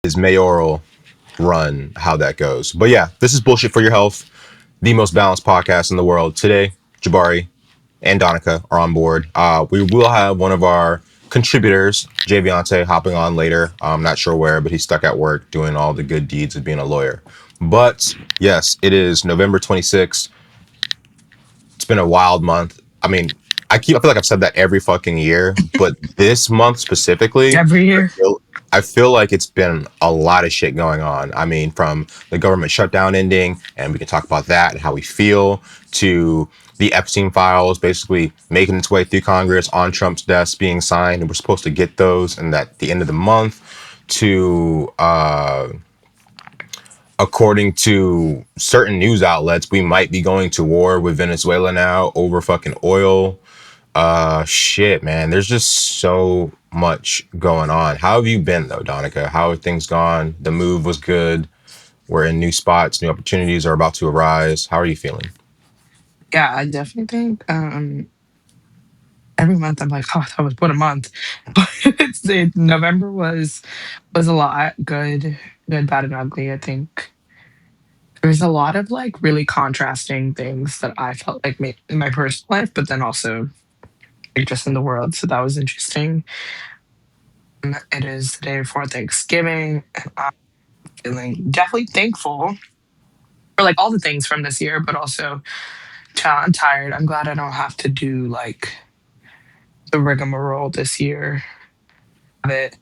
his mayoral run, how that goes. But yeah, this is Bullshit for Your Health, the most balanced podcast in the world. Today, Jabari and Donica are on board. We will have one of our contributors, Javiante, hopping on later. I'm not sure where, but he's stuck at work doing all the good deeds of being a lawyer. But yes, it is November 26th. It's been a wild month. I mean, I feel like I've said that every fucking year, but this month specifically, Every year. I feel like it's been a lot of shit going on. I mean, from the government shutdown ending, and we can talk about that and how we feel, to the Epstein files basically making its way through Congress on Trump's desk being signed, and we're supposed to get those and at the end of the month, to according to certain news outlets, we might be going to war with Venezuela now over fucking oil. Shit, man. There's just so much going on. How have you been though, Donica? How have things gone? The move was good. We're in new spots, new opportunities are about to arise. How are you feeling? Yeah, I definitely think every month I'm like, oh, that was what a month. But November was a lot. Good, bad, and ugly. I think there's a lot of like really contrasting things that I felt like in my personal life, but then also like just in the world. So that was interesting. It is the day before Thanksgiving, and I'm feeling definitely thankful for like all the things from this year, but also I'm tired. I'm glad I don't have to do like the rigmarole this year. Have it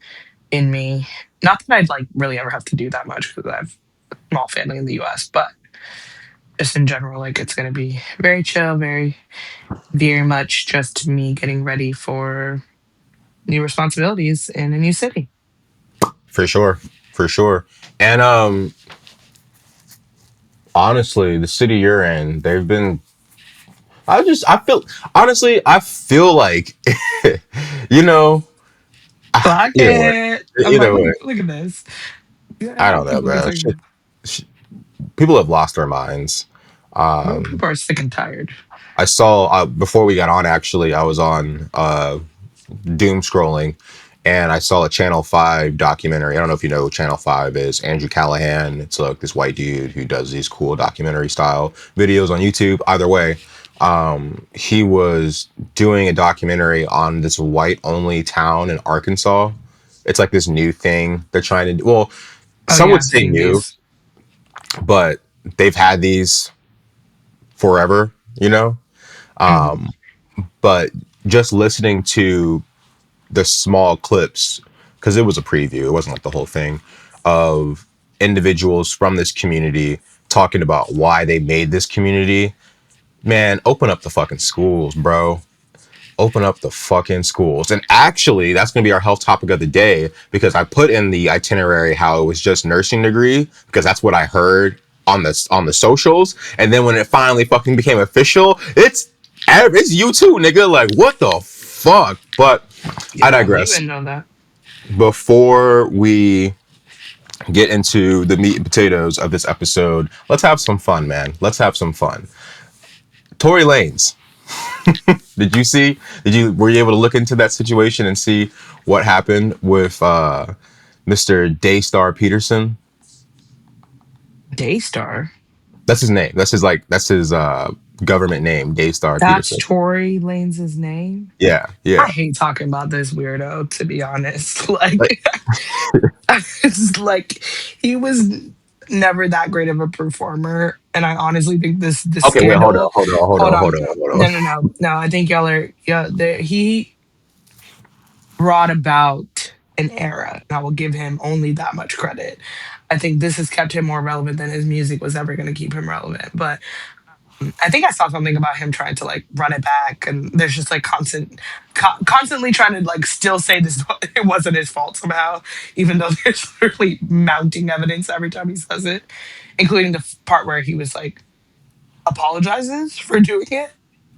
in me. Not that I'd like really ever have to do that much because I have a small family in the US, but just in general, like it's gonna be very chill, very much just me getting ready for new responsibilities in a new city. For sure. For sure. And honestly, the city you're in, they've been I feel honestly, I feel like you know, Clock either way. it. I'm like, Either way. look at this. I Yeah, don't know, people get man. like People have lost their minds. Um, people are sick and tired. I saw before we got on. Actually, I was on doom scrolling, and I saw a Channel Five documentary. I don't know if you know who Channel Five is. Andrew Callahan. It's like this white dude who does these cool documentary style videos on YouTube. Either way, he was doing a documentary on this white only town in Arkansas. It's like this new thing they're trying to do. Well, Oh some yeah, would I've say seen new, these. but they've had these forever, you know? Mhm. But just listening to the small clips, because it was a preview, it wasn't like the whole thing, of individuals from this community talking about why they made this community. Man, open up the fucking schools, bro. Open up the fucking schools. And actually, that's going to be our health topic of the day because I put in the itinerary how it was just nursing degree because that's what I heard on the socials. And then when it finally fucking became official, it's you too, nigga. Like what the fuck? But I Yeah, we digress. wouldn't know that. Before we get into the meat and potatoes of this episode, let's have some fun, man. Let's have some fun. Tory Lanez. Did you see? Were you able to look into that situation and see what happened with Mr. Daystar Peterson? Daystar. That's his name. That's his government name, Daystar That's Peterson. Tory Lanez's name. Yeah, I yeah. hate talking about this weirdo, to be honest. Like, Like, it's like he was never that great of a performer, and I honestly think this okay, wait, hold on, scandal. hold on, hold Hold on, hold on, on, hold no, on. no, no, no. I think y'all are. Yeah, he brought about an era, and I will give him only that much credit. I think this has kept him more relevant than his music was ever going to keep him relevant. But I think I saw something about him trying to like run it back, and there's just like constantly trying to like still say this it wasn't his fault somehow, even though there's literally mounting evidence every time he says it, including the part where he was like apologizes for doing it.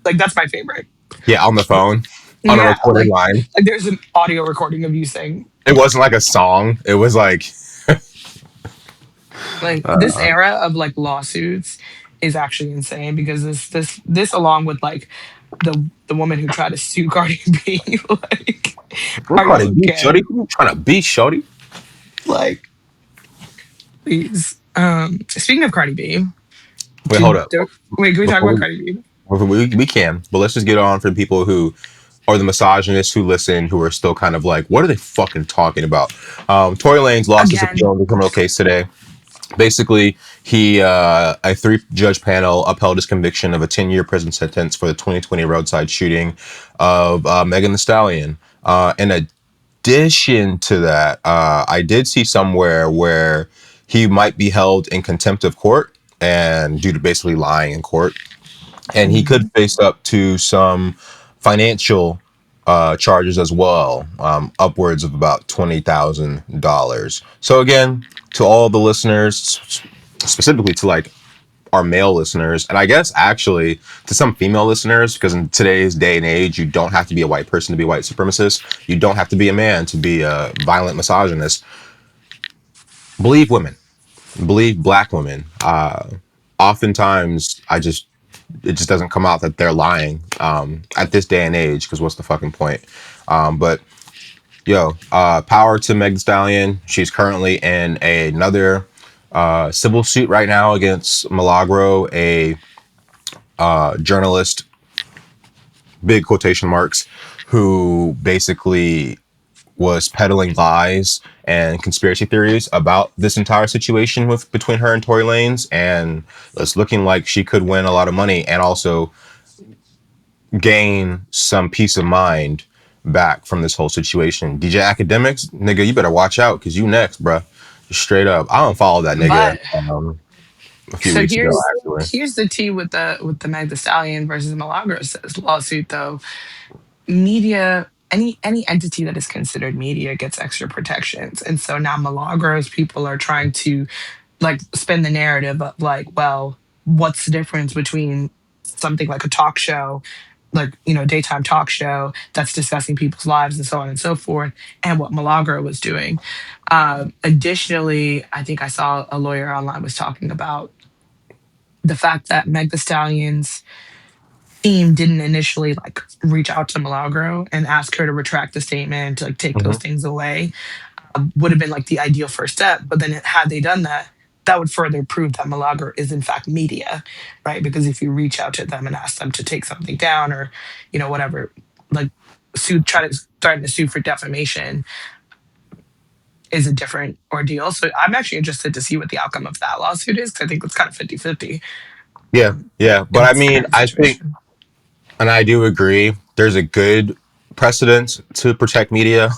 Like that's my favorite. Yeah, on the phone, on a Yeah, recorded line. like there's an audio recording of you saying It wasn't like a song. It was like, like this uh, era of like lawsuits is actually insane because this along with like the woman who tried to sue Cardi B like we're are Cardi y'all B, okay? shorty. Who you trying to be, shorty? Like Please. Speaking of Cardi B, Wait, hold up. wait, can we talk Before about we, Cardi B? we can, but let's just get on for the people who are the misogynists who listen, who are still kind of like, what are they fucking talking about? Tory Lanez lost his appeal Again, in the criminal case today. Basically, a three-judge panel upheld his conviction of a 10-year prison sentence for the 2020 roadside shooting of Megan Thee Stallion. In addition to that, I did see somewhere where he might be held in contempt of court and due to basically lying in court, and he could mhm. face up to some financial charges as well, upwards of about $20,000. So again, to all the listeners, specifically to like our male listeners, and I guess actually to some female listeners, because in today's day and age, you don't have to be a white person to be a white supremacist. You don't have to be a man to be a violent misogynist. Believe women, believe black women. Oftentimes, it just doesn't come out that they're lying at this day and age, because what's the fucking point? But yo, power to Meg Thee Stallion. She's currently in another civil suit right now against Milagro, a journalist, big quotation marks, who basically was peddling lies and conspiracy theories about this entire situation with between her and Tory Lanez, and it's looking like she could win a lot of money and also gain some peace of mind back from this whole situation. DJ Academics, nigga, you better watch out because you next, bruh. Straight up, I don't follow that nigga. But A few so weeks ago, actually. here's the tea with the Meg Thee Stallion versus Milagros lawsuit though. Media, any entity that is considered media gets extra protections, and so now Milagros people are trying to like spin the narrative of like, well, what's the difference between something like a talk show, like daytime talk show that's discussing people's lives and so on and so forth, and what Milagro was doing. Additionally, I think I saw a lawyer online was talking about the fact that Meg The Stallion's team didn't initially like reach out to Milagro and ask her to retract the statement, to like take those Hmm. things away. Would have been like the ideal first step. But then had they done that, that would further prove that Milagro is in fact media, right? Because if you reach out to them and ask them to take something down or, whatever, like starting to sue for defamation is a different ordeal. So I'm actually interested to see what the outcome of that lawsuit is because I think it's kind of 50-50 Yeah, yeah, in but I this mean, kind of I think, situation. and I do agree, there's a good precedent to protect media.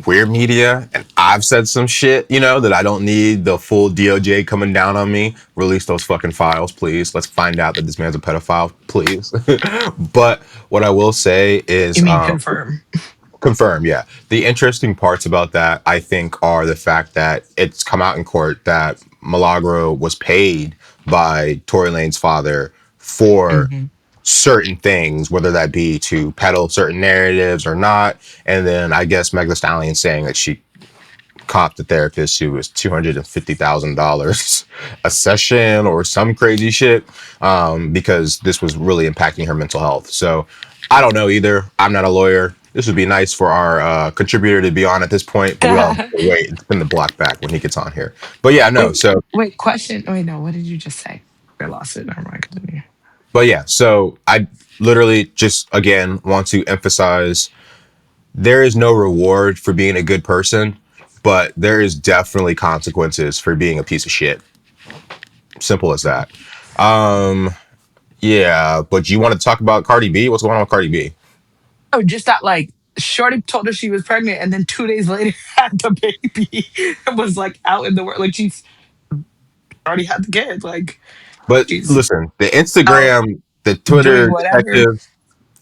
We're media, and I've said some shit, that I don't need the full DOJ coming down on me. Release those fucking files, please. Let's find out that this man's a pedophile, please. But what I will say You is, mean confirm? confirm, yeah. The interesting parts about that, I think, are the fact that it's come out in court that Milagro was paid by Tory Lane's father for Hmm. certain things, whether that be to peddle certain narratives or not. And then I guess Meg Thee Stallion saying that she copped the therapist who was $250,000 a session or some crazy shit, because this was really impacting her mental health. So I don't know either. I'm not a lawyer. This would be nice for our contributor to be on at this point, but we all have to wait and spin the block back when he gets on here. But yeah, no. Wait, So, wait, question. Wait, no, what did you just say? I lost it. Never mind. Continue. but yeah, so I literally just again want to emphasize there is no reward for being a good person, but there is definitely consequences for being a piece of shit. Simple as that. Um, yeah, but you want to talk about Cardi B? What's going on with Cardi B? Oh, just that like Shorty told her she was pregnant and then 2 days later had the baby and was like out in the world. Like she's already had the kid. Like But she's listen, the out Instagram, the doing Twitter whatever. detective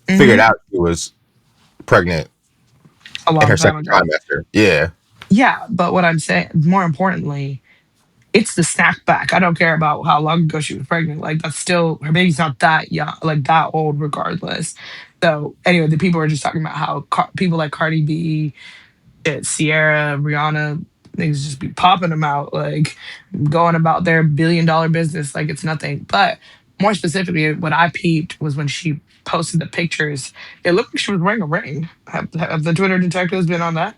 figured Hmm. out she was pregnant A in her long time second ago. trimester. Yeah. Yeah, but what I'm saying, more importantly, it's the snack back. I don't care about how long ago she was pregnant. Like that's still her baby's not that young, like that old, regardless. So anyway, the people were just talking about how people like Cardi B, shit, Sierra, Rihanna, things just be popping them out, like going about their billion-dollar business like it's nothing. But more specifically, what I peeped was when she posted the pictures. It looked like she was wearing a ring. Have the Twitter detectives been on that?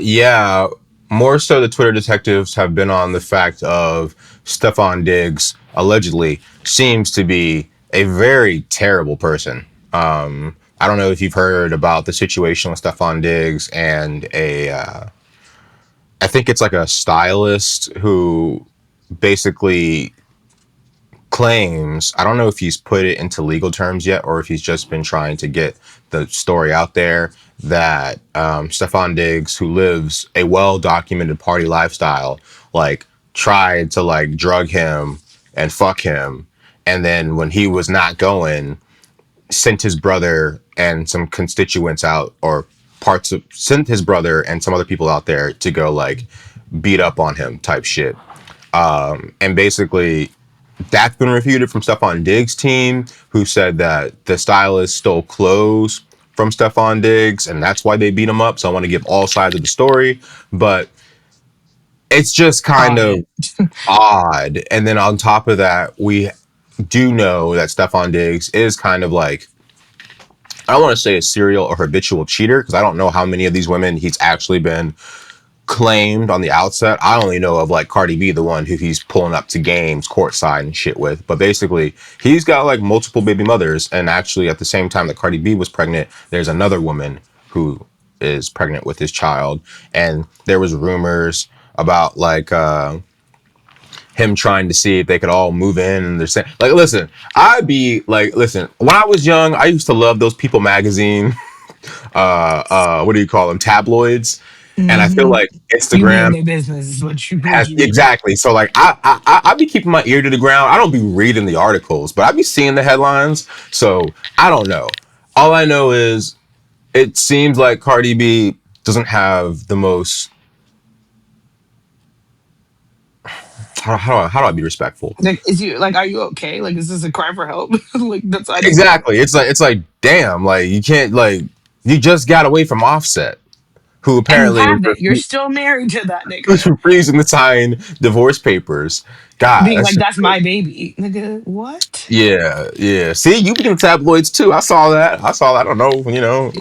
Yeah. more so the Twitter detectives have been on the fact of Stefan Diggs allegedly seems to be a very terrible person. I don't know if you've heard about the situation with Stefan Diggs and I think it's like a stylist who basically claims, I don't know if he's put it into legal terms yet or if he's just been trying to get the story out there, that Stefan Diggs, who lives a well documented party lifestyle, like tried to like drug him and fuck him. And then when he was not going, sent his brother and some constituents out, or parts of, sent his brother and some other people out there to go like beat up on him type shit. And basically that's been refuted from Stefan Diggs' team, who said that the stylist stole clothes from Stefan Diggs, and that's why they beat him up. So I want to give all sides of the story, but it's just kind Got of it. odd. And then on top of that, we do know that Stefan Diggs is kind of like, I don't want to say a serial or habitual cheater because I don't know how many of these women he's actually been claimed on the outset. I only know of like Cardi B, the one who he's pulling up to games courtside and shit with. But basically, he's got like multiple baby mothers. And actually, at the same time that Cardi B was pregnant, there's another woman who is pregnant with his child. And there was rumors about like him trying to see if they could all move in, and they're saying like, listen, I'd be like, listen, when I was young, I used to love those People magazine what do you call them, tabloids. And I feel Hmm. like You be in Instagram their business is what has, you do. exactly. So like I be keeping my ear to the ground. I don't be reading the articles, but I be seeing the headlines. So I don't know. All I know is it seems like Cardi B doesn't have the most, how do I be respectful? Like, is you like, are you okay? Like, is this a cry for help? Like, that's I don't. Exactly. It's like damn, like you can't, like you just got away from Offset, who And you apparently haven't. You're still married to that was nigga. refusing to sign divorce papers. God, Being that's like, just, that's my baby. Nigga, what? yeah, yeah. See, you be in tabloids too. I saw that. I saw that. I don't know,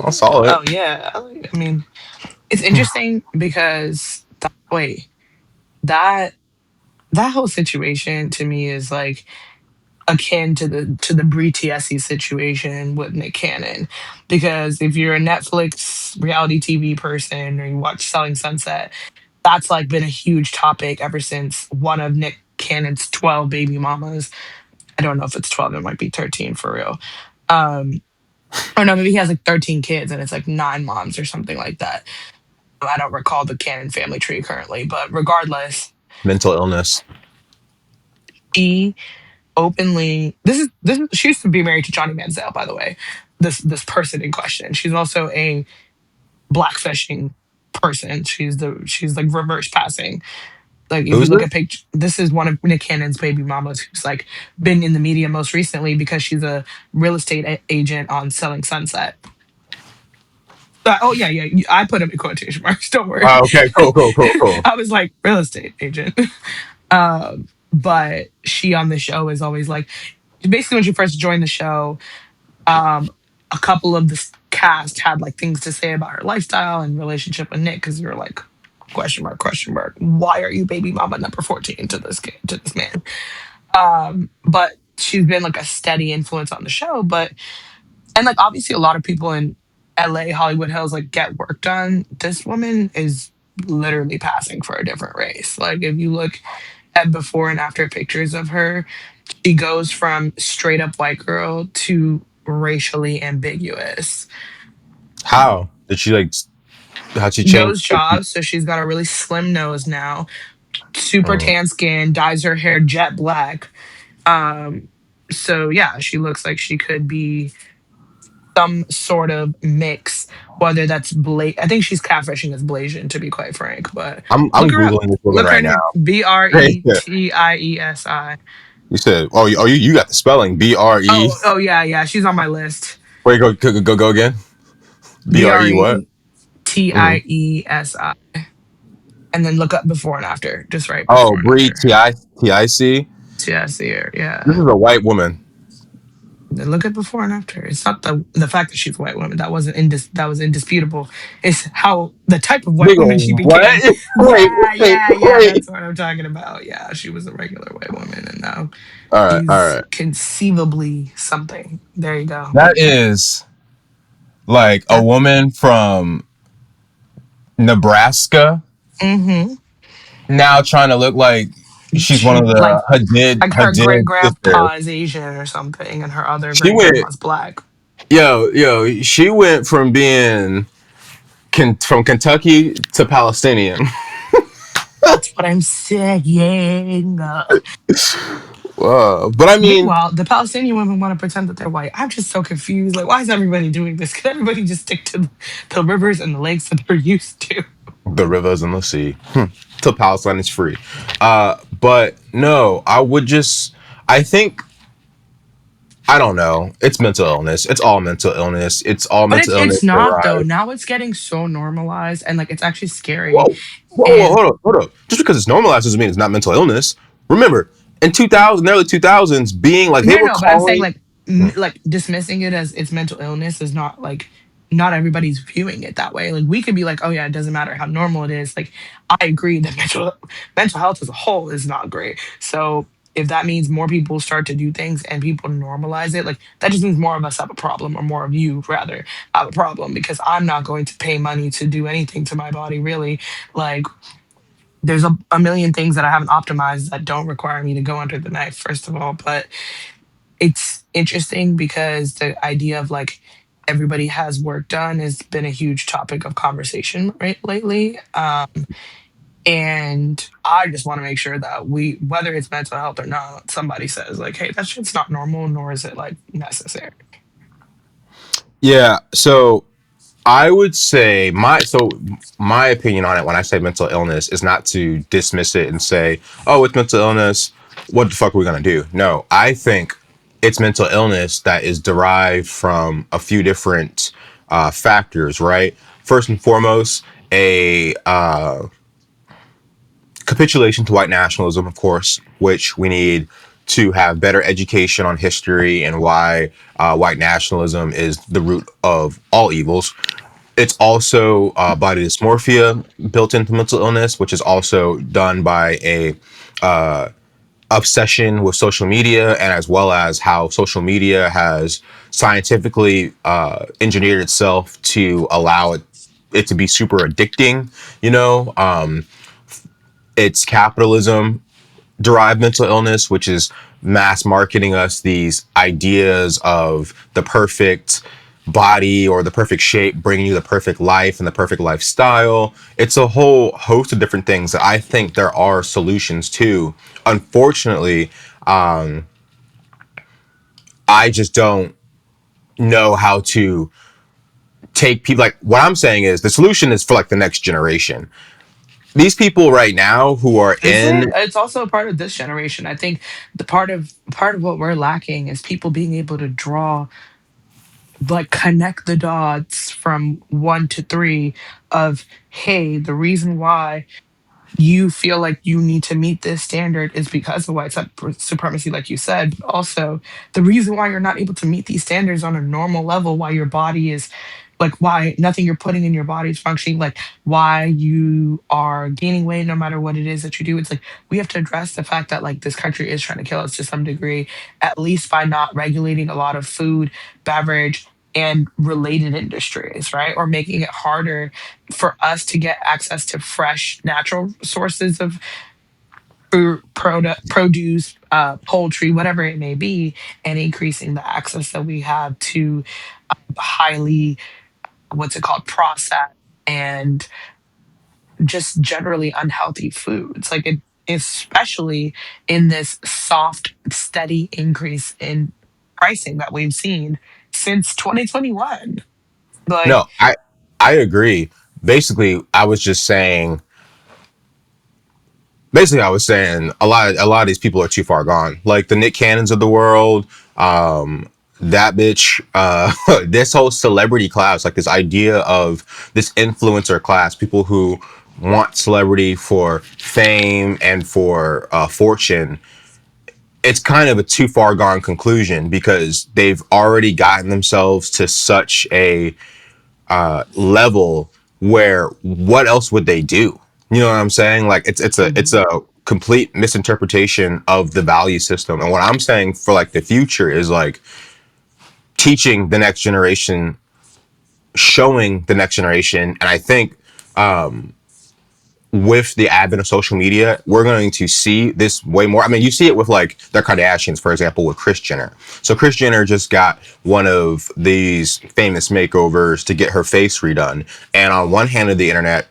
I Yeah. saw it. Oh yeah. I mean, it's interesting because wait, that that whole situation to me is like akin to the Brie TSE situation with Nick Cannon. Because if you're a Netflix reality TV person or you watch Selling Sunset, that's like been a huge topic ever since one of Nick Cannon's 12 baby mamas. I don't know if it's 12, it might be 13 for real. Um, or no, maybe he has like 13 kids and it's like nine moms or something like that. I don't recall the Cannon family tree currently, but regardless, Mental illness. he openly this is she used to be married to Johnny Manziel, by the way. This person in question. She's also a blackfishing person. She's like reverse passing. Like if you Who's look this? at picture, this is one of Nick Cannon's baby mamas who's like been in the media most recently because she's a real estate agent on Selling Sunset. Oh yeah, yeah. I put him in quotation marks. Don't worry. Okay, cool, cool, cool, cool. I was like real estate agent. But she on the show is always like, basically when she first joined the show, um, a couple of the cast had like things to say about her lifestyle and relationship with Nick because you're like, question mark, why are you baby mama number 14 to this kid, to this man? But she's been like a steady influence on the show. But and like obviously a lot of people in LA, Hollywood Hills like get work done. This woman is literally passing for a different race. Like if you look at before and after pictures of her, she goes from straight up white girl to racially ambiguous. How did she like? How'd she change? Nose job, so she's got a really slim nose now. Super Mm. tan skin, dyes her hair jet black. Um, so yeah, she looks like she could be some sort of mix, whether that's I think she's catfishing as Blasian, to be quite frank. But I'm look her up. googling this woman Look her right now. name, Bretiesi. You said, oh, you got the spelling BRE. Oh yeah, yeah. She's on my list. Wait, go again. B R BRE what? E T Mm. I E S I. And then look up before and after. Just right Oh, before and Bree after. Tic. Yeah, I see her. This Yeah. is a white woman. Look at before and after. It's not the fact that she's a white woman that was indisputable. It's how the type of white woman she Nigga, what? became. Wait, Yeah, wait, yeah, yeah. wait. That's what I'm talking about. Yeah, she was a regular white woman, and now All right, all she's right. conceivably something. There you go. That is like a That. woman from Nebraska Mm-hmm. now trying to look like she's one She of the like her great Hadid sisters. grandpa is Asian or something, and her other She great went, grandma's black. she went from being from Kentucky to Palestinian. That's what I'm saying. But I mean, Meanwhile, the Palestinian women want to pretend that they're white. I'm just so confused. Like, why is everybody doing this? Can everybody just stick to the rivers and the lakes that they're used to? the rivers and the sea. Till Palestine is free. But no, I would just, I think, I don't know. It's mental illness. It's all mental illness. It's all But mental illness it's not though. derived. Now it's getting so normalized and like it's actually scary. Whoa, whoa, And hold on, hold on. Just because it's normalized doesn't mean it's not mental illness. Remember, in 2000, early 2000s, being like they no, were no, but I'm saying calling. like like dismissing it as it's mental illness is not like not everybody's viewing it that way. Like we could be like, oh yeah, it doesn't matter how normal it is. Like I agree that mental health as a whole is not great. So if that means more people start to do things and people normalize it, like that just means more of us have a problem, or more of you rather have a problem, because I'm not going to pay money to do anything to my body really. Like there's a million things that I haven't optimized that don't require me to go under the knife, first of all. But it's interesting because the idea of like everybody has work done has been a huge topic of conversation right lately. And I just want to make sure that we, whether it's mental health or not, somebody says like, hey, that shit's not normal, nor is it like necessary. Yeah, so I would say my opinion on it when I say mental illness is not to dismiss it and say, "Oh, it's mental illness. What the fuck are we gonna do?" No, I think it's mental illness that is derived from a few different factors. Right. First and foremost, a capitulation to white nationalism, of course, which we need to have better education on history and why white nationalism is the root of all evils. It's also body dysmorphia built into mental illness, which is also done by a obsession with social media, and as well as how social media has scientifically engineered itself to allow it to be super addicting. You know, it's capitalism derived mental illness, which is mass marketing us these ideas of the perfect body or the perfect shape, bringing you the perfect life and the perfect lifestyle. It's a whole host of different things that I think there are solutions to. Unfortunately, I just don't know how to take people. Like, what I'm saying is the solution is for like the next generation. These people right now who are Is in. it? It's also a part of this generation. I think the part of what we're lacking is people being able to draw, like connect the dots from 1 to 3 of, hey, the reason why you feel like you need to meet this standard is because of supremacy, like you said. But also, the reason why you're not able to meet these standards on a normal level, why your body is like, why nothing you're putting in your body is functioning, like why you are gaining weight no matter what it is that you do. It's like we have to address the fact that like this country is trying to kill us to some degree, at least by not regulating a lot of food, beverage, and related industries, right? Or making it harder for us to get access to fresh, natural sources of produce, poultry, whatever it may be, and increasing the access that we have to highly, what's it called, processed and just generally unhealthy foods. Like it, especially in this soft, steady increase in pricing that we've seen since 2021. Like, No, I agree. Basically, I was just saying. Basically, I was saying a lot of these people are too far gone. Like the Nick Cannons of the world, that bitch, this whole celebrity class, like this idea of this influencer class, people who want celebrity for fame and for fortune. it's kind of a too far gone conclusion because they've already gotten themselves to such a level where what else would they do? You know what I'm saying? Like it's Mhm. a complete misinterpretation of the value system. And what I'm saying for like the future is like teaching the next generation, showing the next generation, and I think with the advent of social media, we're going to see this way more. I mean, you see it with like the Kardashians, for example, with Kris Jenner. So Kris Jenner just got one of these famous makeovers to get her face redone. And on one hand of the internet,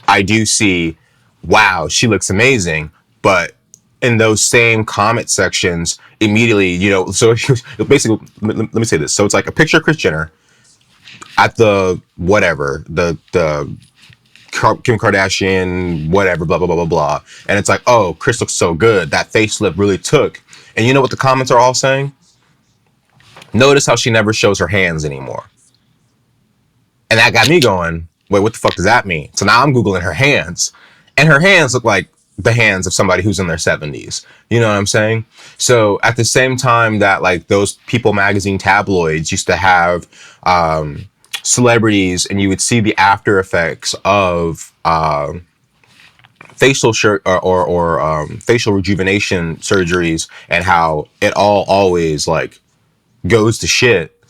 I do see, wow, she looks amazing. But in those same comment sections, immediately, you know, so basically, let me say this. So it's like a picture of Kris Jenner at the whatever, the Kim Kardashian, whatever, blah, blah, blah, blah, blah. And it's like, oh, Kris looks so good. That facelift really took. And you know what the comments are all saying? Notice how she never shows her hands anymore. And that got me going, wait, what the fuck does that mean? So now I'm Googling her hands. And her hands look like the hands of somebody who's in their 70s. You know what I'm saying? So at the same time that like those People magazine tabloids used to have celebrities and you would see the after effects of facial shirt or facial rejuvenation surgeries and how it all always like goes to shit.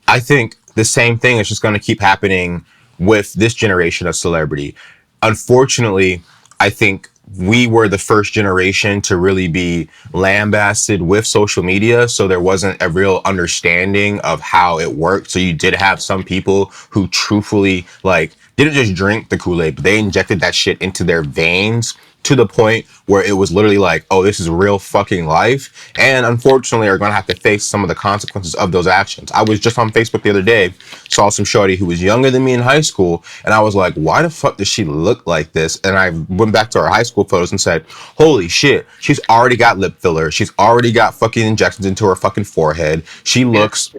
I think the same thing is just going to keep happening with this generation of celebrity. Unfortunately, I think we were the first generation to really be lambasted with social media. So there wasn't a real understanding of how it worked. So you did have some people who truthfully like didn't just drink the Kool-Aid, but they injected that shit into their veins to the point where it was literally like, oh, this is real fucking life. And unfortunately are going to have to face some of the consequences of those actions. I was just on Facebook the other day, saw some shorty who was younger than me in high school. And I was like, why the fuck does she look like this? And I went back to our high school photos and said, holy shit, she's already got lip filler. She's already got fucking injections into her fucking forehead. She Yeah. looks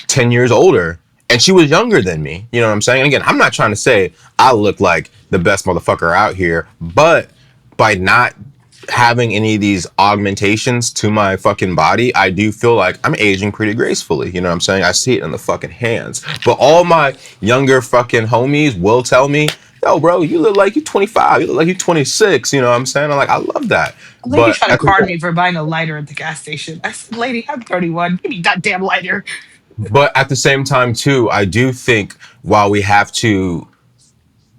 10 years older and she was younger than me. You know what I'm saying? And again, I'm not trying to say I look like the best motherfucker out here, but by not having any of these augmentations to my fucking body, I do feel like I'm aging pretty gracefully. You know what I'm saying? I see it in the fucking hands. But all my younger fucking homies will tell me, yo, bro, you look like you're 25. You look like you're 26. You know what I'm saying? I'm like, I love that. A lady But tried to at the, card me for buying a lighter at the gas station. I said, "Lady, I'm 31. Give me that damn lighter." but at the same time, too, I do think while we have to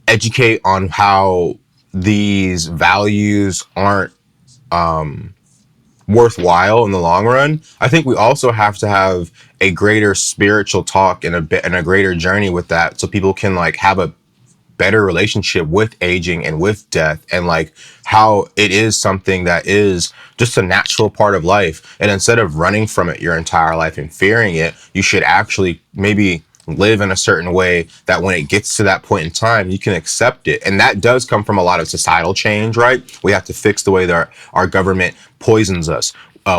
educate on how these values aren't worthwhile in the long run, I think we also have to have a greater spiritual talk and a bit and a greater journey with that so people can like have a better relationship with aging and with death and like how it is something that is just a natural part of life. And instead of running from it your entire life and fearing it, you should actually maybe live in a certain way that when it gets to that point in time, you can accept it. And that does come from a lot of societal change, right? We have to fix the way that our government poisons us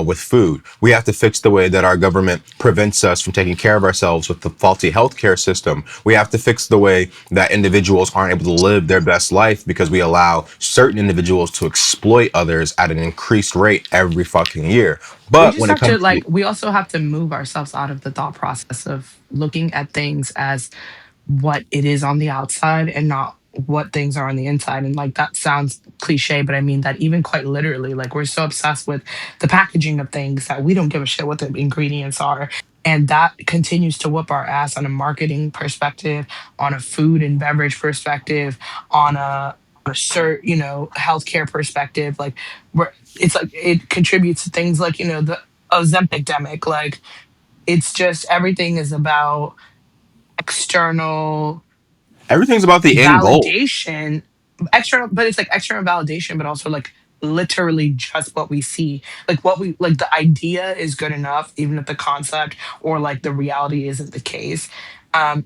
with food. We have to fix the way that our government prevents us from taking care of ourselves with the faulty healthcare system. We have to fix the way that individuals aren't able to live their best life because we allow certain individuals to exploit others at an increased rate every fucking year. We But just when it have to comes to like we also have to move ourselves out of the thought process of looking at things as what it is on the outside and not what things are on the inside. And like that sounds cliche, but I mean that even quite literally. Like we're so obsessed with the packaging of things that we don't give a shit what the ingredients are. And that continues to whoop our ass on a marketing perspective, on a food and beverage perspective, on a healthcare perspective. Like we're it's like it contributes to things like, the Ozempic demic. Like it's just everything is about external everything's about the end goal. validation, external, but it's like external validation, but also like literally just what we see. Like what we like, the idea is good enough, even if the concept or like the reality isn't the case. I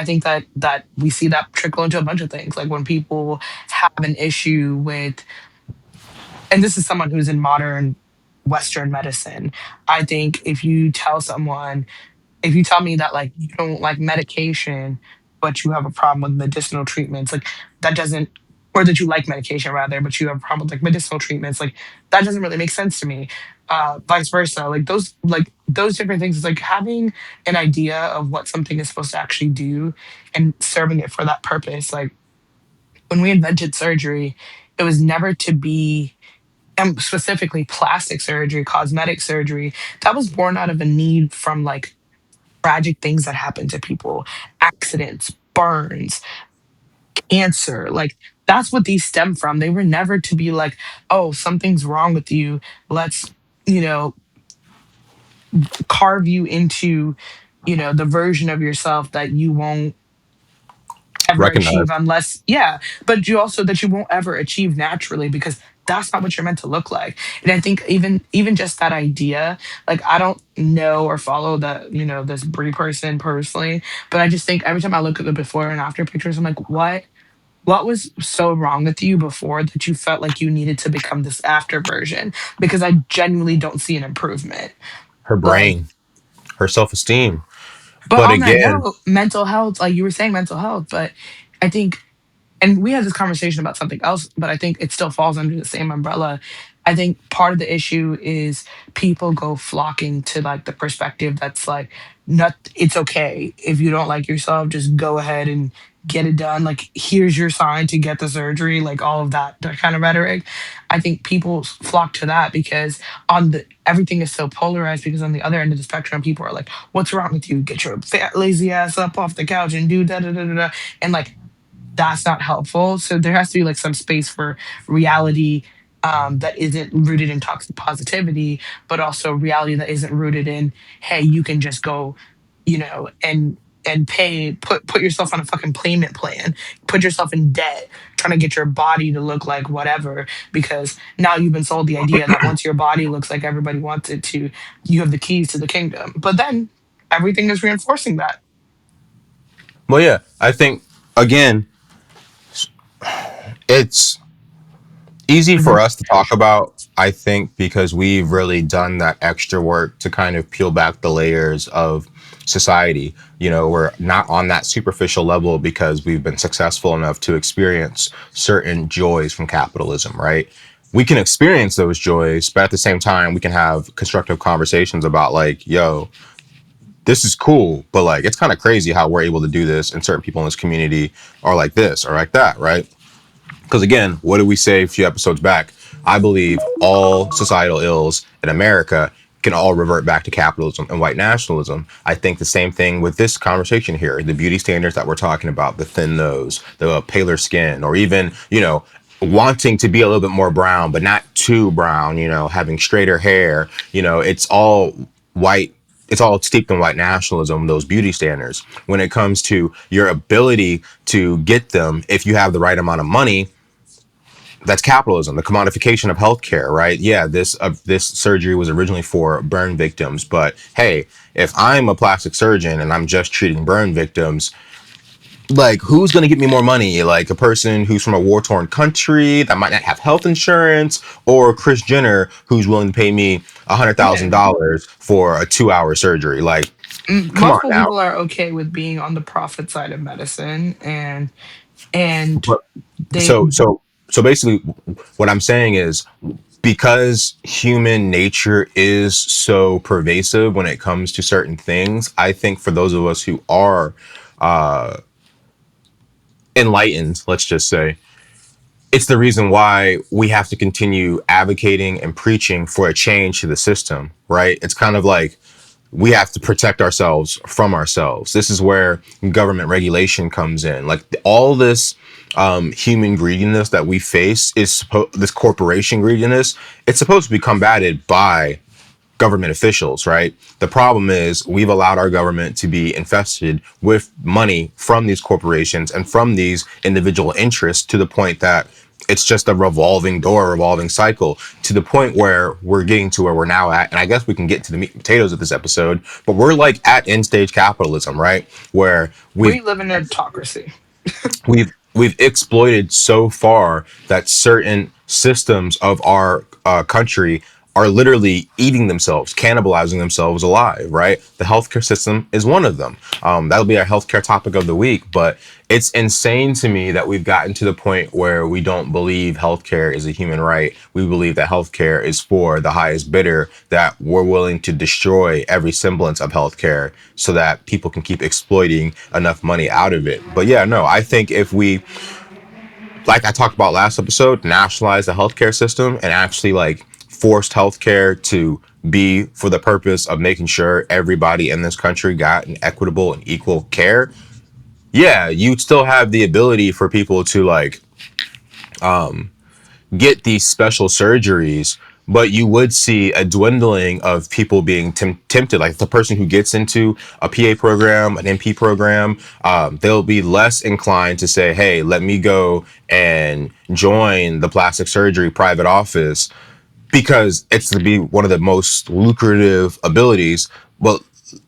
think that we see that trickle into a bunch of things. Like when people have an issue with, and this is someone who's in modern Western medicine. I think if you tell me that like you don't like medication, but you have a problem with medicinal treatments, like that doesn't. or that you like medication rather, but you have a problem with like medicinal treatments. Like that doesn't really make sense to me. Vice versa. Like those different things is like having an idea of what something is supposed to actually do and serving it for that purpose. Like when we invented surgery, it was never to be, and specifically plastic surgery, cosmetic surgery, that was born out of a need from like tragic things that happen to people, accidents, burns, cancer. Like that's what these stem from. They were never to be like, oh, something's wrong with you. Let's, you know, carve you into, the version of yourself that you won't ever achieve Recognize unless, yeah, but you also that you won't ever achieve naturally because that's not what you're meant to look like. And I think even just that idea, like I don't know or follow this Brie person personally, but I just think every time I look at the before and after pictures, I'm like, what was so wrong with you before that you felt like you needed to become this after version? Because I genuinely don't see an improvement. her Like, brain, her self esteem. but But on that again, note, mental health, like you were saying, mental health, but I think, and we had this conversation about something else, but I think it still falls under the same umbrella. I think part of the issue is people go flocking to like the perspective that's like, not, it's okay if you don't like yourself, just go ahead and get it done. Like, here's your sign to get the surgery, like all of that kind of rhetoric. I think people flock to that because on the everything is so polarized because on the other end of the spectrum, people are like, what's wrong with you? Get your fat, lazy ass up off the couch and do da da da da da. And like that's not helpful. So there has to be like some space for reality that isn't rooted in toxic positivity, but also reality that isn't rooted in, hey, you can just go, and pay, put yourself on a fucking payment plan, put yourself in debt, trying to get your body to look like whatever, because now you've been sold the idea that once your body looks like everybody wants it to, you have the keys to the kingdom. But then everything is reinforcing that. well, yeah, I think again, it's easy for Mhm. us to talk about, I think, because we've really done that extra work to kind of peel back the layers of society. We're not on that superficial level because we've been successful enough to experience certain joys from capitalism, right? We can experience those joys, but at the same time, we can have constructive conversations about, like, yo, this is cool, but like, it's kind of crazy how we're able to do this, and certain people in this community are like this or like that, right? Because again, what did we say a few episodes back? I believe all societal ills in America can all revert back to capitalism and white nationalism. I think the same thing with this conversation here. The beauty standards that we're talking about, the thin nose, the paler skin, or even, wanting to be a little bit more brown, but not too brown, having straighter hair, it's all white, it's all steeped in white nationalism, those beauty standards. When it comes to your ability to get them, if you have the right amount of money, that's capitalism, the commodification of healthcare, right? Yeah, this surgery was originally for burn victims, but hey, if I'm a plastic surgeon and I'm just treating burn victims, like, who's going to get me more money? Like, a person who's from a war-torn country that might not have health insurance, or Chris Jenner who's willing to pay me Yeah. $100,000 for a 2-hour surgery? Like, come on Multiple now. people are okay with being on the profit side of medicine, and But they so basically, what I'm saying is, because human nature is so pervasive when it comes to certain things, I think for those of us who are enlightened, let's just say, it's the reason why we have to continue advocating and preaching for a change to the system, right? It's kind of like we have to protect ourselves from ourselves. This is where government regulation comes in. Like, all this human greediness that we face this corporation greediness. It's supposed to be combated by government officials, right? The problem is we've allowed our government to be infested with money from these corporations and from these individual interests, to the point that it's just a revolving door, revolving cycle, to the point where we're getting to where we're now at. And I guess we can get to the meat and potatoes of this episode, but we're like at end stage capitalism, right? Where we live in an autocracy. we've exploited so far that certain systems of our country are literally eating themselves, cannibalizing themselves alive, right? The healthcare system is one of them. That'll be our healthcare topic of the week. But it's insane to me that we've gotten to the point where we don't believe healthcare is a human right. We believe that healthcare is for the highest bidder, that we're willing to destroy every semblance of healthcare so that people can keep exploiting enough money out of it. But yeah, no, I think if we, like I talked about last episode, nationalize the healthcare system and actually like forced healthcare to be for the purpose of making sure everybody in this country got an equitable and equal care, yeah, you'd still have the ability for people to like get these special surgeries, but you would see a dwindling of people being tempted. Like the person who gets into a PA program, an MP program, they'll be less inclined to say, hey, let me go and join the plastic surgery private office because it's to be one of the most lucrative abilities, well,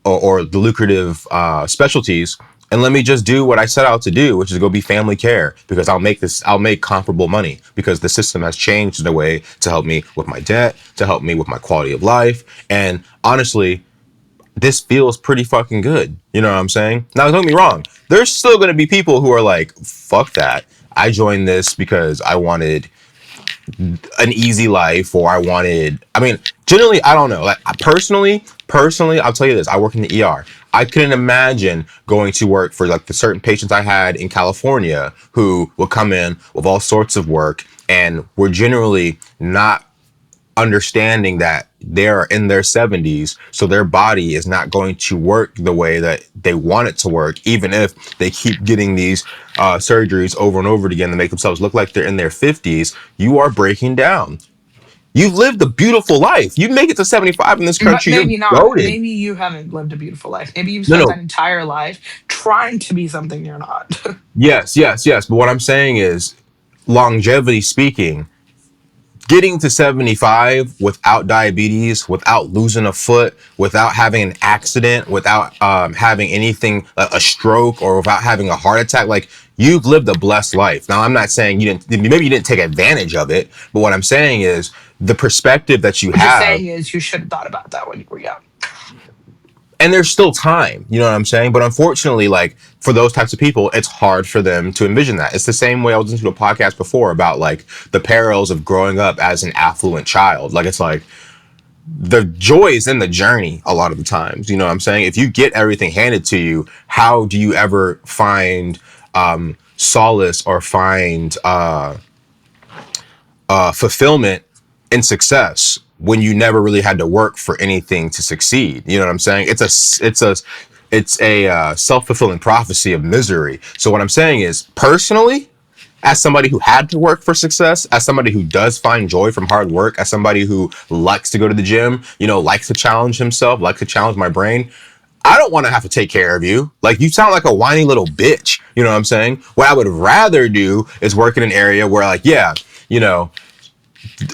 or the lucrative specialties. And let me just do what I set out to do, which is go be family care because I'll make comparable money because the system has changed in a way to help me with my debt, to help me with my quality of life. And honestly, this feels pretty fucking good. You know what I'm saying? Now, don't get me wrong. There's still going to be people who are like, fuck that. I joined this because I wanted an easy life or I wanted, I mean, generally I don't know, like personally I'll tell you this, I work in the ER. I couldn't imagine going to work for like the certain patients I had in California who would come in with all sorts of work and were generally not understanding that they're in their 70s, so their body is not going to work the way that they want it to work, even if they keep getting these surgeries over and over again to make themselves look like they're in their 50s. You are breaking down. You've lived a beautiful life. You make it to 75 in this But country, you're maybe not. goaded. Maybe you haven't lived a beautiful life. Maybe you've No, spent no. that entire life trying to be something you're not. Yes, yes, yes. But what I'm saying is, longevity speaking, getting to 75 without diabetes, without losing a foot, without having an accident, without having anything, a stroke, or without having a heart attack, like you've lived a blessed life. Now, I'm not saying you didn't, maybe you didn't take advantage of it, but what I'm saying is the perspective that you What you're have, saying is you should have thought about that when you were young. and there's still time, you know what I'm saying? But unfortunately, like for those types of people, it's hard for them to envision that. It's the same way I was listening to a podcast before about like the perils of growing up as an affluent child. Like it's like, the joy is in the journey a lot of the times. You know what I'm saying? If you get everything handed to you, how do you ever find solace or find fulfillment in success when you never really had to work for anything to succeed? You know what I'm saying? It's a self-fulfilling prophecy of misery. So what I'm saying is, personally, as somebody who had to work for success, as somebody who does find joy from hard work, as somebody who likes to go to the gym, you know, likes to challenge himself, likes to challenge my brain, I don't want to have to take care of you. Like, you sound like a whiny little bitch. You know what I'm saying? What I would rather do is work in an area where, like, yeah, you know,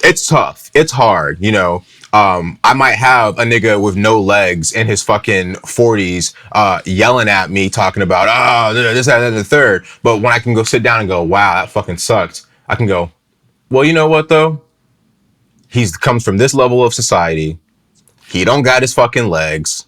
it's tough. It's hard, you know. I might have a nigga with no legs in his fucking 40s yelling at me, talking about, oh, this, that, and the third. But when I can go sit down and go, wow, that fucking sucked, I can go, well, you know what, though? He comes from this level of society. He don't got his fucking legs.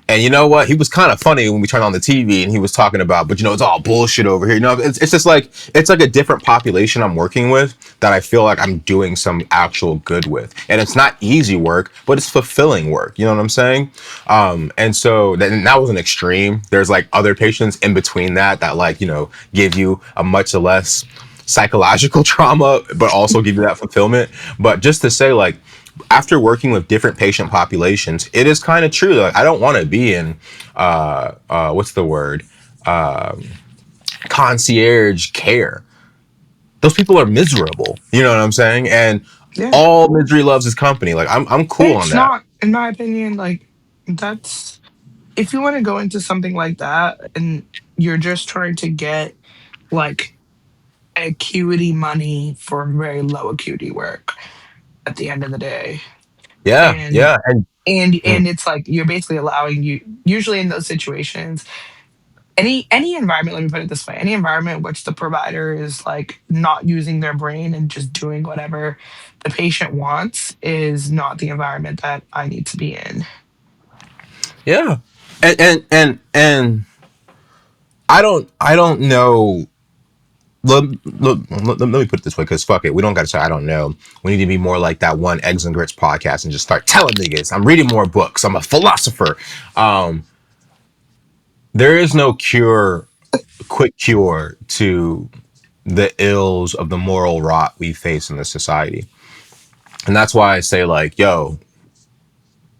And you know what? He was kind of funny when we turned on the TV and he was talking about, but you know, it's all bullshit over here. You know, it's just like, it's like a different population I'm working with that I feel like I'm doing some actual good with. And it's not easy work, but it's fulfilling work. You know what I'm saying? And so that was an extreme. There's like other patients in between that like, you know, give you a much less psychological trauma, but also give you that fulfillment. But just to say, like, after working with different patient populations, it is kind of true. Like, I don't want to be in, what's the word? Concierge care. Those people are miserable. You know what I'm saying? And Yeah. all misery loves his company. Like, I'm cool on It's that. not, in my opinion, like that's if you want to go into something like that and you're just trying to get like acuity money for very low acuity work at the end of the day. Yeah, And yeah. And and mm, and it's like you're basically allowing you usually in those situations any environment, let me put it this way, any environment in which the provider is like not using their brain and just doing whatever the patient wants is not the environment that I need to be in. Yeah, and I don't know. Let me put it this way, because fuck it, we don't got to say I don't know. We need to be more like that one Eggs and Grits podcast and just start telling niggas I'm reading more books. I'm a philosopher. Um, there is no quick cure to the ills of the moral rot we face in this society, and that's why I say like, yo,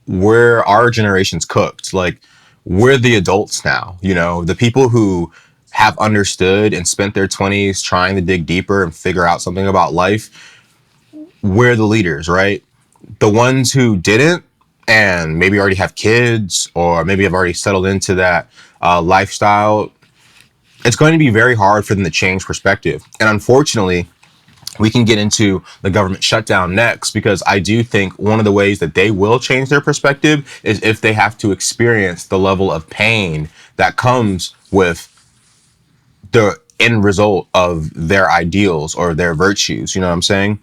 we're our generation's cooked. Like, we're the adults now. You know, the people who have understood and spent their 20s trying to dig deeper and figure out something about life, we're the leaders, right? The ones who didn't and maybe already have kids or maybe have already settled into that lifestyle, it's going to be very hard for them to change perspective. And unfortunately, we can get into the government shutdown next, because I do think one of the ways that they will change their perspective is if they have to experience the level of pain that comes with the end result of their ideals or their virtues. You know what I'm saying?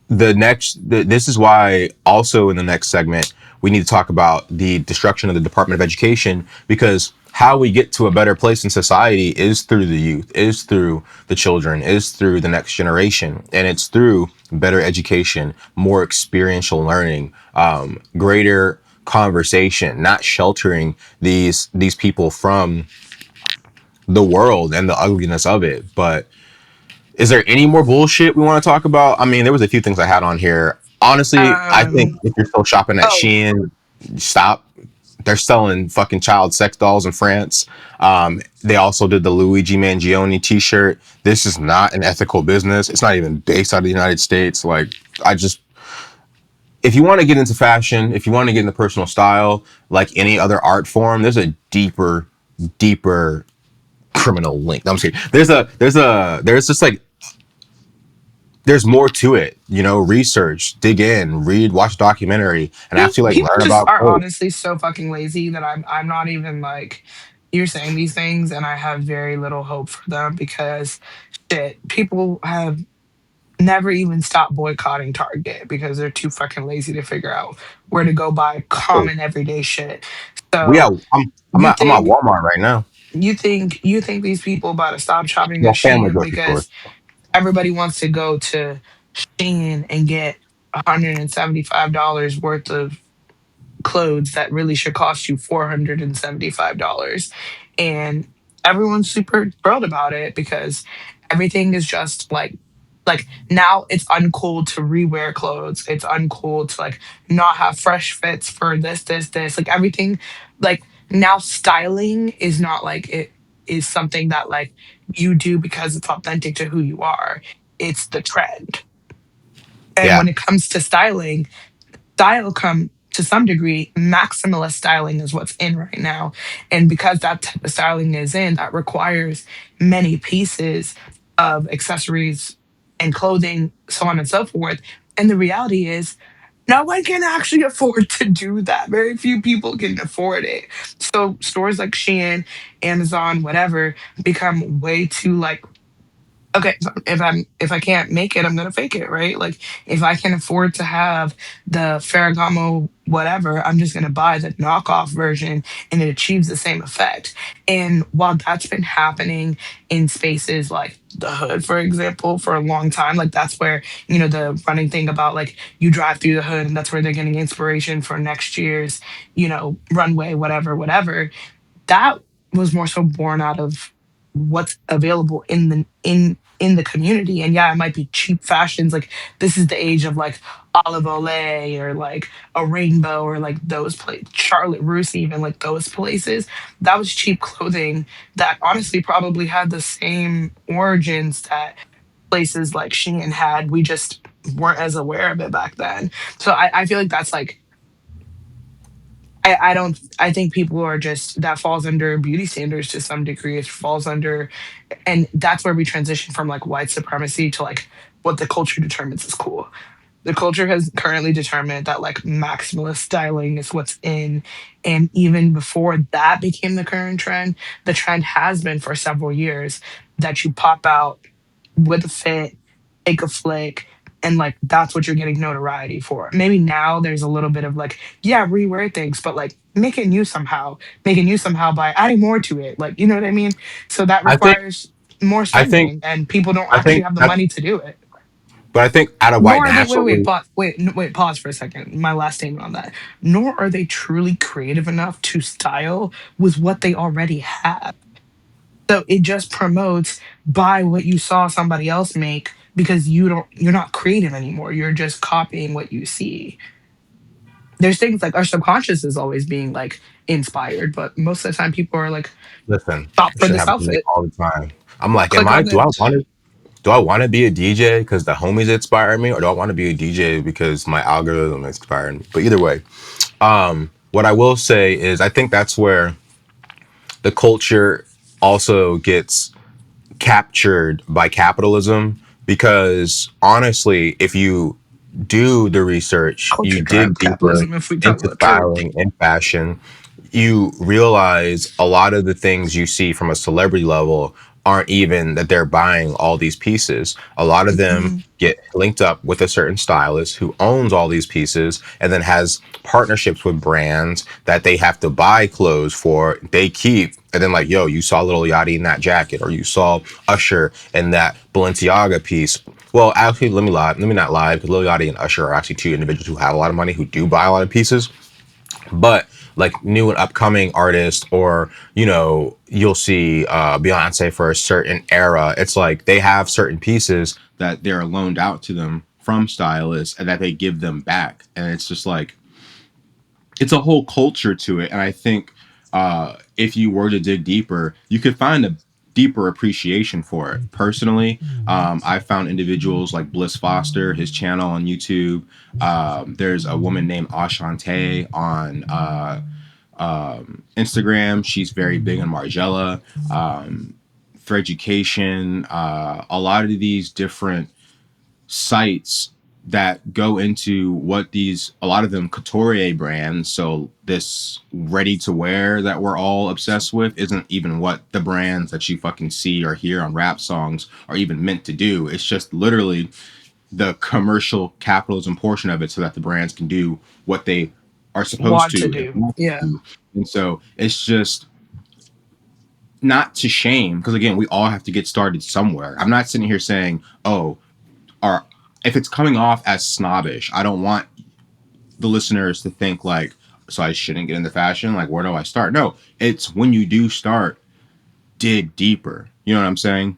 This is why also in the next segment we need to talk about the destruction of the Department of Education, because how we get to a better place in society is through the youth, is through the children, is through the next generation, and it's through better education, more experiential learning, greater conversation, not sheltering these people from the world and the ugliness of it. But is there any more bullshit we want to talk about? I mean, there was a few things I had on here. Honestly, I think Um, if you're still shopping at oh, Shein, stop. They're selling fucking child sex dolls in France. They also did the Luigi Mangione T-shirt. This is not an ethical business. It's not even based out of the United States. Like, I just, if you want to get into fashion, if you want to get into personal style, like any other art form, there's a deeper criminal link. No, I'm just kidding. There's just like there's more to it, you know. Research, dig in, read, watch documentary, and actually like people learn just about are code. honestly so fucking lazy that I'm not even like, you're saying these things and I have very little hope for them because shit, people have never even stopped boycotting Target because they're too fucking lazy to figure out where to go buy Oh, common everyday shit. we So out. you I'm at think Walmart right now. you think these people about to stop shopping at Well, family Shein grocery stores. because everybody wants to go to Shein and get $175 worth of clothes that really should cost you $475. And everyone's super thrilled about it because everything is just like now it's uncool to rewear clothes. It's uncool to like not have fresh fits for this. Like everything, like now styling is not like it is something that like you do because it's authentic to who you are. It's the trend. And Yeah, when it comes to styling, style come to some degree, maximalist styling is what's in right now. And because that type of styling is in, that requires many pieces of accessories and clothing, so on and so forth. And the reality is, no one can actually afford to do that. Very few people can afford it. So stores like Shein, Amazon, whatever, become way too like, okay, so if I can't make it, I'm gonna fake it, right? Like if I can afford to have the Ferragamo whatever, I'm just gonna buy the knockoff version and it achieves the same effect. And while that's been happening in spaces like the hood, for example, for a long time, like that's where, the running thing about like you drive through the hood and that's where they're getting inspiration for next year's, runway, whatever, that was more so born out of what's available in the community. And yeah, it might be cheap fashions, like this is the age of like Olive Olay or like a Rainbow or like those places, Charlotte Russe, even like those places. That was cheap clothing that honestly probably had the same origins that places like Shein had. We just weren't as aware of it back then. So I feel like that's like, I don't, I think people are just, that falls under beauty standards to some degree. It falls under, and that's where we transition from like white supremacy to like what the culture determines is cool. The culture has currently determined that like maximalist styling is what's in. And even before that became the trend has been for several years that you pop out with a fit, take a flick, and like that's what you're getting notoriety for. Maybe now there's a little bit of like, yeah, rewear things, but like making you somehow by adding more to it. Like, you know what I mean? So that I think requires more I think spending, and people don't I actually think have the that's money to do it. but I think out of white Nor are they, naturally. wait, pause for a second. My last statement on that. Nor are they truly creative enough to style with what they already have. So it just promotes buy what you saw somebody else make because you're not creative anymore. You're just copying what you see. There's things like our subconscious is always being like inspired, but most of the time people are like, Listen, stop for shit this happens to me outfit, all the time. I'm like, am click I? on Do I it. want to? Do I want to be a DJ because the homies inspire me, or do I want to be a DJ because my algorithm inspired me? But either way, what I will say is, I think that's where the culture also gets captured by capitalism, because honestly, if you do the research, you Culture dig drives deeper capitalism if we talk into about truth. styling and fashion, you realize a lot of the things you see from a celebrity level aren't even that they're buying all these pieces. A lot of them Mhm. get linked up with a certain stylist who owns all these pieces and then has partnerships with brands that they have to buy clothes for. They keep, and then like, yo, you saw Lil Yachty in that jacket, or you saw Usher in that Balenciaga piece. Well, actually, let me lie. Let me not lie, because Lil Yachty and Usher are actually two individuals who have a lot of money who do buy a lot of pieces. But like new and upcoming artists, or you'll see Beyonce for a certain era, it's like they have certain pieces that they're loaned out to them from stylists and that they give them back, and it's just like it's a whole culture to it. And I think if you were to dig deeper, you could find a deeper appreciation for it. Personally, I found individuals like Bliss Foster, his channel on YouTube. There's a woman named Ashante on Instagram. She's very big on Margiela, for education. A lot of these different sites that go into what these, a lot of them couture brands. So this ready to wear that we're all obsessed with isn't even what the brands that you fucking see or hear on rap songs are even meant to do. It's just literally the commercial capitalism portion of it so that the brands can do what they are supposed Want to to and do. want to Yeah. do. And so it's just not to shame, because again, we all have to get started somewhere. I'm not sitting here saying, oh, or if it's coming off as snobbish, I don't want the listeners to think like, so I shouldn't get into fashion. Like, where do I start? No, it's when you do start, dig deeper. You know what I'm saying?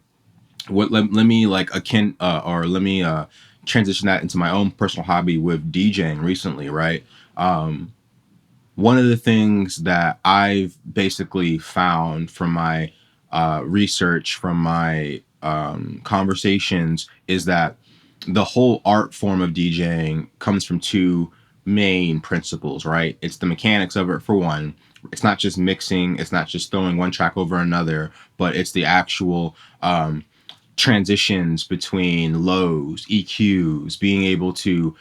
Let me like akin or let me transition that into my own personal hobby with DJing recently, right? One of the things that I've basically found from my research, from my conversations, is that the whole art form of DJing comes from two main principles, right? It's the mechanics of it, for one. It's not just mixing, it's not just throwing one track over another, but it's the actual transitions between lows, EQs, being able to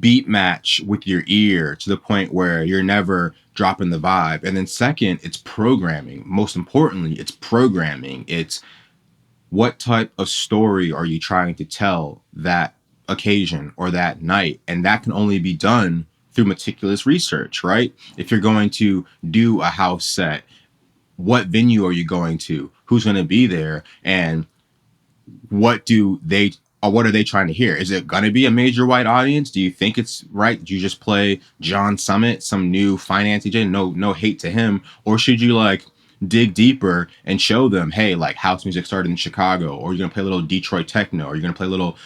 beat match with your ear to the point where you're never dropping the vibe. And then second, it's programming. Most importantly, it's programming. It's what type of story are you trying to tell that occasion or that night? And that can only be done through meticulous research, right? If you're going to do a house set, what venue are you going to? Who's going to be there? And what do they, or what are they trying to hear? Is it going to be a major white audience? Do you think it's right? Do you just play John Summit, some new finance agent? No hate to him. Or should you like dig deeper and show them, hey, like house music started in Chicago, or you're going to play a little Detroit techno, or you're going to play a little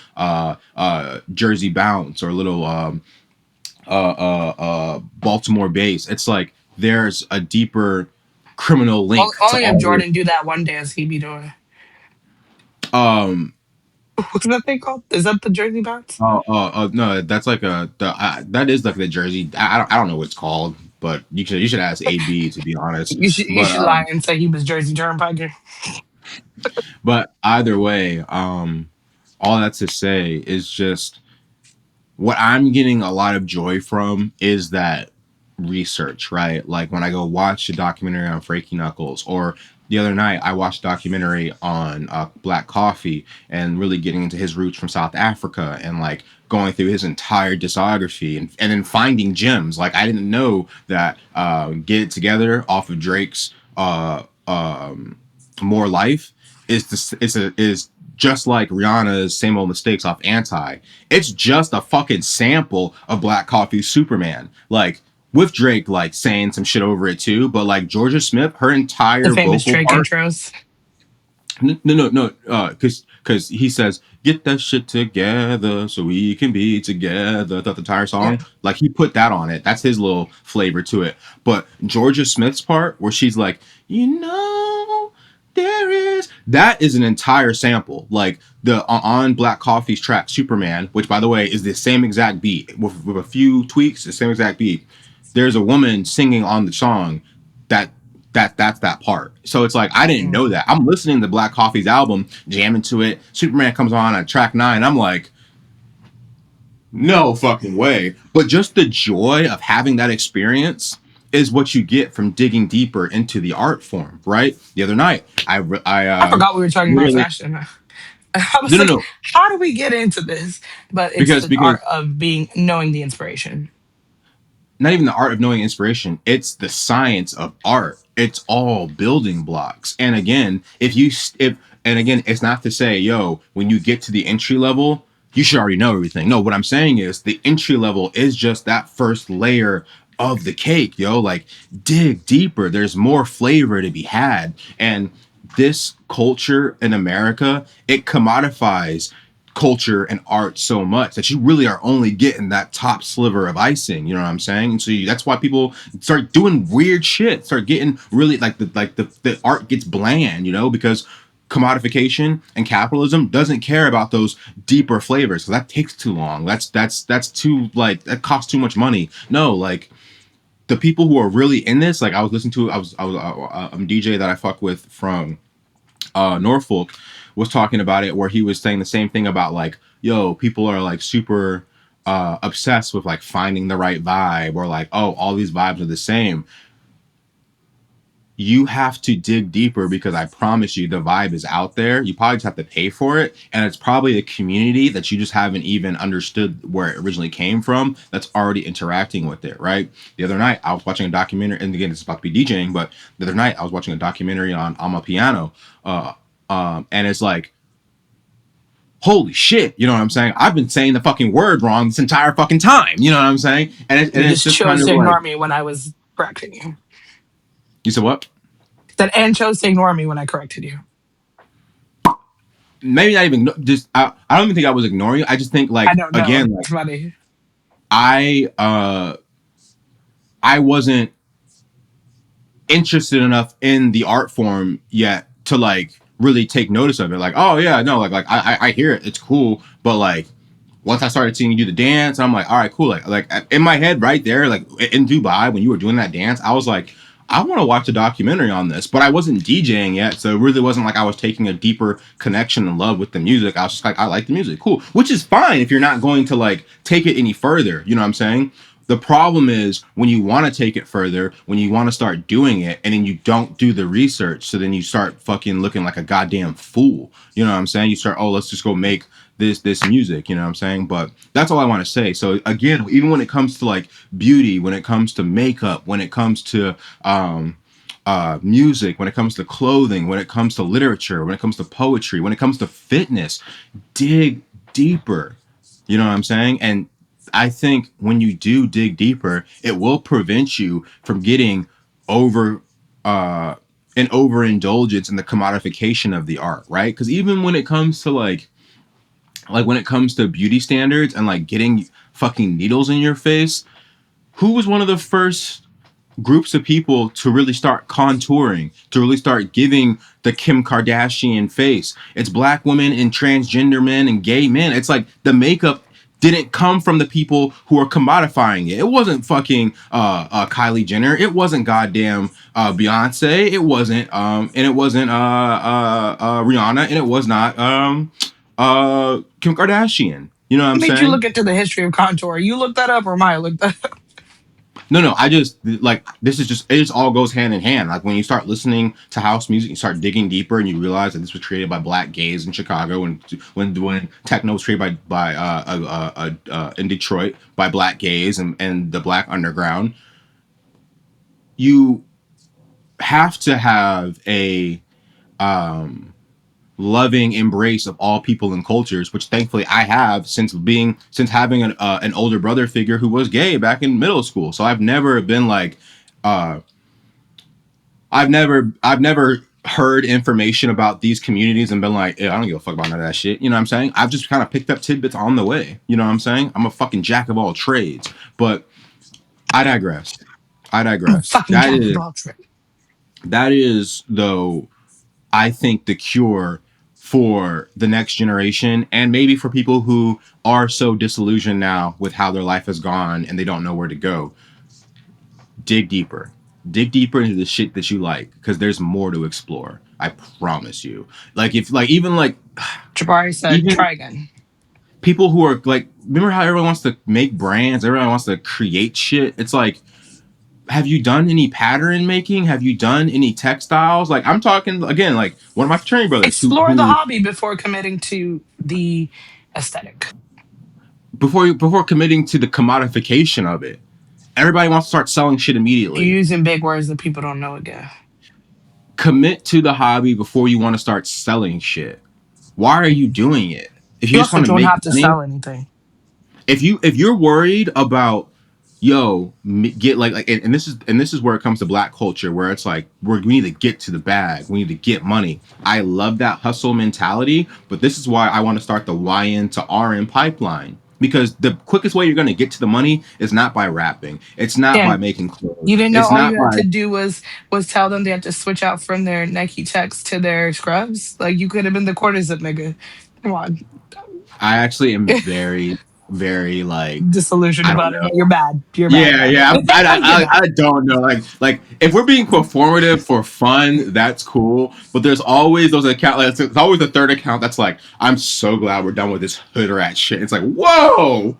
Jersey bounce, or a little Baltimore bass. It's like there's a deeper criminal link to Only if all Jordan do that one dance he be doing. this. What's that thing called? Is that the Jersey bounce? No, that's like that is like the Jersey. I don't know what it's called, but you should ask AB, to be honest. You But should lie and say he was Jersey Turnpike. but either way, all that to say is just what I'm getting a lot of joy from is that research, right? Like when I go watch a documentary on Frankie Knuckles, or the other night I watched a documentary on Black Coffee and really getting into his roots from South Africa and like going through his entire discography and then finding gems. Like I didn't know that Get It Together off of Drake's More Life is just like Rihanna's Same Old Mistakes off Anti. It's just a fucking sample of Black Coffee's Superman. Like with Drake like saying some shit over it too, but like Georgia Smith, her The entire famous vocal Drake part. intros. No, because he says, "Get that shit together so we can be together." The entire Yeah. song, like he put that on it. That's his little flavor to it. But Georgia Smith's part, where she's like, there is that is an entire sample. Like the on Black Coffee's track Superman, which by the way is the same exact beat with a few tweaks, the same exact beat. There's a woman singing on the song that that's that part. So it's like I didn't know Mm. that. I'm listening to Black Coffee's album, jamming to it. Superman comes on at track 9. I'm like, no fucking way. But just the joy of having that experience is what you get from digging deeper into the art form, right? The other night, I forgot we were talking about literally fashion. I was like, no how do we get into this? But it's the because art of being knowing the inspiration. not even the art of knowing inspiration, it's the science of art. It's all building blocks. And again, if and again, it's not to say, yo, when you get to the entry level, you should already know everything. No, what I'm saying is the entry level is just that first layer of the cake, yo. Like dig deeper. There's more flavor to be had. And this culture in America, it commodifies culture and art so much that you really are only getting that top sliver of icing. You know what I'm saying? And so that's why people start doing weird shit, start getting really like the art gets bland, you know, because commodification and capitalism doesn't care about those deeper flavors. So that takes too long. That's too like that costs too much money. No, like the people who are really in this, like I was listening to, I was DJ that I fuck with from Norfolk was talking about it, where he was saying the same thing about like, yo, people are like super obsessed with like finding the right vibe, or like, oh, all these vibes are the same. You have to dig deeper because I promise you the vibe is out there. You probably just have to pay for it. And it's probably a community that you just haven't even understood where it originally came from that's already interacting with it, right? The other night I was watching a documentary, and again, it's about to be DJing, but the other night I was watching a documentary on Piano. And it's like, holy shit, you know what I'm saying? I've been saying the fucking word wrong this entire fucking time, you know what I'm saying? And You it's just just kind chose of to like, ignore me when I was correcting you. you said what? Said and chose to ignore me when I corrected you. Maybe not even just I don't even think I was ignoring you. I just think I like don't know. again like It's funny. I uh I wasn't interested enough in the art form yet to like really take notice of it. Like, oh yeah, no, like I hear it, it's cool, but like once I started seeing you do the dance, I'm like, all right, cool. Like in my head, right there, like in Dubai when you were doing that dance, I was like, I want to watch a documentary on this, but I wasn't DJing yet, so it really wasn't like I was taking a deeper connection and love with the music. I was just like, I like the music, cool, which is fine if you're not going to like take it any further. You know what I'm saying? The problem is when you want to take it further, when you want to start doing it, and then you don't do the research. So then you start fucking looking like a goddamn fool. You know what I'm saying? You start, oh, let's just go make this music. You know what I'm saying? But that's all I want to say. So again, even when it comes to like beauty, when it comes to makeup, when it comes to music, when it comes to clothing, when it comes to literature, when it comes to poetry, when it comes to fitness, dig deeper. You know what I'm saying? And I think when you do dig deeper, it will prevent you from getting over uh an overindulgence in the commodification of the art, right? Because even when it comes to like when it comes to beauty standards and like getting fucking needles in your face, who was one of the first groups of people to really start contouring, to really start giving the Kim Kardashian face? It's black women and transgender men and gay men. It's like the makeup didn't come from the people who are commodifying it. It wasn't fucking Kylie Jenner. It wasn't goddamn Beyonce. It wasn't and it wasn't Rihanna, and it was not Kim Kardashian. You know what What I'm made you saying? look into the history of contour? You looked that up or Maya looked that up? No, I just like this is just it just all goes hand in hand. Like when you start listening to house music, you start digging deeper, and you realize that this was created by black gays in Chicago, and when techno was created by in Detroit by black gays and the black underground. You have to have a loving embrace of all people and cultures, which thankfully I have since having an older brother figure who was gay back in middle school. So I've never been like uh, I've never heard information about these communities and been like, I don't give a fuck about none of that shit. You know what I'm saying? I've just kind of picked up tidbits on the way. You know what I'm saying? I'm a fucking jack of all trades. But I digress. I I'm a digress. fucking jack of all trades. That is though I think the cure for the next generation and maybe for people who are so disillusioned now with how their life has gone and they don't know where to go. Dig deeper. Dig deeper into the shit that you like because there's more to explore. I promise you. Like if like even like Jabari said, even try again. people who are like remember how everyone wants to make brands, everyone wants to create shit. It's like have you done any pattern making? Have you done any textiles? Like I'm talking again, like one of my fraternity brothers Explore the who hobby before committing to the aesthetic. before committing to the commodification of it. Everybody wants to start selling shit You're immediately. using big words that people don't know again. Commit to the hobby before you want to start selling shit. Why are you doing it? If you You just also want to don't make have to money, sell anything. if you're worried about get like and this is where it comes to black culture where it's like we need to get to the bag, we need to get money. I love that hustle mentality, but this is why I want to start the YN to RN pipeline because the quickest way you're going to get to the money is not by rapping, it's not by Dan, making you clothes, didn't know it's all not you had by to do was tell them they had to switch out from their Nike checks to their scrubs. Like you could have been the quarter zip nigga. Come on. I actually am very, very like Disillusioned I don't about it. know. You're bad. You're bad Yeah, about yeah. it. You're I bad. don't know. Like if we're being performative for fun, that's cool. But there's always those account. Like, it's always the third account that's like, I'm so glad we're done with this hood rat shit. It's like, whoa,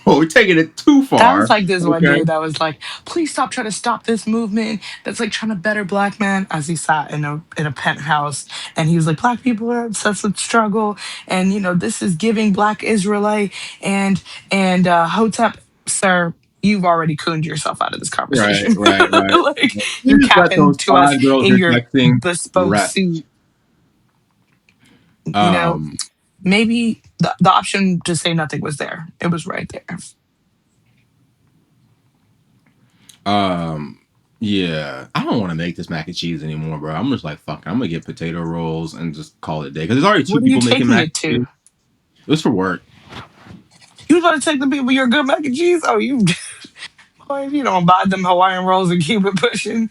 we're taking it too That was far. like this one Okay. dude that was like, please stop trying to stop this movement that's like trying to better black man as he sat in a penthouse and he was like, black people are obsessed with struggle and this is giving black Israelite and Hotep, sir, you've already cooned yourself out of this Right, conversation. right, right. Like You you're just let capping those to us five girls in you're your texting bespoke rest. suit. You know, Um, maybe the option to say nothing was there. It was right there. um, yeah. I don't want to make this mac and cheese anymore, bro. I'm just like, fuck. I'm gonna get potato rolls and just call it a day because there's already two What are you people making taking mac it and to? cheese. It was for work. You was about to take the people your good mac and cheese? Oh, you boy, if you don't buy them Hawaiian rolls and keep it pushing,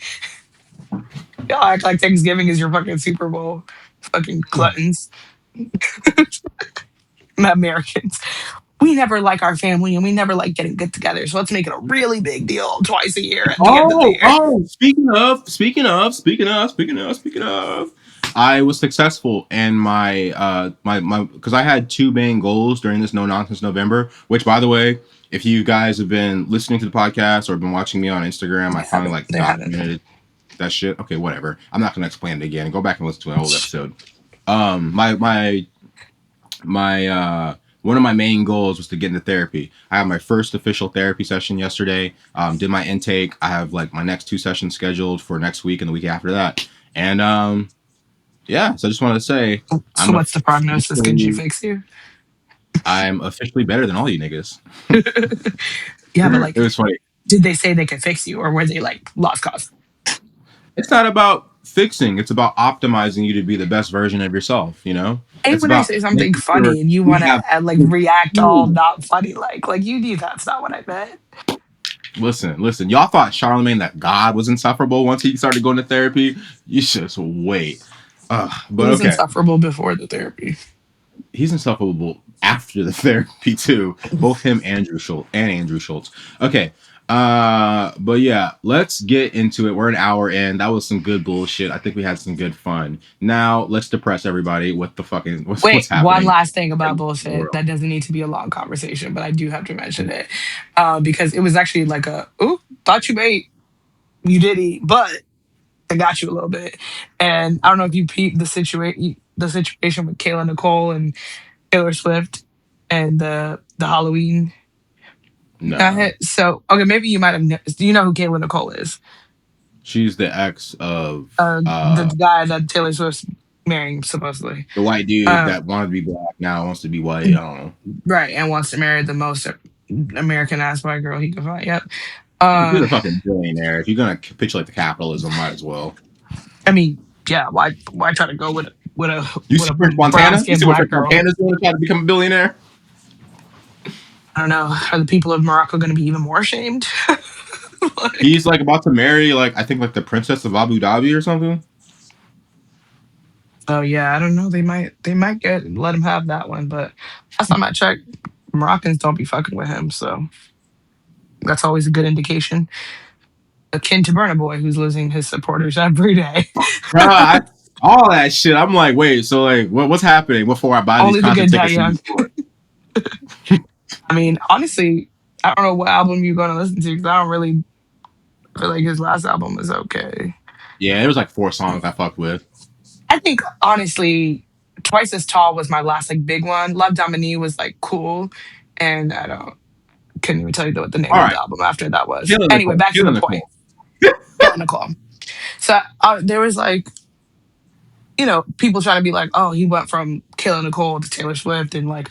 y'all act like Thanksgiving is your fucking Super Bowl. Fucking gluttons, Americans. We never like our family and we never like getting good together. So let's make it a really big deal twice a year at the end of the year. Speaking of, I was successful in my because I had two main goals during this no nonsense November. Which, by the way, if you guys have been listening to the podcast or been watching me on Instagram, I They finally haven't. like They haven't. documented that shit. Okay, whatever. I'm not gonna explain it again. Go back and listen to an old episode. My one of my main goals was to get into therapy. I had my first official therapy session yesterday. Did my intake. I have like my next two sessions scheduled for next week and the week after that. And yeah, so I just wanted to say So I'm what's the prognosis? Can she officially fix you? I'm officially better than all you niggas. Yeah, but It like, was funny. did they say they could fix you, or were they like lost cause? It's not about fixing. It's about optimizing you to be the best version of yourself. You know, Hey, it's when I about say something making sure funny and you you want to have. like react all not funny, like you knew that's not what I meant. Listen. Y'all thought Charlemagne that God was insufferable once he started going to therapy. You should just wait. He But was okay, insufferable before the therapy. he's insufferable after the therapy too. Both him and Andrew Schultz. Okay. But yeah, let's get into it. We're an hour in. That was some good bullshit. I think we had some good fun. Now let's depress everybody. What the fucking Wait, what's one happening last thing about in the bullshit world? that doesn't need to be a long conversation, but I do have to mention it because it was actually like ooh, thought you ate, you did eat, but I got you a little bit. And I don't know if you peeped the situation with Kayla Nicole and Taylor Swift and the Halloween No, hit. So okay, maybe you might have. Do you know who Kayla Nicole is? she's the ex of The guy that Taylor Swift's marrying supposedly. the white dude Uh, that wanted to be black now wants to be white. I don't know. right, and wants to marry the most American ass white girl he can find. Yep. He's Uh, a fucking billionaire. If you're gonna capitulate the capitalism, might as well. I mean, yeah. Why try to go with a You with see a French brown Montana? You skinned see what black French girl? Montana's doing to try to become a billionaire? I don't know. Are the people of Morocco going to be even more ashamed? Like, He's like about to marry like I think like the princess of Abu Dhabi or something. so yeah, I don't know. They might get let him have that one, but last time I checked, Moroccans don't be fucking with him, so that's always a good indication. Akin to Burna Boy, who's losing his supporters every day. Bro, all that shit. I'm like, wait, so like, what's happening before I buy these Only the concert good die tickets and young. before? I mean, honestly, I don't know what album you're gonna listen to because I don't really feel like his last album was okay. Yeah, it was like 4 songs I fucked with. I think honestly, Twice as Tall was my last like big one. Love Dominique was like cool, and I don't couldn't even tell you what the name All of the right, album after that was. Kayla Anyway, Nicole, back to the Kayla point. Nicole. Killing Nicole. So there was like people trying to be like, oh, he went from Kayla Nicole to Taylor Swift, and like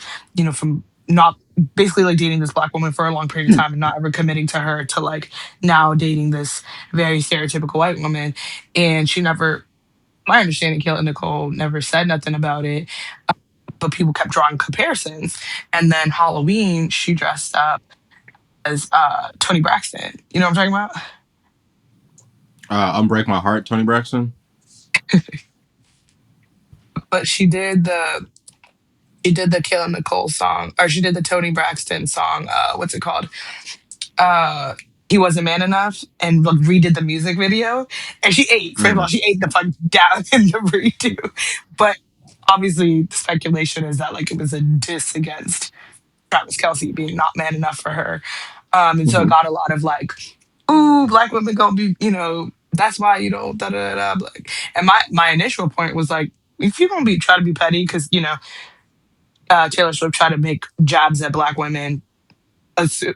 from not basically like dating this black woman for a long period of time and not ever committing to her to like now dating this very stereotypical white woman, and she never. My understanding, Kayla Nicole never said nothing about it, but people kept drawing comparisons. And then Halloween, she dressed up as Toni Braxton. You know what I'm talking about? Unbreak My Heart, Toni Braxton. But she did the Kayla Nicole song, or she did the Toni Braxton song. What's it called? Uh, he wasn't man enough, and like, redid the music video. And she ate. First of all, Mm-hmm. she ate the fuck down in the redo. But obviously, the speculation is that like it was a diss against Travis Kelsey being not man enough for her. And so it Mm-hmm. got a lot of like, ooh, black women gonna be, that's why you don't da da da. Like, and my initial point was like, if you're gonna be try to be petty, because Taylor Swift tried to make jabs at black women,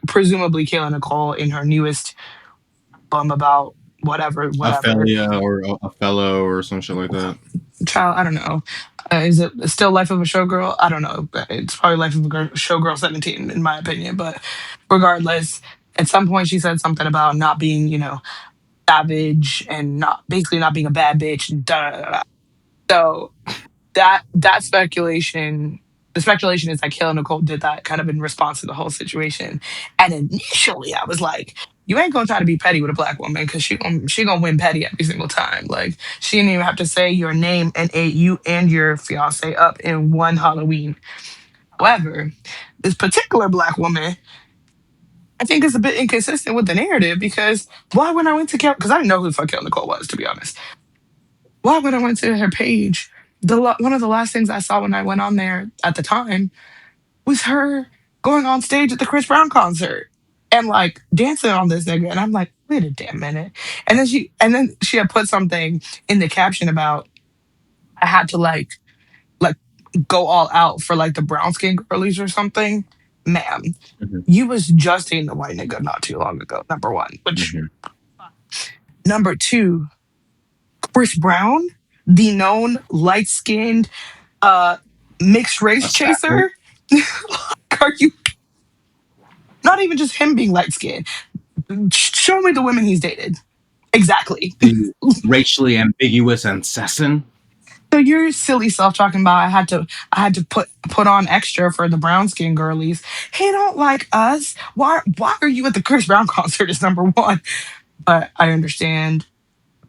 presumably Kayla Nicole in her newest album about whatever. Ophelia or Othello or some shit like that. Child, I don't know. Is it still Life of a Showgirl? I don't know. It's probably Life of a Showgirl 17 in my opinion. But regardless, at some point she said something about not being, savage and not basically not being a bad bitch. Da, da, da, da. So that speculation, the speculation is that Kayla Nicole did that kind of in response to the whole situation. And initially, I was like, "You ain't gonna try to be petty with a black woman because she gonna win petty every single time. Like she didn't even have to say your name and you and your fiance up in one Halloween. However, this particular black woman, I think is a bit inconsistent with the narrative because why when I went to Kel, because I didn't know who the fuck Kayla Nicole was, to be honest. Why when I went to her page, one of the last things I saw when I went on there at the time was her going on stage at the Chris Brown concert and like dancing on this nigga. And I'm like, wait a damn minute. And then she had put something in the caption about I had to like go all out for like the brown skin girlies or something. Ma'am, Mm-hmm. you was just dating the white nigga not too long ago, number one. Which Mm-hmm. number two, Chris Brown, the known light skinned mixed race Assassin. chaser. Are you not even just him being light skinned? Show me the women he's dated. Exactly. The racially ambiguous assassin. So your silly self talking about I had to put on extra for the brown skin girlies. He don't like us. Why are you at the Chris Brown concert is number one. But I understand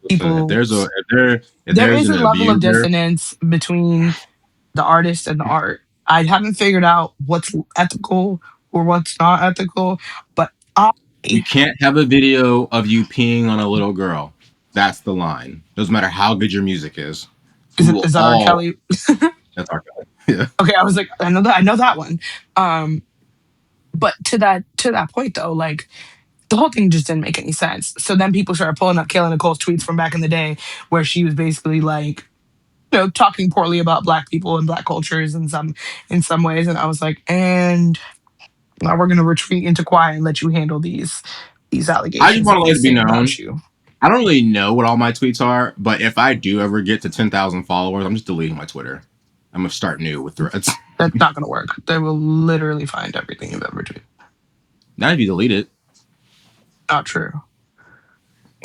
Listen, people. if There there's is an a level of abuser, dissonance between the artist and the art. I haven't figured out what's ethical or what's not ethical, but You can't have a video of you peeing on a little girl. That's the line. Doesn't matter how good your music is. We will Is that R. all. Kelly? That's our guy. Yeah. Okay, I was like, I know that one. Um, but to that point though, like the whole thing just didn't make any sense. So then people started pulling up Kayla Nicole's tweets from back in the day, where she was basically like, talking poorly about black people and black cultures in some ways. And I was like, and now we're gonna retreat into quiet and let you handle these I just allegations want that to we let it be say known. about you. I don't really know what all my tweets are, but if I do ever get to 10,000 followers, I'm just deleting my Twitter. I'm gonna start new with threads. That's not gonna work. They will literally find everything you've ever tweeted. Not if you delete it. Not true.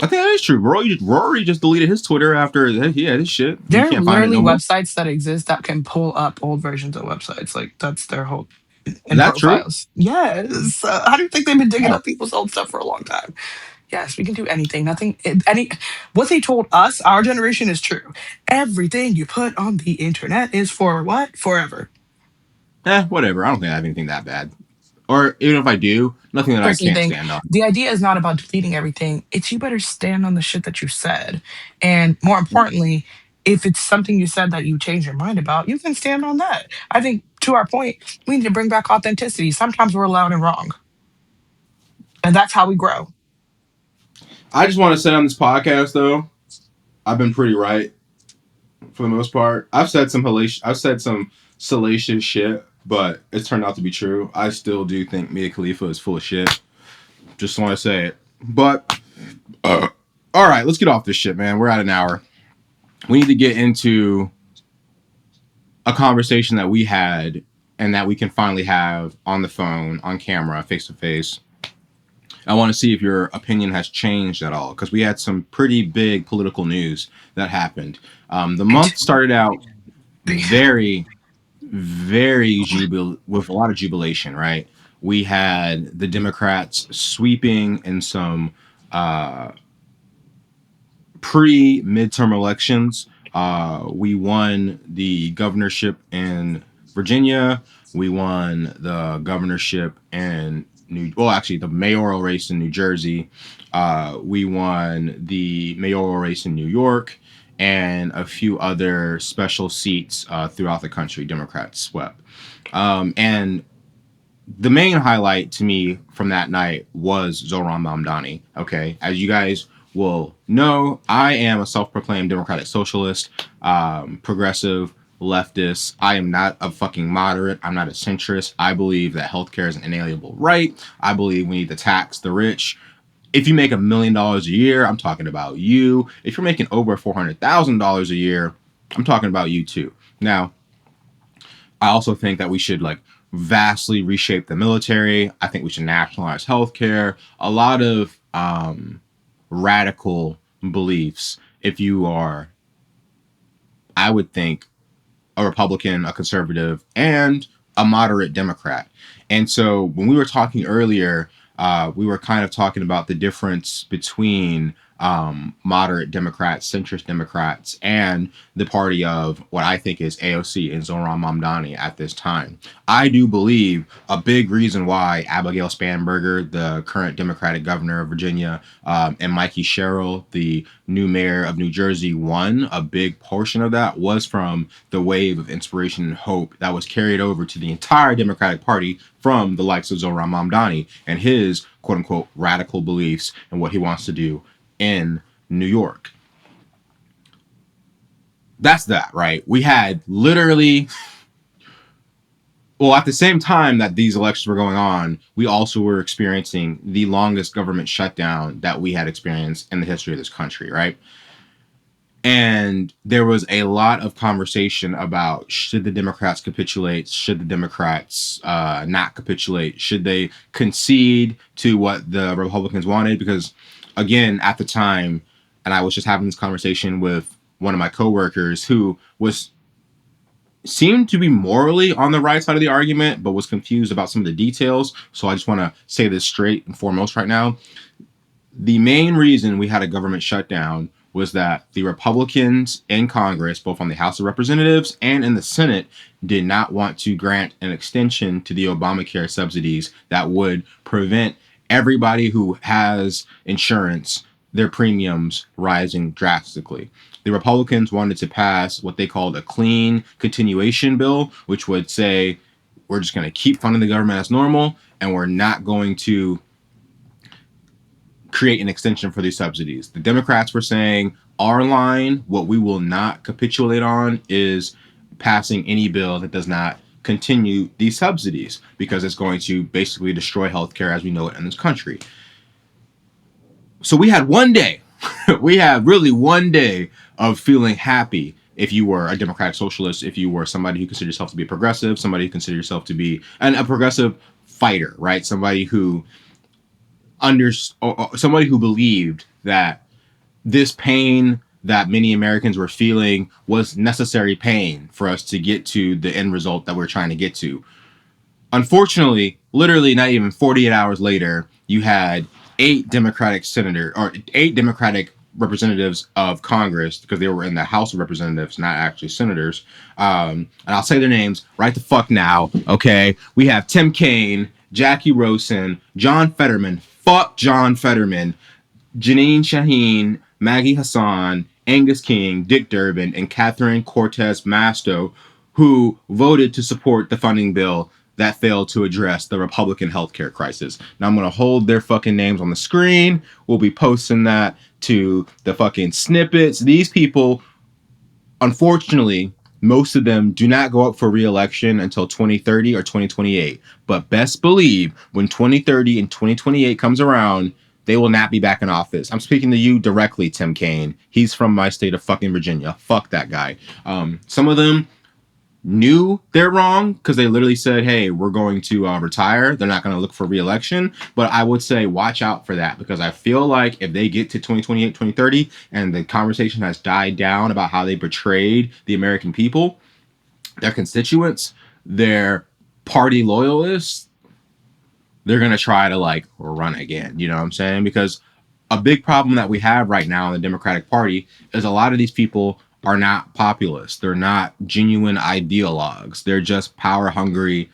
I think that is true. Rory just deleted his Twitter after he had his shit. You There are can't find it literally no more. websites that exist that can pull up old versions of websites. Like that's their whole Is in that true? profiles. Yes. How do you think they've been digging Oh, up people's old stuff for a long time? Yes, we can do anything. Nothing. Any. What they told us, our generation, is true. Everything you put on the internet is for what? Forever. whatever. I don't think I have anything that bad. Or even if I do, nothing that I Personally, can't think stand on. the idea is not about deleting everything. It's you better stand on the shit that you said, and more importantly, if it's something you said that you change your mind about, you can stand on that. I think to our point, we need to bring back authenticity. Sometimes we're loud and wrong, and that's how we grow. I just want to say on this podcast though, I've been pretty right for the most part. I've said some salacious shit, but it's turned out to be true. I still do think Mia Khalifa is full of shit. Just want to say it. But all right, let's get off this shit, man. We're at an hour. We need to get into a conversation that we had and that we can finally have on the phone, on camera, face to face. I want to see if your opinion has changed at all because we had some pretty big political news that happened. The month started out very, very with a lot of jubilation, right? We had the Democrats sweeping in some uh, pre-midterm elections. We won the governorship in Virginia. We won the governorship in actually the mayoral race in New Jersey. We won the mayoral race in New York and a few other special seats throughout the country. Democrats swept. And the main highlight to me from that night was Zohran Mamdani. Okay, as you guys will know, I am a self-proclaimed democratic socialist, progressive, leftist. I am not a fucking moderate. I'm not a centrist. I believe that healthcare is an inalienable right. I believe we need to tax the rich. If you make $1 million a year, I'm talking about you. If you're making over $400,000 a year, I'm talking about you too. Now, I also think that we should like vastly reshape the military. I think we should nationalize healthcare. A lot of radical beliefs. If you are, I would think, a Republican, a conservative, and a moderate Democrat. And so when we were talking earlier, we were kind of talking about the difference between moderate Democrats, centrist Democrats, and the party of what I think is AOC and Zohran Mamdani at this time. I do believe a big reason why Abigail Spanberger, the current Democratic governor of Virginia, and Mikey Sherrill, the new mayor of New Jersey, won, a big portion of that was from the wave of inspiration and hope that was carried over to the entire Democratic Party from the likes of Zohran Mamdani and his quote unquote radical beliefs and what he wants to do in New York. That's that, right? We had literally, well, at the same time that these elections were going on, we also were experiencing the longest government shutdown that we had experienced in the history of this country, right? And there was a lot of conversation about should the Democrats capitulate? Should the Democrats not capitulate? Should they concede to what the Republicans wanted? Because, again, at the time, and I was just having this conversation with one of my coworkers who was seemed to be morally on the right side of the argument, but was confused about some of the details. So I just want to say this straight and foremost right now. The main reason we had a government shutdown was that the Republicans in Congress, both on the House of Representatives and in the Senate, did not want to grant an extension to the Obamacare subsidies that would prevent everybody who has insurance, their premiums rising drastically. The Republicans wanted to pass what they called a clean continuation bill, which would say we're just going to keep funding the government as normal and we're not going to create an extension for these subsidies. The Democrats were saying our line, what we will not capitulate on is passing any bill that does not continue these subsidies because it's going to basically destroy healthcare as we know it in this country. So we had one day, we had really one day of feeling happy if you were a democratic socialist, if you were somebody who considered yourself to be progressive, somebody who considered yourself to be a progressive fighter, right? Somebody who somebody who believed that this pain that many Americans were feeling was necessary pain for us to get to the end result that we're trying to get to. Unfortunately, literally not even 48 hours later, you had eight Democratic representatives of Congress, because they were in the House of Representatives, not actually senators. And I'll say their names right the fuck now, okay? We have Tim Kaine, Jackie Rosen, John Fetterman. Fuck John Fetterman. Janine Shaheen, Maggie Hassan, Angus King, Dick Durbin, and Catherine Cortez Masto, who voted to support the funding bill that failed to address the Republican healthcare crisis. Now I'm going to hold their fucking names on the screen. We'll be posting that to the fucking snippets. These people, unfortunately, most of them do not go up for re-election until 2030 or 2028. But best believe when 2030 and 2028 comes around, they will not be back in office. I'm speaking to you directly, Tim Kaine. He's from my state of fucking Virginia. Fuck that guy. Some of them knew they're wrong because they literally said, hey, we're going to retire. They're not going to look for re-election. But I would say watch out for that, because I feel like if they get to 2028, 2030, and the conversation has died down about how they betrayed the American people, their constituents, their party loyalists, they're going to try to like run again. You know what I'm saying? Because a big problem that we have right now in the Democratic Party is a lot of these people are not populists. They're not genuine ideologues. They're just power hungry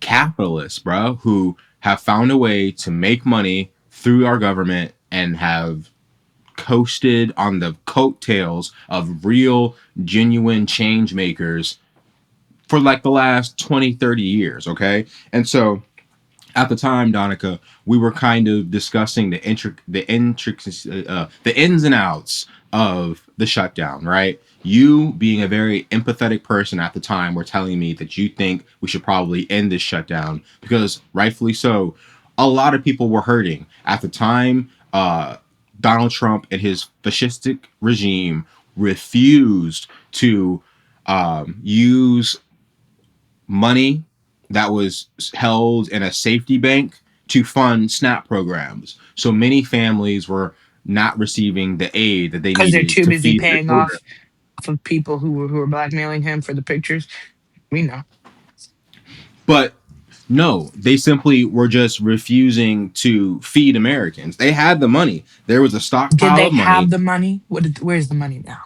capitalists, bro, who have found a way to make money through our government and have coasted on the coattails of real, genuine change makers for like the last 20, 30 years, okay? And so at the time, Donica, we were kind of discussing the ins and outs of the shutdown, right? You, being a very empathetic person at the time, were telling me that you think we should probably end this shutdown because, rightfully so, a lot of people were hurting at the time. Donald Trump and his fascistic regime refused to use money that was held in a safety bank to fund SNAP programs. So many families were not receiving the aid that they Because they're needed too to busy feed their paying children. off of people who were blackmailing him for the pictures. We know. But no, they simply were just refusing to feed Americans. They had the money. There was a Did stockpile they of have money. the money? Where's the money now?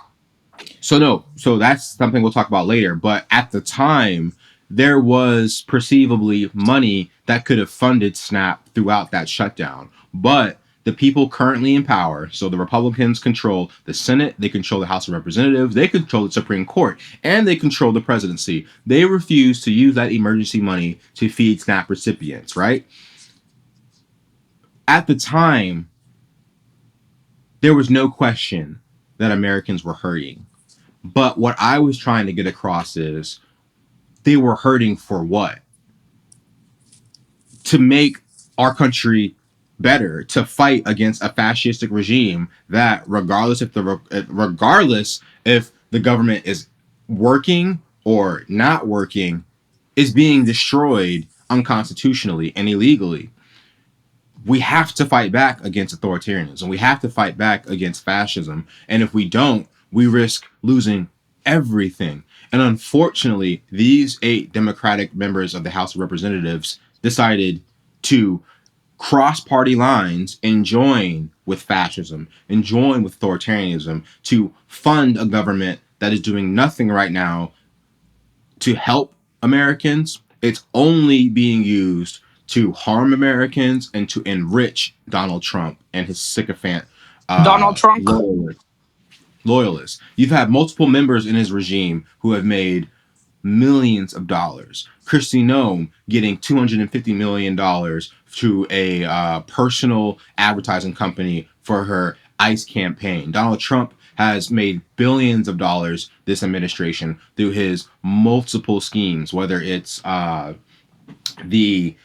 So no, so that's something we'll talk about later. But at the time, there was perceivably money that could have funded SNAP throughout that shutdown. But the people currently in power, so the Republicans control the Senate, they control the House of Representatives, they control the Supreme Court, and they control the presidency. They refuse to use that emergency money to feed SNAP recipients, right? At the time, there was no question that Americans were hurting. But what I was trying to get across is they were hurting for what? To make our country better, to fight against a fascistic regime that, regardless if the government is working or not working, is being destroyed unconstitutionally and illegally. We have to fight back against authoritarianism. We have to fight back against fascism. And if we don't, we risk losing everything. And unfortunately, these eight Democratic members of the House of Representatives decided to cross party lines and join with fascism and join with authoritarianism to fund a government that is doing nothing right now to help Americans. It's only being used to harm Americans and to enrich Donald Trump and his sycophant Donald Trump. loyalists. You've had multiple members in his regime who have made millions of dollars. Kristi Noem getting $250 million to a personal advertising company for her ICE campaign. Donald Trump has made billions of dollars this administration through his multiple schemes, whether it's the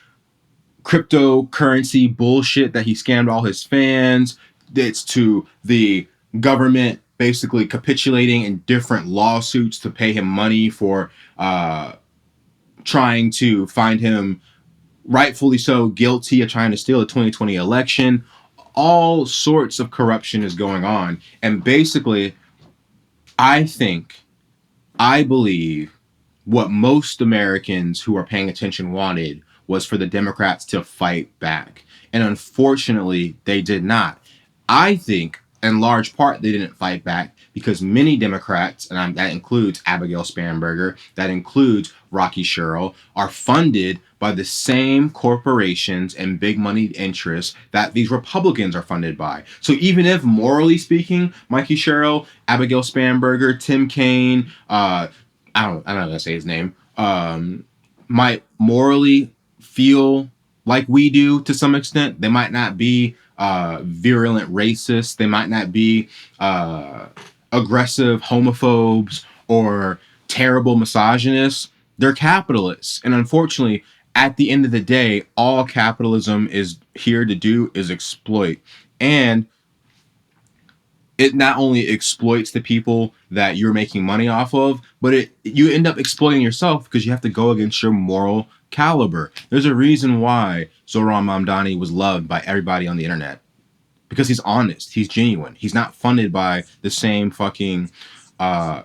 cryptocurrency bullshit that he scammed all his fans. It's to the government basically capitulating in different lawsuits to pay him money for trying to find him rightfully so guilty of trying to steal the 2020 election. All sorts of corruption is going on. And basically, I think, I believe what most Americans who are paying attention wanted was for the Democrats to fight back. And unfortunately, they did not. I think, in large part, they didn't fight back because many Democrats, and that includes Abigail Spanberger, that includes Rocky Sherrill, are funded by the same corporations and big money interests that these Republicans are funded by. So even if, morally speaking, Mikey Sherrill, Abigail Spanberger, Tim Kaine, I'm not gonna say his name, might morally feel like we do to some extent. They might not be virulent racists. They might not be aggressive homophobes or terrible misogynists. They're capitalists. And unfortunately, at the end of the day, all capitalism is here to do is exploit. And it not only exploits the people that you're making money off of, but you end up exploiting yourself because you have to go against your moral caliber. There's a reason why Zohran Mamdani was loved by everybody on the internet because he's honest, he's genuine, he's not funded by the same fucking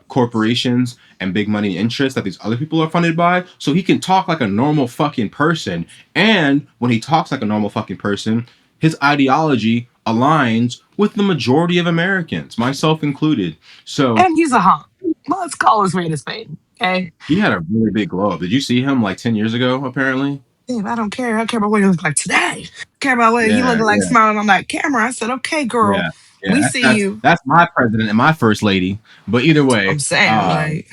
corporations and big money interests that these other people are funded by. So he can talk like a normal fucking person, and when he talks like a normal fucking person, his ideology aligns with the majority of Americans, myself included. So And he's a hunk. Let's call his spade a spade. Okay. he had a really big glow up. Did you see him like 10 years ago? Apparently. Damn, I don't care. I care about what he looks like today. I care about what he Yeah, looking like yeah, smiling on that camera. I said, okay, girl, yeah, yeah. we That's see that's, you. that's my president and my first lady. But either I'm way, saying, like,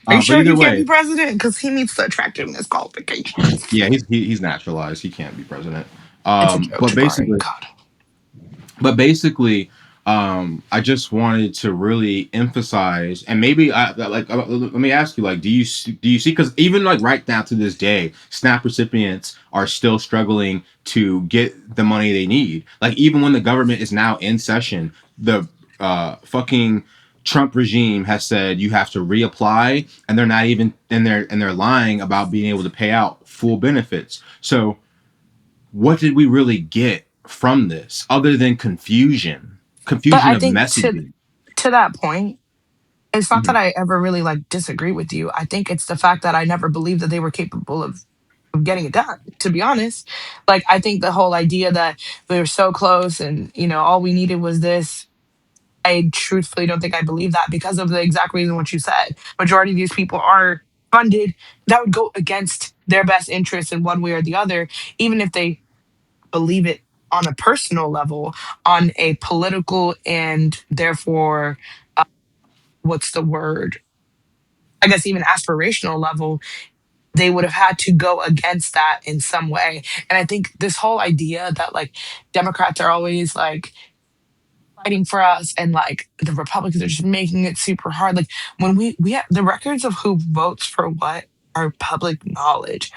are you but sure either he can't be way, president? Because he meets the attractiveness qualifications. yeah, he's naturalized. He can't be president. It's a joke, But Jabari. basically, God. but basically, I just wanted to really emphasize, and maybe let me ask you, like, do you see? Because even like right now to this day, SNAP recipients are still struggling to get the money they need. Like even when the government is now in session, the fucking Trump regime has said you have to reapply, and they're not even and they're lying about being able to pay out full benefits. So what did we really get from this other than But confusion I of think messaging? to that point, it's not that Mhm. I ever really like disagree with you. I think it's the fact that I never believed that they were capable of getting it done, to be honest. Like I think the whole idea that we were so close and all we needed was this. I truthfully don't think I believe that because of the exact reason what you said. Majority of these people are funded that would go against their best interests in one way or the other, even if they believe it on a personal level, on a political and therefore, what's the word? I guess even aspirational level, they would have had to go against that in some way. And I think this whole idea that like Democrats are always like fighting for us and like the Republicans are just making it super hard. Like when we have the records of who votes for what are public knowledge.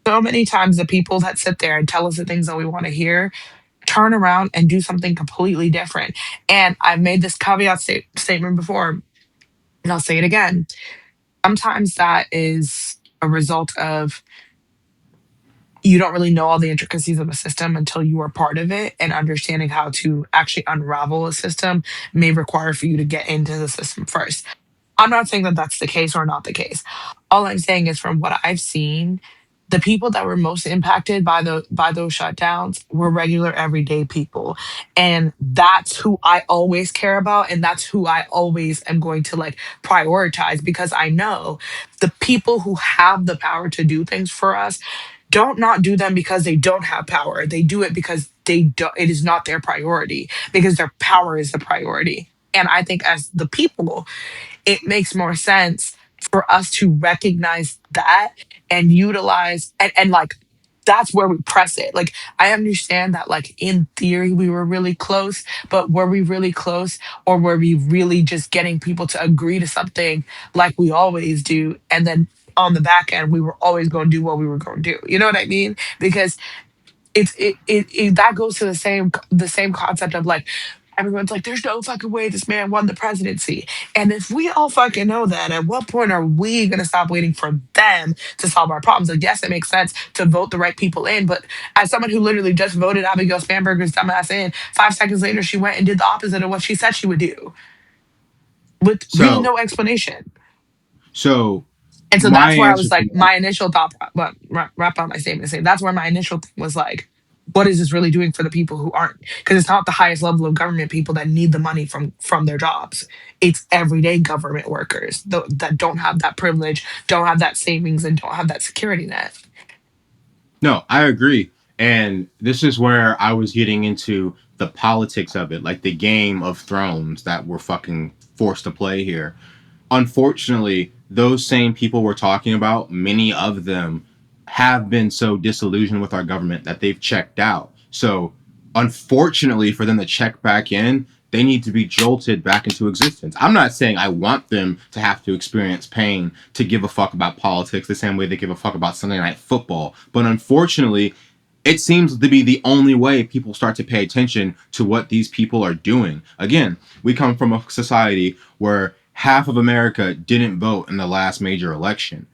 So many times the people that sit there and tell us the things that we want to hear turn around and do something completely different. And I've made this caveat statement before, and I'll say it again. Sometimes that is a result of you don't really know all the intricacies of a system until you are part of it, and understanding how to actually unravel a system may require for you to get into the system first. I'm not saying that that's the case or not the case. All I'm saying is from what I've seen, the people that were most impacted by those shutdowns were regular everyday people. And that's who I always care about, and that's who I always am going to like prioritize, because I know the people who have the power to do things for us don't not do them because they don't have power. They do it because they don't, it is not their priority, because their power is the priority. And I think as the people, it makes more sense for us to recognize that and utilize and like that's where we press it. Like I understand that like in theory we were really close, but were we really close, or were we really just getting people to agree to something like we always do, and then on the back end we were always going to do what we were going to do. You know what I mean? Because it that goes to the same concept of like everyone's like, there's no fucking way this man won the presidency. And if we all fucking know that, at what point are we gonna stop waiting for them to solve our problems? Like, yes, it makes sense to vote the right people in, but as someone who literally just voted Abigail Spanberger's dumbass in, 5 seconds later she went and did the opposite of what she said she would do with really So no explanation. so And so my that's where I answer was to like, that. my initial thought, but wrap out my statement and say that's where my initial thing was like, what is this really doing for the people who aren't? Because it's not the highest level of government people that need the money from their jobs. It's everyday government workers that don't have that privilege, don't have that savings, and don't have that security net. No, I agree. And this is where I was getting into the politics of it, like the Game of Thrones that we're fucking forced to play here. Unfortunately, those same people we're talking about, many of them have been so disillusioned with our government that they've checked out. So, unfortunately, for them to check back in, they need to be jolted back into existence. I'm not saying I want them to have to experience pain to give a fuck about politics the same way they give a fuck about Sunday night football. But unfortunately, it seems to be the only way people start to pay attention to what these people are doing. Again, we come from a society where half of America didn't vote in the last major election.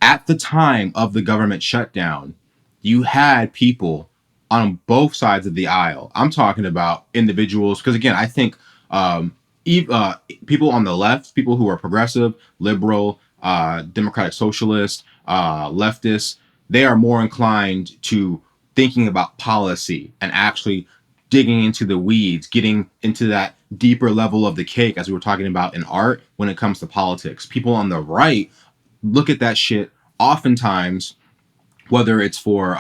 At the time of the government shutdown, you had people on both sides of the aisle. I'm talking about individuals, because again, I think um, people on the left, people who are progressive, liberal, democratic socialist, leftist, they are more inclined to thinking about policy and actually digging into the weeds, getting into that deeper level of the cake, as we were talking about in art when it comes to politics. People on the right look at that shit oftentimes, whether it's for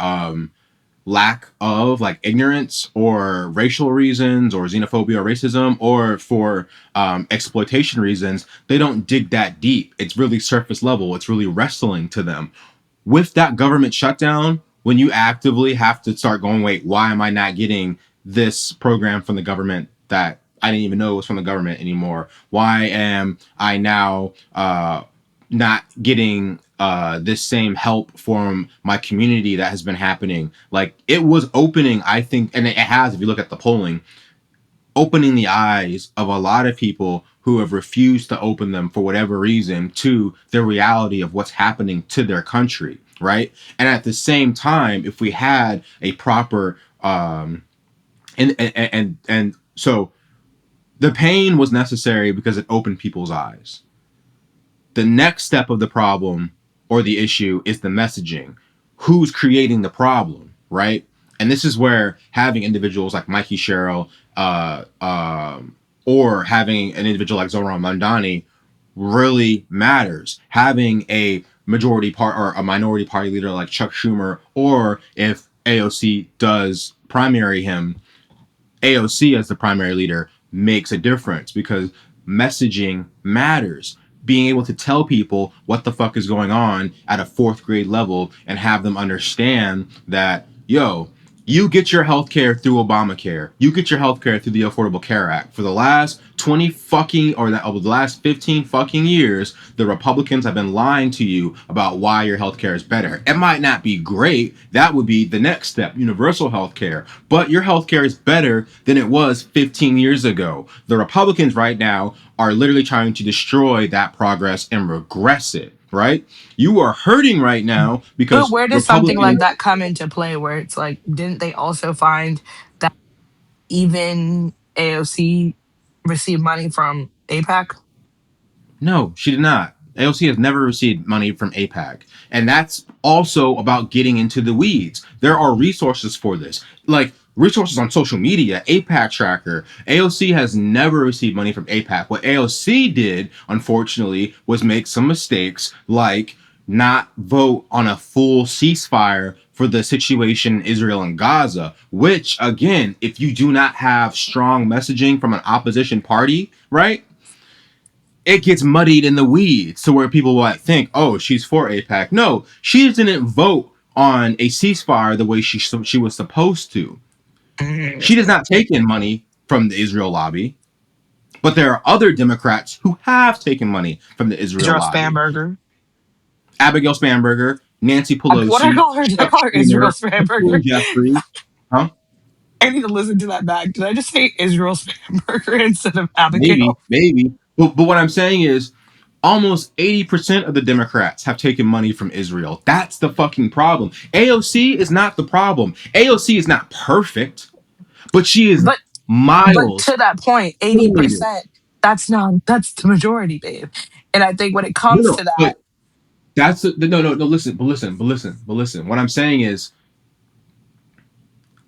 lack of like ignorance or racial reasons or xenophobia or racism, or for exploitation reasons. They don't dig that deep. It's really surface level. It's really wrestling to them. With that government shutdown, when you actively have to start going, wait, why am I not getting this program from the government that I didn't even know was from the government anymore? Why am I now not getting this same help from my community that has been happening? Like, it was opening, I think, and it has, if you look at the polling, opening the eyes of a lot of people who have refused to open them for whatever reason to the reality of what's happening to their country, right? And at the same time, if we had a proper and so the pain was necessary because it opened people's eyes. The next step of the problem or the issue is the messaging. Who's creating the problem, right? And this is where having individuals like Mikey Sherrill or having an individual like Zohran Mamdani really matters. Having a majority part or a minority party leader like Chuck Schumer, or if AOC does primary him, AOC as the primary leader makes a difference, because messaging matters. Being able to tell people what the fuck is going on at a fourth grade level and have them understand that, yo, you get your health care through Obamacare. You get your health care through the Affordable Care Act. For the last 20 fucking, or over the last 15 fucking years, the Republicans have been lying to you about why your health care is better. It might not be great. That would be the next step, universal health care. But your health care is better than it was 15 years ago. The Republicans right now are literally trying to destroy that progress and regress it, right? You are hurting right now But because where does something like Republicans. that come into play? Where it's like, didn't they also find that even AOC received money from APAC? No, she did not. AOC has never received money from APAC. And that's also about getting into the weeds. There are resources for this, like resources on social media, APAC tracker. AOC has never received money from APAC. What AOC did, unfortunately, was make some mistakes, like not vote on a full ceasefire for the situation in Israel and Gaza, which, again, if you do not have strong messaging from an opposition party, right, it gets muddied in the weeds to where people will think, oh, she's for AIPAC. No, she didn't vote on a ceasefire the way she was supposed to. She does not take in money from the Israel lobby, but there are other Democrats who have taken money from the Israel Israel spam lobby. burger. Abigail Spanberger, Nancy What I Pelosi, call her? Did I Chuck call her Israel Schumer, spam Hakeem burger? Jeffrey. Huh? I need to listen to that back. Did I just say Israel spam burger instead of Maybe, Abigail? maybe. But what I'm saying is almost 80% of the Democrats have taken money from Israel. That's the fucking problem. AOC is not the problem. AOC is not perfect, but she is But but miles to that point, further. 80%. That's the majority, babe. And I think when it No, comes no, to that, but no. Listen. What I'm saying is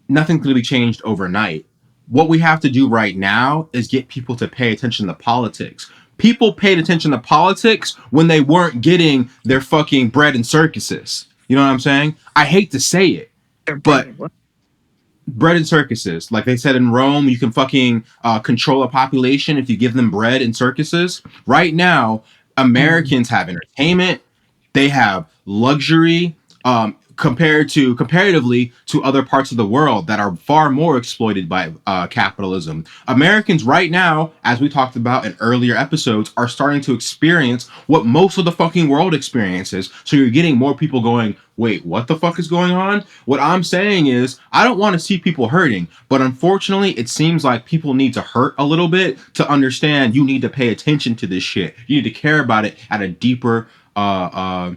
nothing's going to be changed overnight. What we have to do right now is get people to pay attention to politics. People paid attention to politics when they weren't getting their fucking bread and circuses. You know what I'm saying? I hate to say it, they're but breading. What? bread and circuses. Like they said in Rome, you can fucking control a population if you give them bread and circuses. Right now, Mm, Americans have entertainment, they have luxury, comparatively to other parts of the world that are far more exploited by capitalism. Americans right now, as we talked about in earlier episodes, are starting to experience what most of the fucking world experiences. So you're getting more people going, wait, what the fuck is going on? What I'm saying is, I don't want to see people hurting, but unfortunately, it seems like people need to hurt a little bit to understand you need to pay attention to this shit. You need to care about it uh, uh,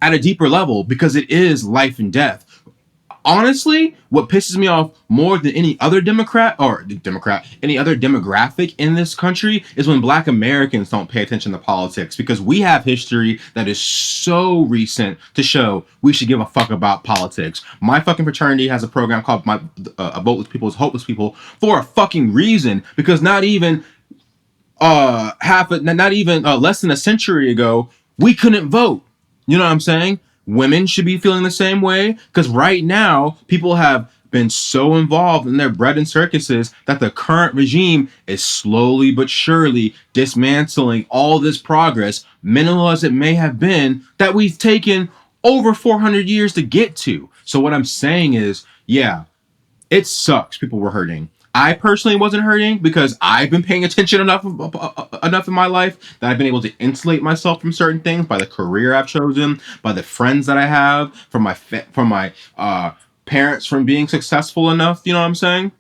at a deeper level because it is life and death. Honestly, what pisses me off more than any other any other demographic in this country is when Black Americans don't pay attention to politics because we have history that is so recent to show we should give a fuck about politics. My fucking fraternity has a program called "My A Vote with People is Hopeless People" for a fucking reason because not even less than a century ago, we couldn't vote. You know what I'm saying? Women should be feeling the same way because right now people have been so involved in their bread and circuses that the current regime is slowly but surely dismantling all this progress, minimal as it may have been, that we've taken over 400 years to get to. So what I'm saying is, yeah, it sucks. People were hurting. I personally wasn't hurting because I've been paying attention enough in my life that I've been able to insulate myself from certain things by the career I've chosen, by the friends that I have, from my parents from being successful enough. You know what I'm saying?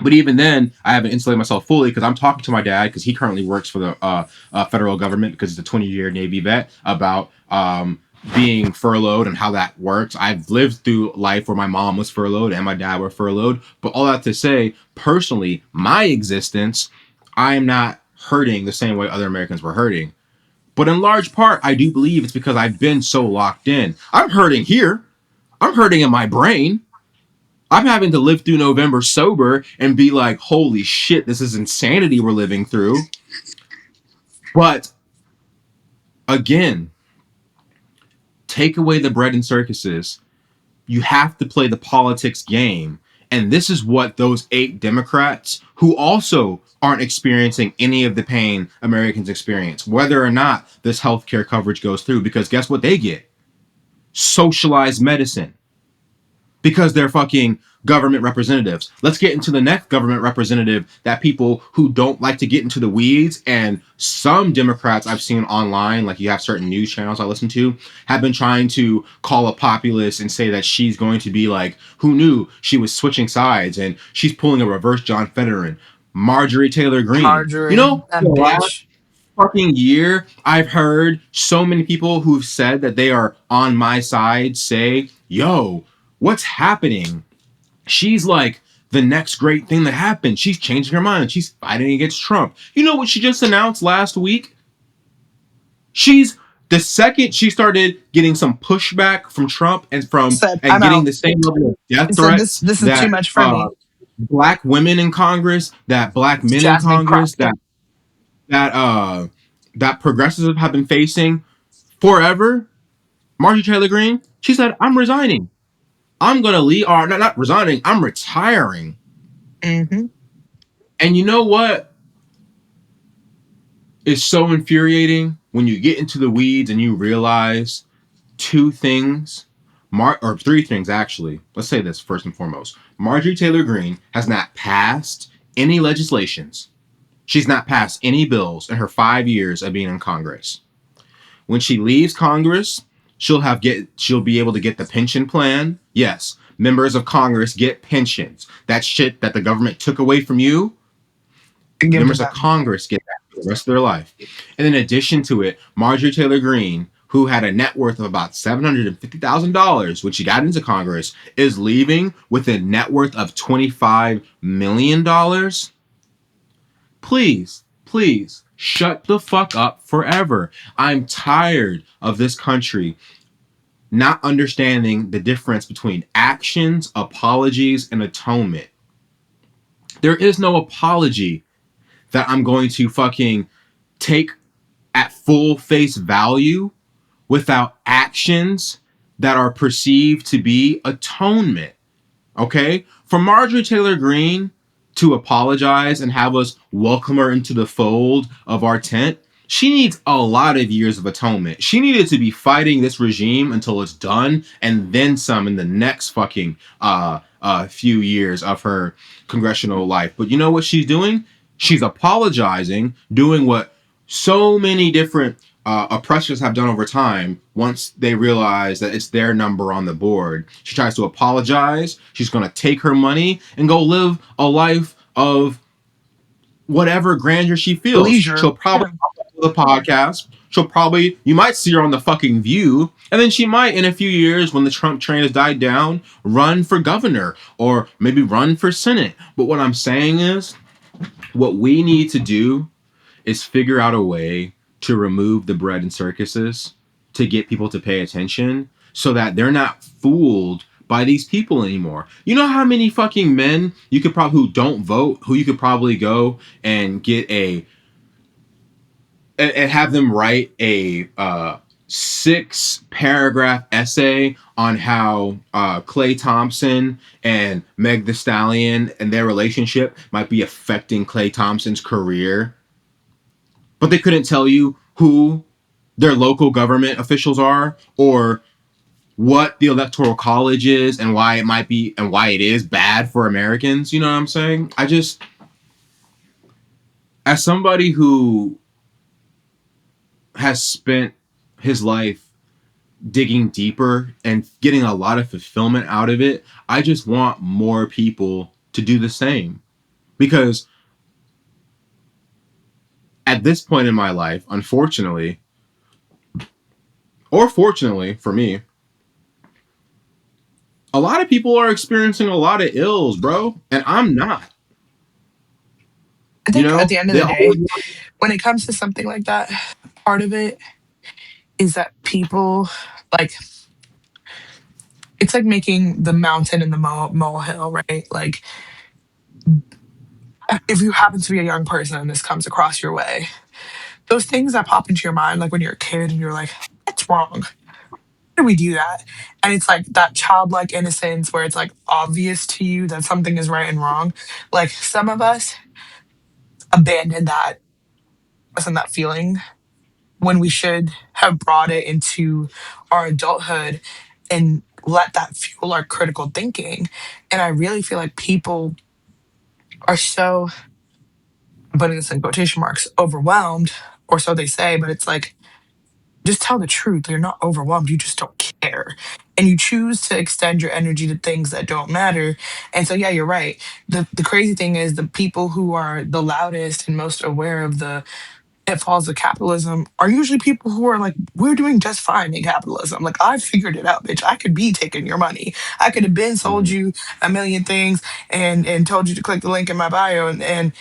But even then, I haven't insulated myself fully because I'm talking to my dad because he currently works for the federal government because he's a 20-year Navy vet about being furloughed and how that works. I've lived through life where my mom was furloughed and my dad were furloughed. But all that to say, personally, my existence, I am not hurting the same way other Americans were hurting. But in large part, I do believe it's because I've been so locked in. I'm hurting here. I'm hurting in my brain. I'm having to live through November sober and be like, holy shit, this is insanity we're living through. But again, take away the bread and circuses. You have to play the politics game. And this is what those 8 Democrats who also aren't experiencing any of the pain Americans experience, whether or not this healthcare coverage goes through, because guess what they get? Socialized medicine. Because they're fucking government representatives. Let's get into the next government representative that people who don't like to get into the weeds, and some Democrats I've seen online, like you have certain news channels I listen to, have been trying to call a populist and say that she's going to be like, who knew she was switching sides and she's pulling a reverse John Fetterman. Marjorie Taylor Greene. You Marjorie, know, that the last bitch. fucking year, I've heard so many people who've said that they are on my side say, yo, what's happening? She's like the next great thing that happened. She's changing her mind. She's fighting against Trump. You know what she just announced last week? She's the second she started getting some pushback from Trump Said, and I'm getting out. the same level of He death said, this threats this is too that much for me. black women in Congress, that black It's men in Jasmine Congress, Crockett. that that progressives have been facing forever. Marjorie Taylor Greene, she said, I'm resigning. I'm going to leave, or not resigning, I'm retiring. Mm-hmm. And you know what is so infuriating? When you get into the weeds and you realize two things, or three things actually. Let's say this first and foremost. Marjorie Taylor Greene has not passed any legislations. She's not passed any bills in her 5 years of being in Congress. When she leaves Congress, she'll be able to get the pension plan. Yes, members of Congress get pensions. That shit that the government took away from you, Give to members of them. Congress get that for the rest of their life. And in addition to it, Marjorie Taylor Greene, who had a net worth of about $750,000 when she got into Congress, is leaving with a net worth of $25 million. Please, please shut the fuck up forever. I'm tired of this country not understanding the difference between actions, apologies, and atonement. There is no apology that I'm going to fucking take at full face value without actions that are perceived to be atonement. Okay? For Marjorie Taylor Greene to apologize and have us welcome her into the fold of our tent, she needs a lot of years of atonement. She needed to be fighting this regime until it's done, and then some in the next fucking few years of her congressional life. But you know what she's doing? She's apologizing, doing what so many different oppressors have done over time. Once they realize that it's their number on the board, she tries to apologize. She's going to take her money and go live a life of whatever grandeur she feels. Leisure. She'll probably Yeah. the podcast. She'll probably, you might see her on the fucking View, and then she might, in a few years, when the Trump train has died down, run for governor or maybe run for Senate. But what I'm saying is, what we need to do is figure out a way to remove the bread and circuses to get people to pay attention so that they're not fooled by these people anymore. You know how many fucking men you could probably who don't vote, who you could probably go and get and have them write a 6 paragraph essay on how Klay Thompson and Meg the Stallion and their relationship might be affecting Klay Thompson's career, but they couldn't tell you who their local government officials are or what the electoral college is and why it might be and why it is bad for Americans. You know what I'm saying? I just, as somebody who has spent his life digging deeper and getting a lot of fulfillment out of it, I just want more people to do the same. Because at this point in my life, unfortunately, or fortunately for me, a lot of people are experiencing a lot of ills, bro, and I'm not. I You think at know, the end of they the day, always. when it comes to something like that, part of it is that people like it's like making the mountain and the molehill, right? Like if you happen to be a young person and this comes across your way, those things that pop into your mind, like when you're a kid and you're like, that's wrong. Why do we do that? And it's like that childlike innocence where it's like obvious to you that something is right and wrong. Like some of us abandon that and that feeling when we should have brought it into our adulthood and let that fuel our critical thinking. And I really feel like people are so, I'm putting this in quotation marks, overwhelmed, or so they say, but it's like, just tell the truth. You're not overwhelmed. You just don't care. And you choose to extend your energy to things that don't matter. And so, yeah, you're right. The crazy thing is the people who are the loudest and most aware of the pitfalls of capitalism are usually people who are like, we're doing just fine in capitalism. Like, I figured it out, bitch. I could be taking your money. I could have been sold Mhm. you a million things and told you to click the link in my bio and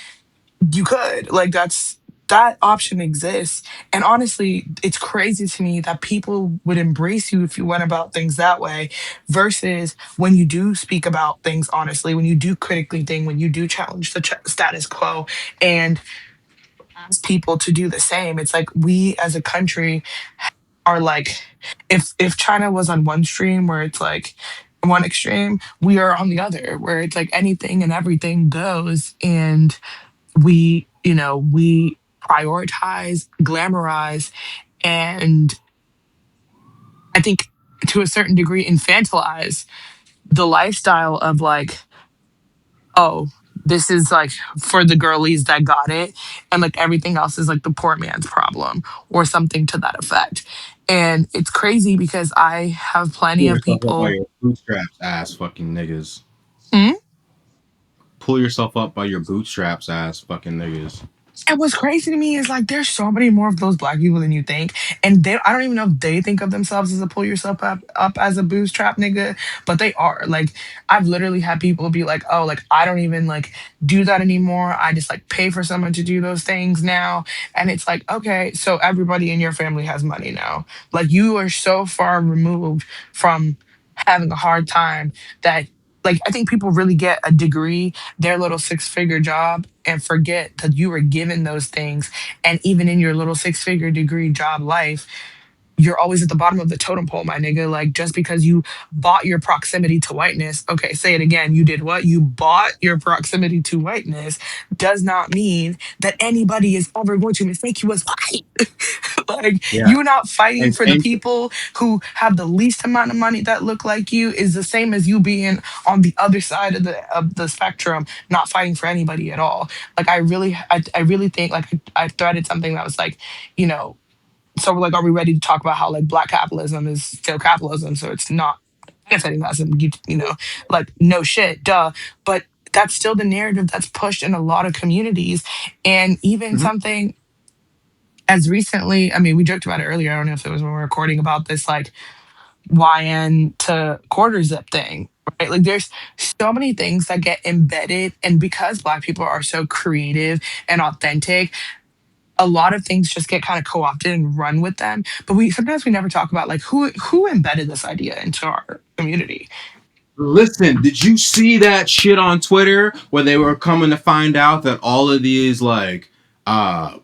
you could. Like, that option exists. And honestly, it's crazy to me that people would embrace you if you went about things that way versus when you do speak about things honestly, when you do critically think, when you do challenge the status quo and ask people to do the same. It's like we as a country are like, if China was on one stream where it's like one extreme, we are on the other where it's like anything and everything goes, and we prioritize, glamorize, and I think to a certain degree infantilize the lifestyle of like, oh, this is like for the girlies that got it, and like everything else is like the poor man's problem or something to that effect. And it's crazy because I have plenty Pull of yourself up by people. your bootstraps, ass fucking niggas. Hmm? Pull yourself up by your bootstraps, ass fucking niggas. And what's crazy to me is like there's so many more of those black people than you think, and I don't even know if they think of themselves as a pull yourself up as a bootstrap nigga, but they are. Like I've literally had people be like, oh, like I don't even like do that anymore. I just like pay for someone to do those things now, and it's like okay, so everybody in your family has money now. Like you are so far removed from having a hard time that like I think people really get a degree, their little six-figure job, and forget that you were given those things. And even in your little six-figure degree job life, you're always at the bottom of the totem pole, my nigga. Like just because you bought your proximity to whiteness, okay, say it again. You did what? You bought your proximity to whiteness does not mean that anybody is ever going to mistake you as white. Like Yeah. you not fighting And for the same people who have the least amount of money that look like you is the same as you being on the other side of the spectrum, not fighting for anybody at all. Like I really think like I threaded something that was like, you know, so like are we ready to talk about how like black capitalism is still capitalism, so it's not benefiting us, and like no shit, duh. But that's still the narrative that's pushed in a lot of communities. And even Mhm. something as recently, I mean, we joked about it earlier, I don't know if it was when we were recording about this like YN to quarter zip thing, right? Like there's so many things that get embedded, and because black people are so creative and authentic, a lot of things just get kind of co-opted and run with them. But we never talk about like who embedded this idea into our community. Listen, did you see that shit on Twitter where they were coming to find out that all of these like uh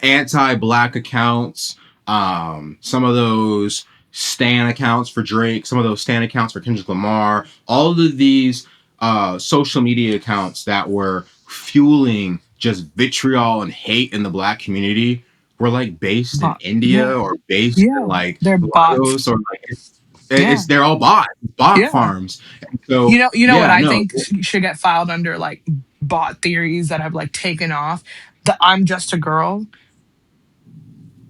anti-black accounts, some of those stan accounts for Drake, some of those stan accounts for Kendrick Lamar, all of these social media accounts that were fueling just vitriol and hate in the black community were like based in But India yeah, or based in yeah, like they're bots. Lagos or like Yeah, they're all bot yeah. farms. And so You know what yeah, I no, think should get filed under like bot theories that have like taken off. The I'm just a girl.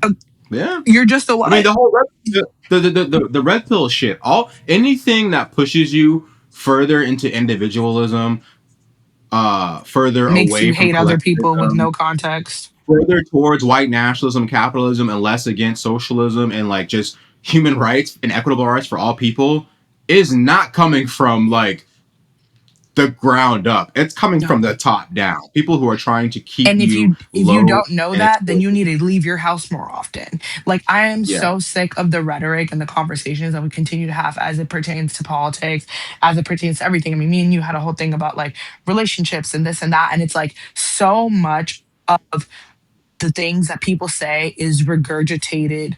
Uh, yeah. You're just a I mean, what? the whole the red pill shit. All anything that pushes you further into individualism, further Makes you away from hate other people with collectivism, no context. further towards white nationalism, capitalism, and less against socialism and like just human rights and equitable rights for all people, is not coming from like the ground up. It's coming No. from the top down. People who are trying to keep And you if you low don't know and that, then you exploited. need to leave your house more often. Like I am Yeah, so sick of the rhetoric and the conversations that we continue to have as it pertains to politics, as it pertains to everything. I mean, me and you had a whole thing about like relationships and this and that, and it's like so much of the things that people say is regurgitated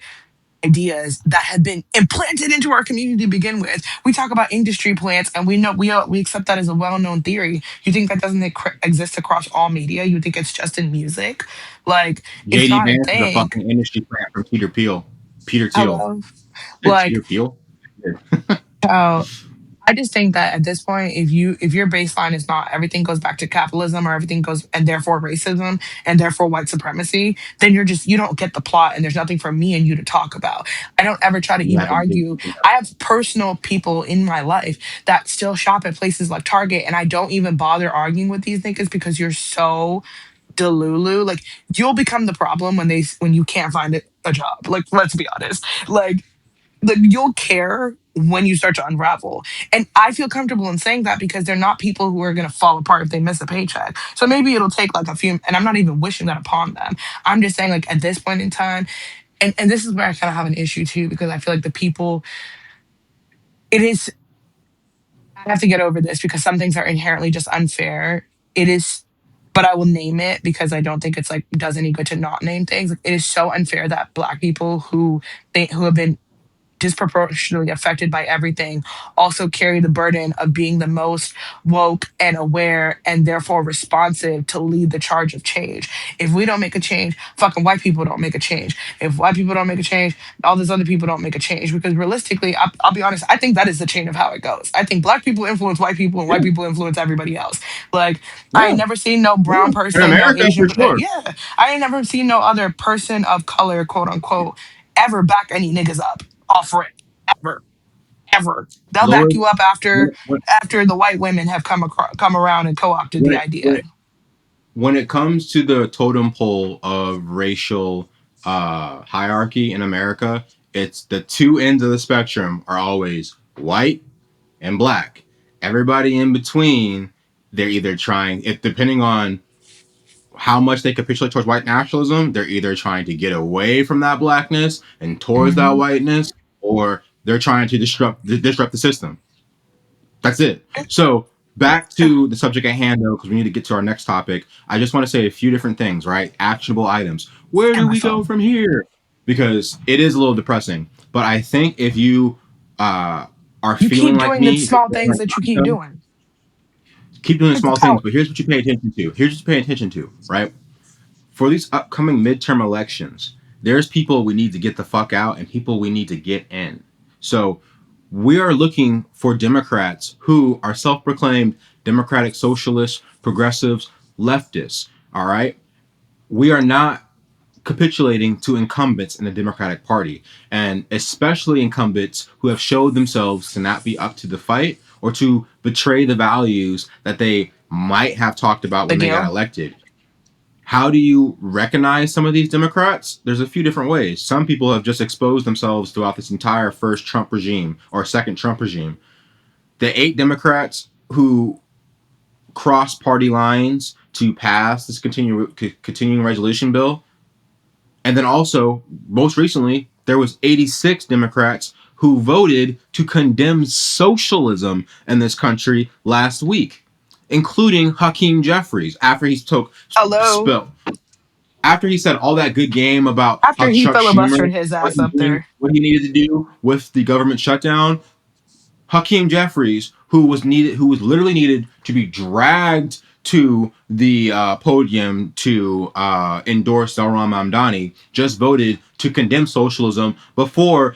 ideas that have been implanted into our community to begin with. We talk about industry plants, and we know we accept that as a well-known theory. You think that doesn't exist across all media? You think it's just in music? Like it's JD not a Vance is a thing. fucking industry plant from Peter Peel. Peter Thiel. Hello, like Peter Peel. uh, I just think that at this point, if your baseline is not everything goes back to capitalism or everything goes and therefore racism and therefore white supremacy, then you don't get the plot, and there's nothing for me and you to talk about. I don't ever try to You even haven't been argue. I have personal people in my life that still shop at places like Target, and I don't even bother arguing with these niggas because you're so delulu. Like you'll become the problem when you can't find a job. Like let's be honest. Like you'll care when you start to unravel. And I feel comfortable in saying that because they're not people who are going to fall apart if they miss a paycheck. So maybe it'll take like a few, and I'm not even wishing that upon them. I'm just saying, like, at this point in time, and this is where I kind of have an issue too, because I feel like the people, it is, I have to get over this because some things are inherently just unfair. It is, but I will name it because I don't think it's like does any good to not name things. It is so unfair that Black people who have been disproportionately affected by everything also carry the burden of being the most woke and aware and therefore responsive to lead the charge of change. If we don't make a change, fucking white people don't make a change. If white people don't make a change, all these other people don't make a change. Because realistically, I'll be honest, I think that is the chain of how it goes. I think Black people influence white people and Yeah, white people influence everybody else. Like, I yeah, ain't never seen no yeah. brown In person, no America, Asian, for sure. yeah, I ain't never seen no other person of color, quote unquote, ever back any niggas up off rip, ever, ever. They'll back you Lois, up when, when, after the white women have come around and co-opted when the it when idea. it when it comes to the totem pole of racial hierarchy in America, it's the two ends of the spectrum are always white and black. Everybody in between, they're either trying, if depending on how much they capitulate towards white nationalism, they're either trying to get away from that blackness and towards that Mhm. whiteness, or they're trying to disrupt the system. That's it. So back to the subject at hand, though, because we need to get to our next topic. I just want to say a few different things, right? Actionable items. Where And do my we go phone. from here? Because it is a little depressing. But I think if you are You feeling keep like doing the me, if you're small feeling things like that you keep I am, doing. keep doing It's the small things. power. But here's what you pay attention to. Here's what you pay attention to, right? For these upcoming midterm elections, there's people we need to get the fuck out and people we need to get in. So we are looking for Democrats who are self proclaimed democratic socialists, progressives, leftists. All right. We are not capitulating to incumbents in the Democratic Party, and especially incumbents who have showed themselves to not be up to the fight or to betray the values that they might have talked about The when they got Gale. elected. How do you recognize some of these Democrats? There's a few different ways. Some people have just exposed themselves throughout this entire first Trump regime or second Trump regime. The 8 Democrats who crossed party lines to pass this continuing resolution bill, and then also most recently there was 86 Democrats who voted to condemn socialism in this country last week, including Hakeem Jeffries after he took Hello. spill after he said all that good game about After how he Chuck filibustered Schumer his ass wasn't up doing there. what he needed to do with the government shutdown, Hakeem Jeffries, who was literally needed to be dragged to the podium to endorse Zohran Mamdani, just voted to condemn socialism before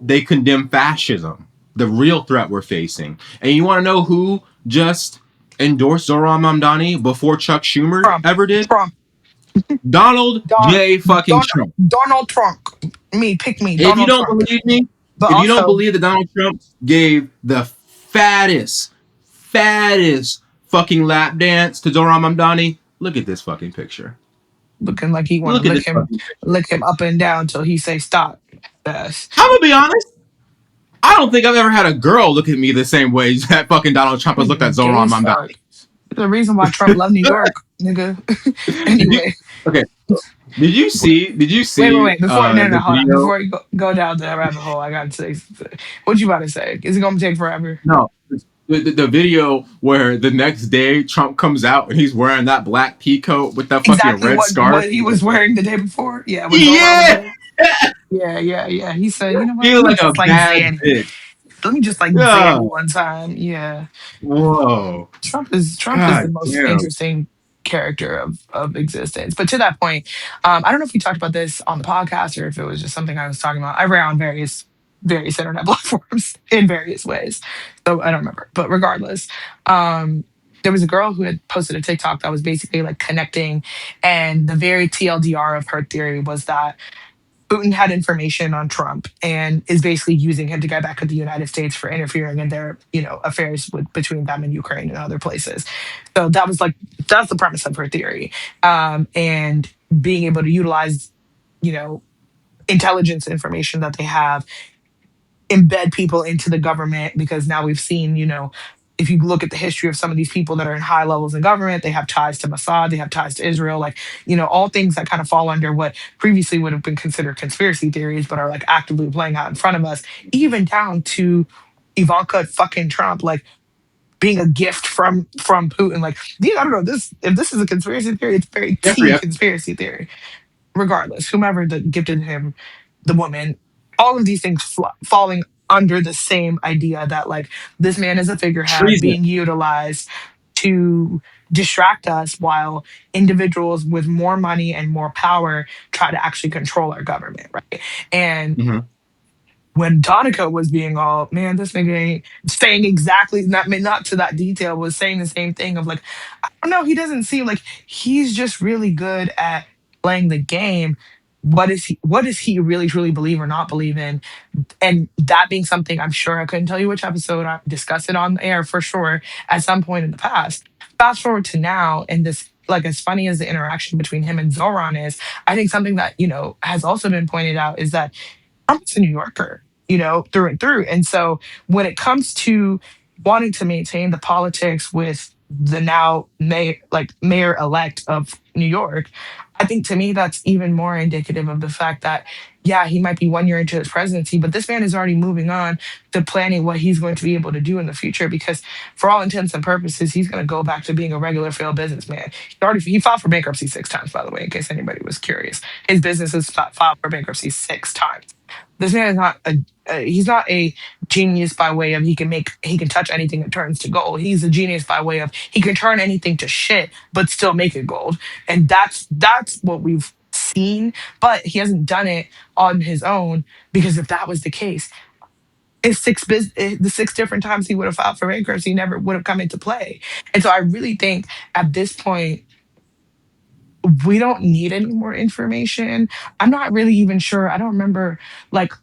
they condemn fascism, the real threat we're facing. And you want to know who just endorsed Zohran Mamdani before Chuck Schumer Trump. ever did? Trump. Donald Don, J. fucking Don, Trump. Donald Trump. Me, pick me, If you Donald don't Trump. believe me, But if you don't also believe that Donald Trump gave the fattest fucking lap dance to Zohran Mamdani, look at this fucking picture. looking like he want to Look at this fucking picture. lick him up and down till he say stop. Yes. I'm gonna be honest. I don't think I've ever had a girl look at me the same way that fucking Donald Trump has looked at Gay Zohran as Mamdani. fuck. The reason why Trump love New York, nigga. Did you? Anyway, Okay. Did you see? Did you see wait. Before no, no, the hold on. video? Before you go down the rabbit hole, I gotta say, what you about to say? Is it gonna take forever? No. The video where the next day Trump comes out and he's wearing that black pea coat with that fucking Exactly red what scarf. he was wearing the day before. Yeah, what Zoran was Yeah, wearing. Yeah, yeah, yeah. He said, you know what? he Let was me like a just like bad Zanny. bitch. Let me just like Yeah. Zanny one time. Yeah. Whoa. Trump is the God most damn. interesting character of existence. But to that point, I don't know if we talked about this on the podcast or if it was just something I was talking about. I ran on various internet platforms in various ways, so I don't remember. But regardless, there was a girl who had posted a TikTok that was basically like connecting, and the very TLDR of her theory was that Putin had information on Trump and is basically using him to get back at the United States for interfering in their, affairs between them and Ukraine and other places. So that's the premise of her theory, and being able to utilize, you know, intelligence information that they have, embed people into the government because now we've seen, if you look at the history of some of these people that are in high levels in government, they have ties to Mossad, they have ties to Israel, like, all things that kind of fall under what previously would have been considered conspiracy theories, but are like actively playing out in front of us, even down to Ivanka fucking Trump. Like, being a gift from Putin. Like, I don't know this. If this is a conspiracy theory, it's very Jeffrey T Epstein. conspiracy theory. Regardless, whomever that gifted him the woman, all of these things falling under the same idea that like this man is a figurehead Treason. being utilized to distract us while individuals with more money and more power try to actually control our government, right? And Mm-hmm. when Donica was being all, man, this nigga ain't saying exactly, not to that detail, was saying the same thing of like, I don't know, he doesn't seem like he's just really good at playing the game. What does he really truly believe or not believe in? And that being something, I'm sure I couldn't tell you which episode. I discussed it on the air for sure at some point in the past. Fast forward to now, and this, like, as funny as the interaction between him and Zoran is, I think something that, has also been pointed out is that Trump's a New Yorker, through and through. And so when it comes to wanting to maintain the politics with the now mayor elect of New York, I think to me that's even more indicative of the fact that, yeah, he might be 1 year into his presidency, but this man is already moving on to planning what he's going to be able to do in the future. Because for all intents and purposes, he's going to go back to being a regular failed businessman. He filed for bankruptcy 6 times, by the way, in case anybody was curious. His business has filed for bankruptcy 6 times. This man is not he's not a genius by way of he can touch anything that turns to gold. He's a genius by way of he can turn anything to shit but still make it gold. And that's what we've seen, but he hasn't done it on his own, because if that was the case, the 6 different times he would have filed for bankruptcy never would have come into play. And so I really think at this point we don't need any more information. I'm not really even sure. I don't remember, like,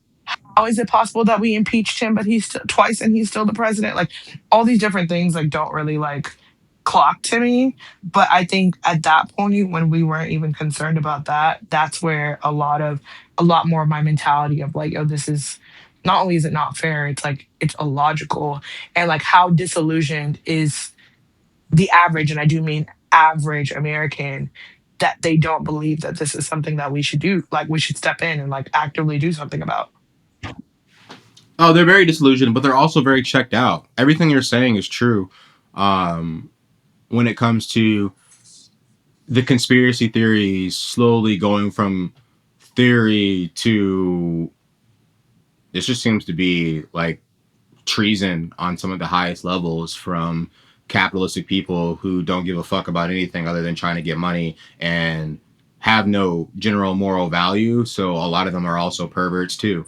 how is it possible that we impeached him, but he's twice and he's still the president? Like, all these different things like don't really like clock to me. But I think at that point when we weren't even concerned about that, that's where a lot more of my mentality of like, oh, this is not only is it not fair, it's like it's illogical. And like how disillusioned is the average, and I do mean average American, that they don't believe that this is something that we should do, like we should step in and like actively do something about. Oh, they're very disillusioned, but they're also very checked out. Everything you're saying is true. When it comes to the conspiracy theories slowly going from theory to this just seems to be like treason on some of the highest levels from capitalistic people who don't give a fuck about anything other than trying to get money and have no general moral value. So a lot of them are also perverts too.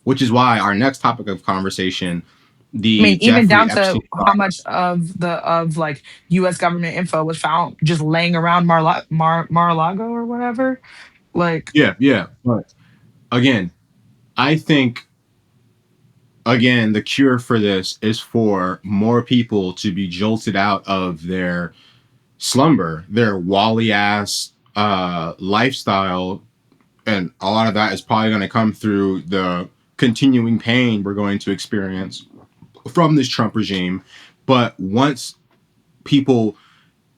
Which is why our next topic of conversation, I the mean, even Jeffrey down to Epstein how file. much of like U.S. government info was found just laying around Mar-a-Lago or whatever. Like, Yeah, yeah. But again, I think again the cure for this is for more people to be jolted out of their slumber, their Wally ass lifestyle, and a lot of that is probably going to come through the continuing pain we're going to experience from this Trump regime. But once people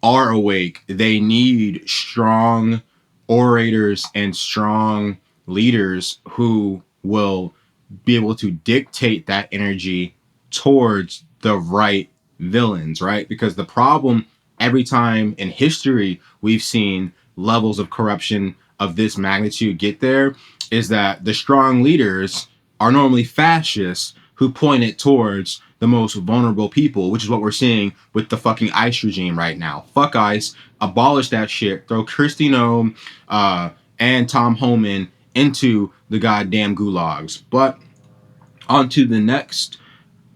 are awake, they need strong orators and strong leaders who will be able to dictate that energy towards the right villains, right? Because the problem every time in history we've seen levels of corruption of this magnitude get there is that the strong leaders are normally fascists who point it towards the most vulnerable people, which is what we're seeing with the fucking ICE regime right now. Fuck ICE, abolish that shit, throw Kristi Noem and Tom Homan into the goddamn gulags. But on to the next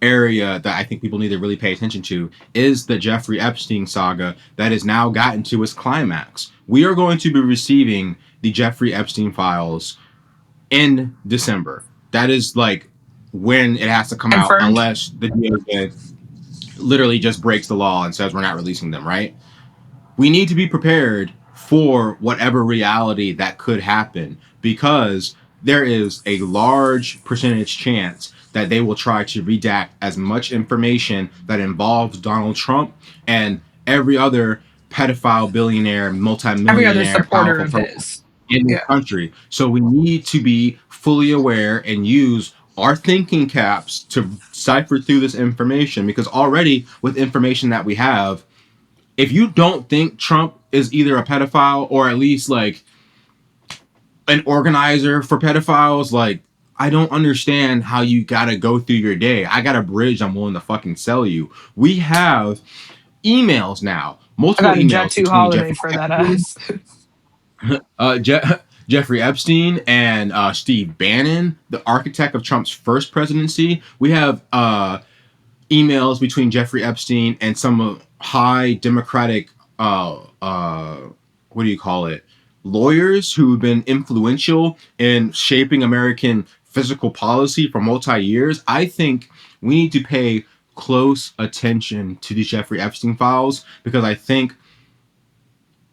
area that I think people need to really pay attention to is the Jeffrey Epstein saga that has now gotten to its climax. We are going to be receiving the Jeffrey Epstein files in December. That is like when it has to come out, confirmed. unless the DOJ literally just breaks the law and says we're not releasing them, right? We need to be prepared for whatever reality that could happen because there is a large percentage chance that they will try to redact as much information that involves Donald Trump and every other pedophile, billionaire, Every other multimillionaire, supporter powerful of person his. in this Yeah. country. So we need to be fully aware and use our thinking caps to cipher through this information, because already with information that we have, if you don't think Trump is either a pedophile or at least like an organizer for pedophiles, like, I don't understand how you gotta go through your day. I got a bridge I'm willing to fucking sell you. We have emails now, I multiple got a Jet emails 2 between holiday Jeffrey for that Epstein, ass. uh, Je- Jeffrey Epstein and Steve Bannon, the architect of Trump's first presidency. We have emails between Jeffrey Epstein and some high Democratic, what do you call it, lawyers who've been influential in shaping American physical policy for multi years. I think we need to pay close attention to the Jeffrey Epstein files, because I think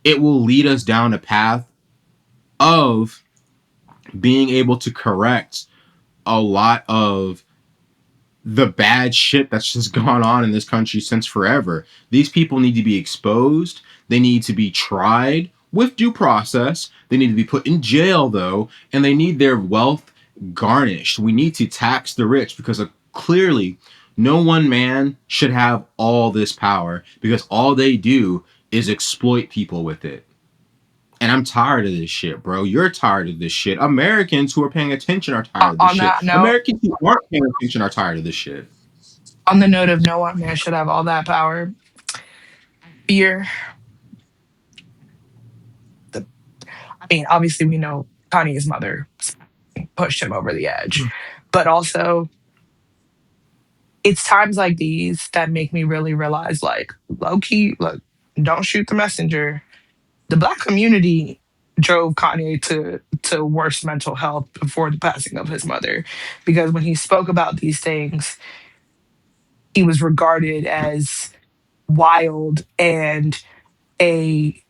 it will lead us down a path of being able to correct a lot of the bad shit that's just gone on in this country since forever. These people need to be exposed. They need to be tried with due process. They need to be put in jail, though, and they need their wealth garnished. We need to tax the rich, because clearly no one man should have all this power, because all they do is exploit people with it. And I'm tired of this shit, bro. You're tired of this shit. Americans who are paying attention are tired of this On shit. that note, Americans who aren't paying attention are tired of this shit. on the note of no one man should have all that power, fear. The, I mean, obviously we know Kanye's mother pushed him over the edge, but also it's times like these that make me really realize, like, low key, look, don't shoot the messenger. The Black community drove Kanye to worse mental health before the passing of his mother, because when he spoke about these things, he was regarded as wild and a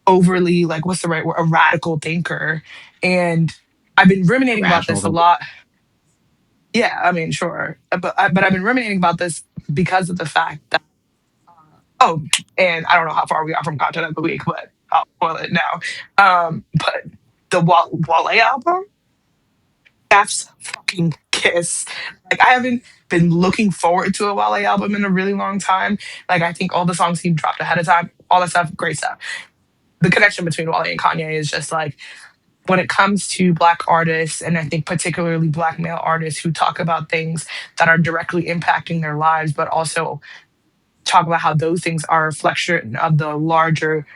overly, like, what's the right word, a radical thinker. And I've been ruminating about Rational this a thinking. lot. Yeah, I mean, sure, but I've been ruminating about this because of the fact that oh, and I don't know how far we are from content of the week, but I'll spoil it now. But the Wale album, that's fucking kiss. Like, I haven't been looking forward to a Wale album in a really long time. Like, I think all the songs he dropped ahead of time, all that stuff, great stuff. The connection between Wale and Kanye is just like, when it comes to Black artists, and I think particularly Black male artists who talk about things that are directly impacting their lives, but also talk about how those things are a reflection of the larger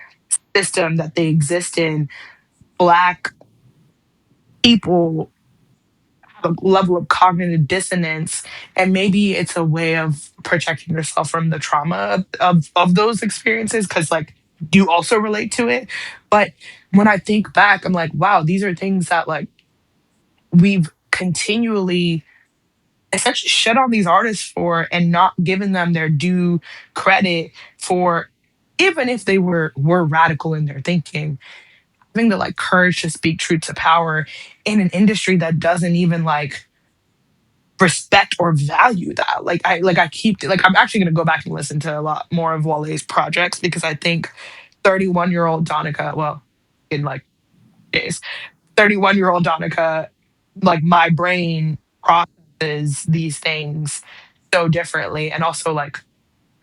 system that they exist in. Black people have a level of cognitive dissonance, and maybe it's a way of protecting yourself from the trauma of those experiences, because like you also relate to it. But when I think back, I'm like, wow, these are things that like we've continually essentially shit on these artists for, and not given them their due credit for, even if they were radical in their thinking, having the like courage to speak truth to power in an industry that doesn't even like respect or value that. I keep like, I'm actually going to go back and listen to a lot more of Wale's projects, because I think 31-year-old Donica, well, in like days, 31-year-old Donica, like my brain processes these things so differently. And also like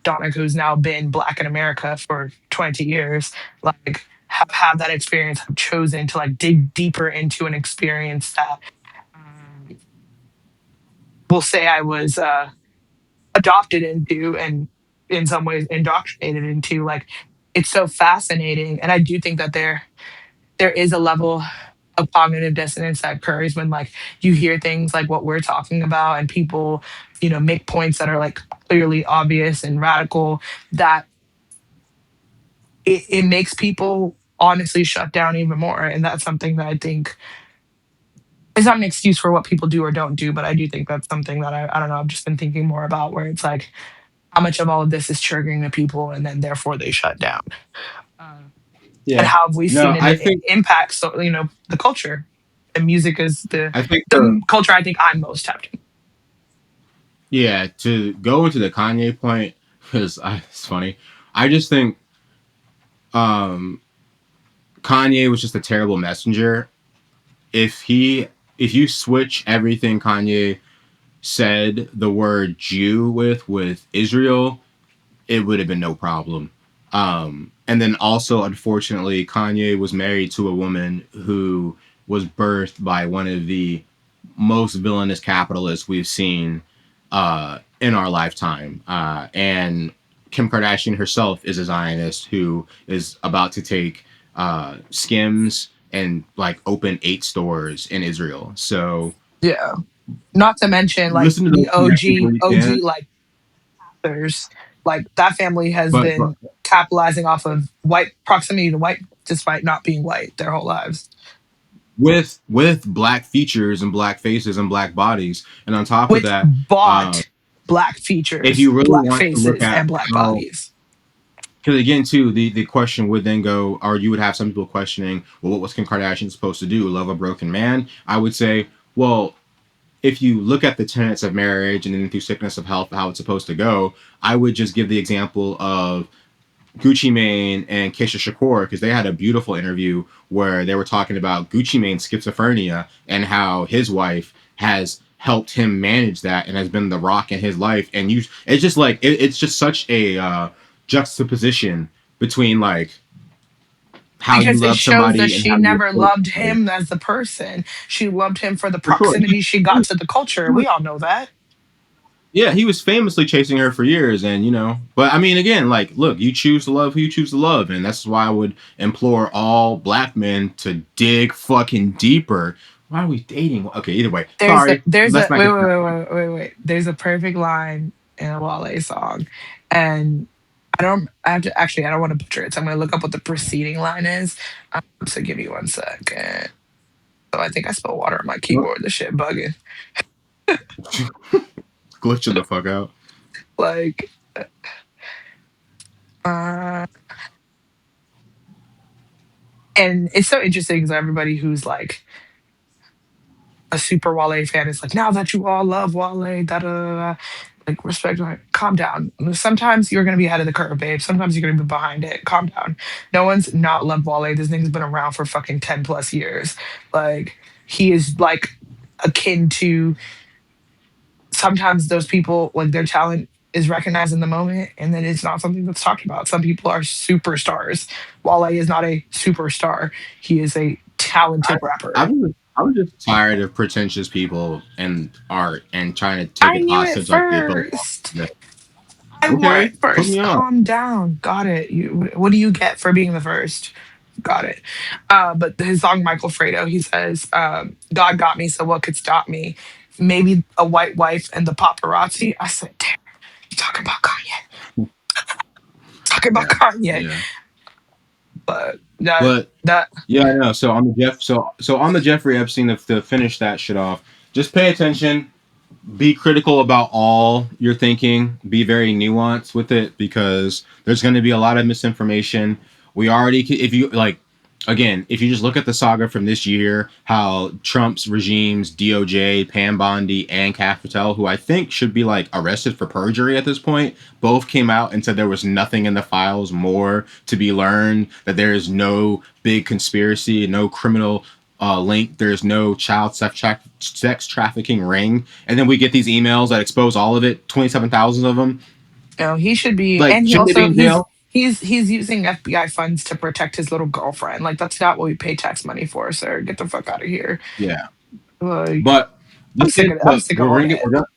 Donica, who's now been Black in America for 20 years, like have had that experience, have chosen to like dig deeper into an experience that we'll say I was adopted into, and in some ways indoctrinated into. Like, it's so fascinating. And I do think that there is a level of cognitive dissonance that occurs when like you hear things like what we're talking about, and people, make points that are like clearly obvious and radical, that it makes people honestly shut down even more. And that's something that I think is not an excuse for what people do or don't do, but I do think that's something that I don't know, I've just been thinking more about, where it's like how much of all of this is triggering the people, and then therefore they shut down. And Yeah. how have we No, seen I it think impact, so the culture, and music is the I think the culture I think I'm most tapped in. yeah, to go into the Kanye point, because it's funny. I just think um Kanye was just a terrible messenger. If you switch everything Kanye said the word Jew with Israel, it would have been no problem. And then also, unfortunately, Kanye was married to a woman who was birthed by one of the most villainous capitalists we've seen in our lifetime. And Kim Kardashian herself is a Zionist who is about to take Skims and like open 8 stores in Israel. So Yeah. Not to mention like listen to those the connections OG when you can. OG like authors. Like that family has But been capitalizing off of white proximity to white despite not being white their whole lives. with black features and black faces and black bodies, and on top of With that, bought black if features, you really black want to look faces, at and black how, bodies. because again too, the question would then go, or you would have some people questioning, well, what was Kim Kardashian supposed to do, love a broken man? I would say, well, if you look at the tenets of marriage and then through sickness of health how it's supposed to go, I would just give the example of Gucci Mane and Keisha Shakur, because they had a beautiful interview where they were talking about Gucci Mane's schizophrenia and how his wife has helped him manage that and has been the rock in his life. And you, it's just like it's just such a juxtaposition between like how you Because it love shows that somebody and she how you never approach loved somebody. him as the person. She loved him for the For sure. proximity she got to the culture. We all know that. Yeah, he was famously chasing her for years, and but I mean, again, like, look, you choose to love who you choose to love, and that's why I would implore all black men to dig fucking deeper. Why are we dating? Okay, either way, sorry, There's let's a not wait, get. wait, wait, wait, wait, wait. There's a perfect line in a Wale song. And I have to actually I don't want to butcher it. So I'm gonna look up what the preceding line is. So give me 1 second. So I think I spilled water on my keyboard. This shit bugging. Glitching the fuck out. Like uh and it's so interesting because everybody who's like a super Wale fan is like, now that you all love Wale, da da da, da, like respect, like, calm down. Sometimes you're gonna be ahead of the curve, babe. Sometimes you're gonna be behind it. Calm down. No one's not loved Wale. This nigga's been around for fucking 10 plus years. Like he is like akin to sometimes those people, like their talent is recognized in the moment and then it's not something that's talked about. Some people are superstars. Wale is not a superstar. He is a I, talented rapper. I was just tired of pretentious people and art and trying to take I it knew it hostage like they built. first. I wore it Okay, put first. me on. Calm down. Got it. What do you get for being the first? Got it. But his song Michael Fredo, he says, God got me, so what could stop me? Maybe a white wife and the paparazzi. I said, damn, you talking about Kanye. Talking about Yeah, Kanye. yeah. But that But that yeah, I know. So on the so on the Jeffrey Epstein, to finish that shit off, just pay attention. Be critical about all your thinking. Be very nuanced with it because there's going to be a lot of misinformation. We already, if you like, again, if you just look at the saga from this year, how Trump's regimes, DOJ, Pam Bondi, and Kath Patel, who I think should be like arrested for perjury at this point, both came out and said there was nothing in the files more to be learned, that there is no big conspiracy, no criminal link, there's no child sex trafficking ring. And then we get these emails that expose all of it, 27,000 of them. he should be, Like, and he shouldn't they be also in jail? he's using FBI funds to protect his little girlfriend. Like that's not what we pay tax money for, sir. Get the fuck out of here. Yeah. Like But I'm let's sick of get it. I'm to, sick of we're all gonna get that.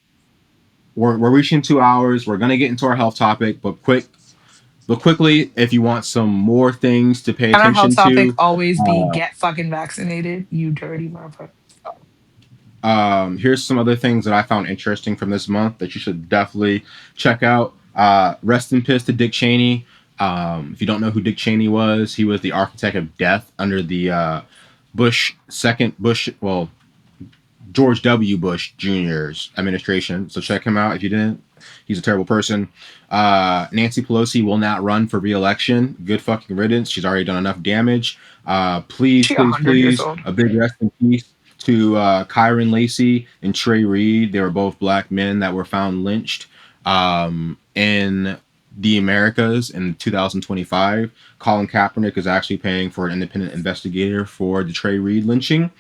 we're reaching 2 hours. We're gonna get into our health topic, but quickly, if you want some more things to pay Can our health attention topic to, always be uh, get fucking vaccinated, you dirty motherfucker? here's some other things that I found interesting from this month that you should definitely check out. Rest in peace to Dick Cheney. If you don't know who Dick Cheney was, he was the architect of death under the well, George W. Bush Jr.'s administration. So check him out if you didn't. He's a terrible person. Nancy Pelosi will not run for re-election. Good fucking riddance. She's already done enough damage. Please, She 100 years please, old. a big rest in peace to Kyron Lacey and Trey Reed. They were both black men that were found lynched in the Americas in 2025. Colin Kaepernick is actually paying for an independent investigator for the Trey Reed lynching.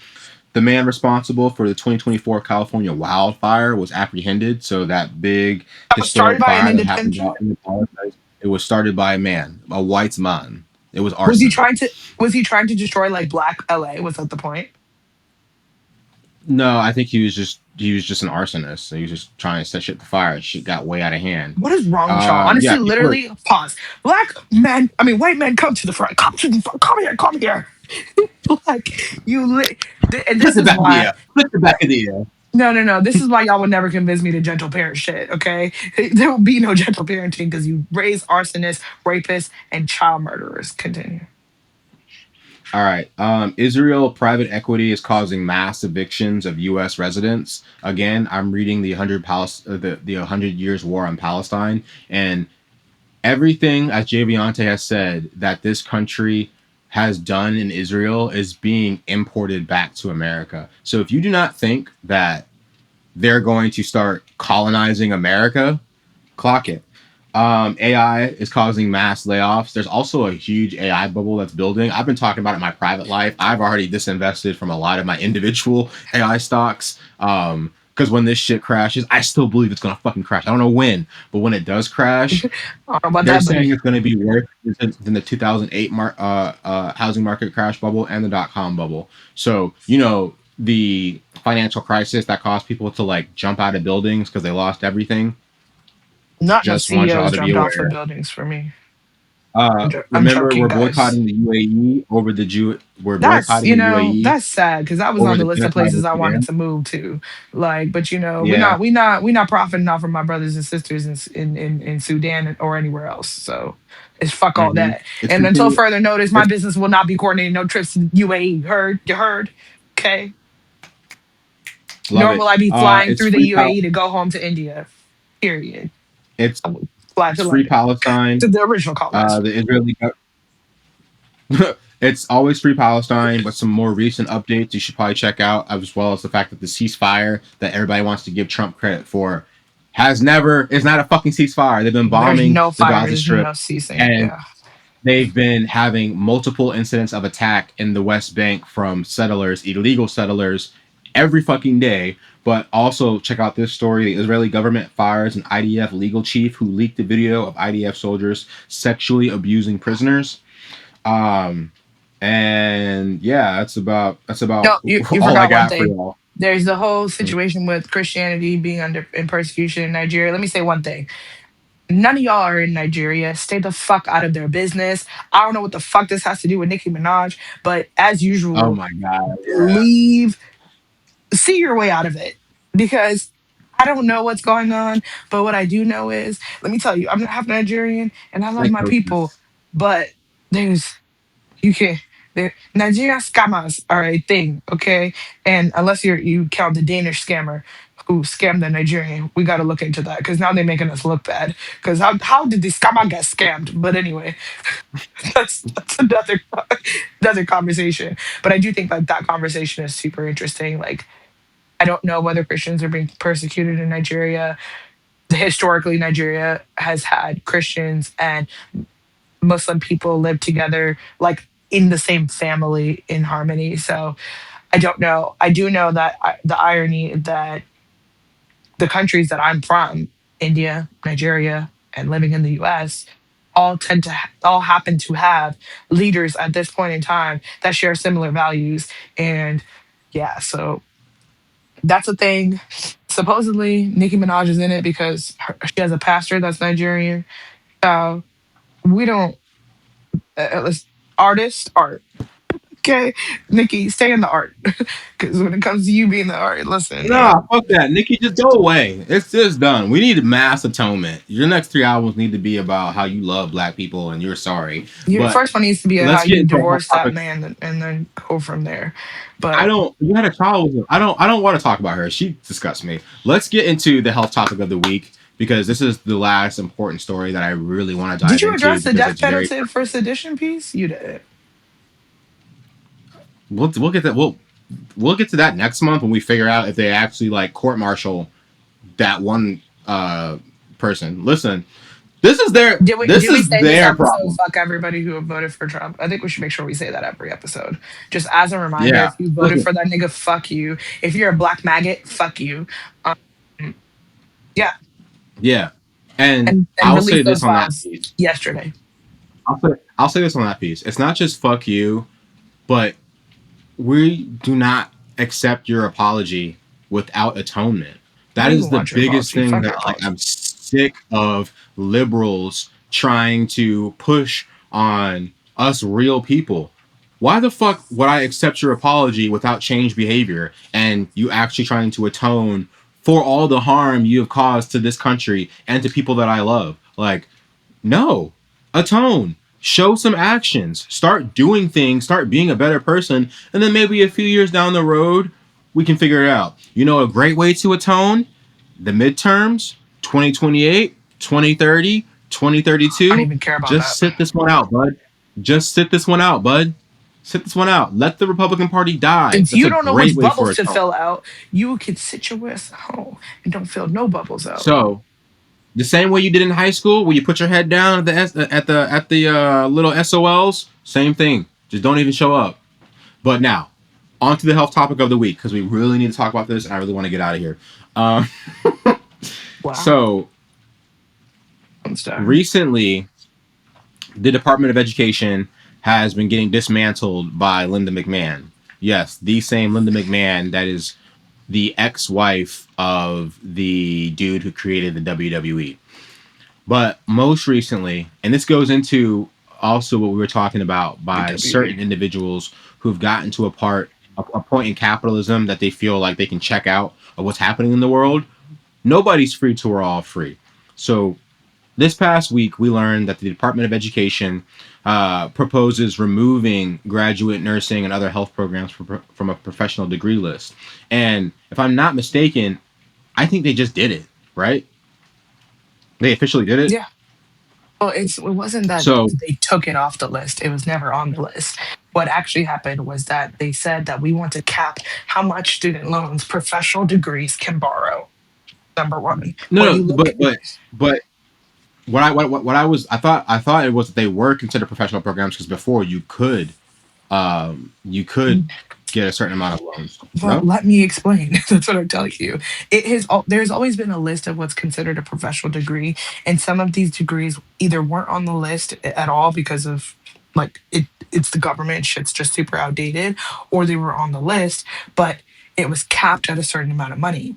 The man responsible for the 2024 California wildfire was apprehended. So that big That was started historic by an fire that happened independent. out in the paradise, it was started by a man, a white man. It was Was he arson. trying to? Was he trying to destroy like Black LA? Was that the point? No, I think he was just an arsonist. So he was just trying to set shit to fire. Shit got way out of hand. What is wrong with y'all? Yeah, Honestly, people are literally, pause. Black men, I mean, white men, come to the front. Come to the front. Come here. Come here. Like and flip this the is back of the why. ear. Flip the back of the ear. No, no, no. This is why y'all would never convince me to gentle parent shit. Okay, there will be no gentle parenting because you raise arsonists, rapists, and child murderers. Continue. All right. Israel private equity is causing mass evictions of U.S. residents. Again, I'm reading the 100 Years War on Palestine, and everything, as Javiante has said, that this country has done in Israel is being imported back to America. So if you do not think that they're going to start colonizing America, clock it. AI is causing mass layoffs. There's also a huge AI bubble that's building. I've been talking about it in my private life. I've already disinvested from a lot of my individual AI stocks. Because when this shit crashes, I still believe it's gonna fucking crash. I don't know when, but when it does crash, I don't know about they're that, buddy. saying it's going to be worse than the 2008 housing market crash bubble and the dot-com bubble. So, the financial crisis that caused people to like jump out of buildings because they lost everything. Not no Just want y'all CEOs to be jumped off of aware. buildings for me. I'm Remember, joking, we're guys. boycotting the UAE over the Jew. We're That's boycotting the UAE that's sad because that was over on the the list of genocide places in I wanted Sudan. to move to. Like, but we're Yeah. not profiting off of my brothers and sisters in Sudan or anywhere else. So it's fuck all Hmm. that. It's And until completely. further notice, my It's business will not be coordinating no trips to UAE. Heard? You heard? Okay. love Nor it. will I be flying It's through the free. UAE to go home to India. Period. It's I will fly it's to free London Palestine. to the original colonizer. The Israeli It's always free Palestine, but some more recent updates you should probably check out, as well as the fact that the ceasefire that everybody wants to give Trump credit for is not a fucking ceasefire. They've been There's bombing no the fire. Gaza There's Strip, no ceasing. and Yeah. they've been having multiple incidents of attack in the West Bank from settlers, illegal settlers, every fucking day. But also check out this story. The Israeli government fires an IDF legal chief who leaked a video of IDF soldiers sexually abusing prisoners. Um, and yeah, that's about No, you all I forgot one got for thing. y'all. There's the whole situation with Christianity being under in persecution in Nigeria. Let me say one thing. None of y'all are in Nigeria. Stay the fuck out of their business. I don't know what the fuck this has to do with Nicki Minaj, but as Oh usual, my god, yeah. leave, see your way out of it because I don't know what's going on. But what I do know is, let me tell you, I'm half Nigerian and I love my people, Psychosis. but there's you can Nigerian scammers are a thing, okay? And unless you count the Danish scammer who scammed the Nigerian, we got to look into that because now they're making us look bad. Because how did the scammer get scammed? But anyway, that's another conversation. But I do think that conversation is super interesting. Like I don't know whether Christians are being persecuted in Nigeria. Historically, Nigeria has had Christians and Muslim people live together like in the same family in harmony. So I don't know. I do know that the irony that the countries that I'm from, India, Nigeria, and living in the US, all happen to have leaders at this point in time that share similar values. And yeah, so that's a thing. Supposedly, Nicki Minaj is in it because she has a pastor that's Nigerian. Uh, we don't, let's, artist, art. Okay, Nikki, stay in the art. Because when it comes to you being the art, listen, Nah, man. fuck that. Nikki, just go away. It's just done. We need mass atonement. Your next 3 albums need to be about how you love black people and you're sorry. Your But first one needs to be how let's get you into a hot divorce that topic. man and then go from there. I But don't. You had a child with her. I don't want to talk about her. She disgusts me. Let's get into the health topic of the week because this is the last important story that I really want to did dive you into address the because death it's very. penalty for sedition piece? You did. We'll get that. We'll get to that next month when we figure out if they actually like court martial that one person. Listen, This is their this Did we is say this their episode? problem. Fuck everybody who voted for Trump. I think we should make sure we say that every episode. Just as a reminder, Yeah. if you voted Listen. for that nigga, fuck you. If you're a black maggot, fuck you. Um, yeah, Yeah. And and I'll say release this those on that files piece. yesterday. I'll say this on that piece. It's not just fuck you, but we do not accept your apology without atonement. I That don't is even the want your biggest apology. thing Fuck that your like apology. I'm sick of liberals trying to push on us real people. Why the fuck would I accept your apology without change behavior and you actually trying to atone for all the harm you have caused to this country and to people that I love? Like, no, atone. Show some actions. Start doing things. Start being a better person. And then maybe a few years down the road, we can figure it out. You know, a great way to atone? The midterms, 2028, 2030, I don't 2032. even care about Just that. sit this one out, bud. Just sit this one out, bud. Sit this one out. Let the Republican Party die. Since That's you a don't know great which way for bubbles to atone. fill out, you could sit your ass at home and don't fill no bubbles out. So, the same way you did in high school, where you put your head down at the little SOLs, same thing. Just don't even show up. But now, on to the health topic of the week because we really need to talk about this, and I really want to get out of here. Um, Wow. so I'm done. recently, the Department of Education has been getting dismantled by Linda McMahon. Yes, the same Linda McMahon that is the ex-wife of the dude who created the WWE. But most recently, and this goes into also what we were talking about by WWE. certain individuals who've gotten to a point in capitalism that they feel like they can check out of what's happening in the world. Nobody's free till we're all free. So this past week, we learned that the Department of Education proposes removing graduate nursing and other health programs from a professional degree list. And if I'm not mistaken, I think they just did it, right? They officially did it. Yeah. Well, it wasn't that So they took it off the list. It was never on the list. What actually happened was that they said that we want to cap how much student loans professional degrees can borrow. Number one. When no, you no, look at but what I thought it was that they were considered professional programs because before you could get a certain amount of loans. well, No, let me explain. That's what I'm telling you. There's always been a list of what's considered a professional degree, and some of these degrees either weren't on the list at all because of like it's the government shit's just super outdated, or they were on the list, but it was capped at a certain amount of money.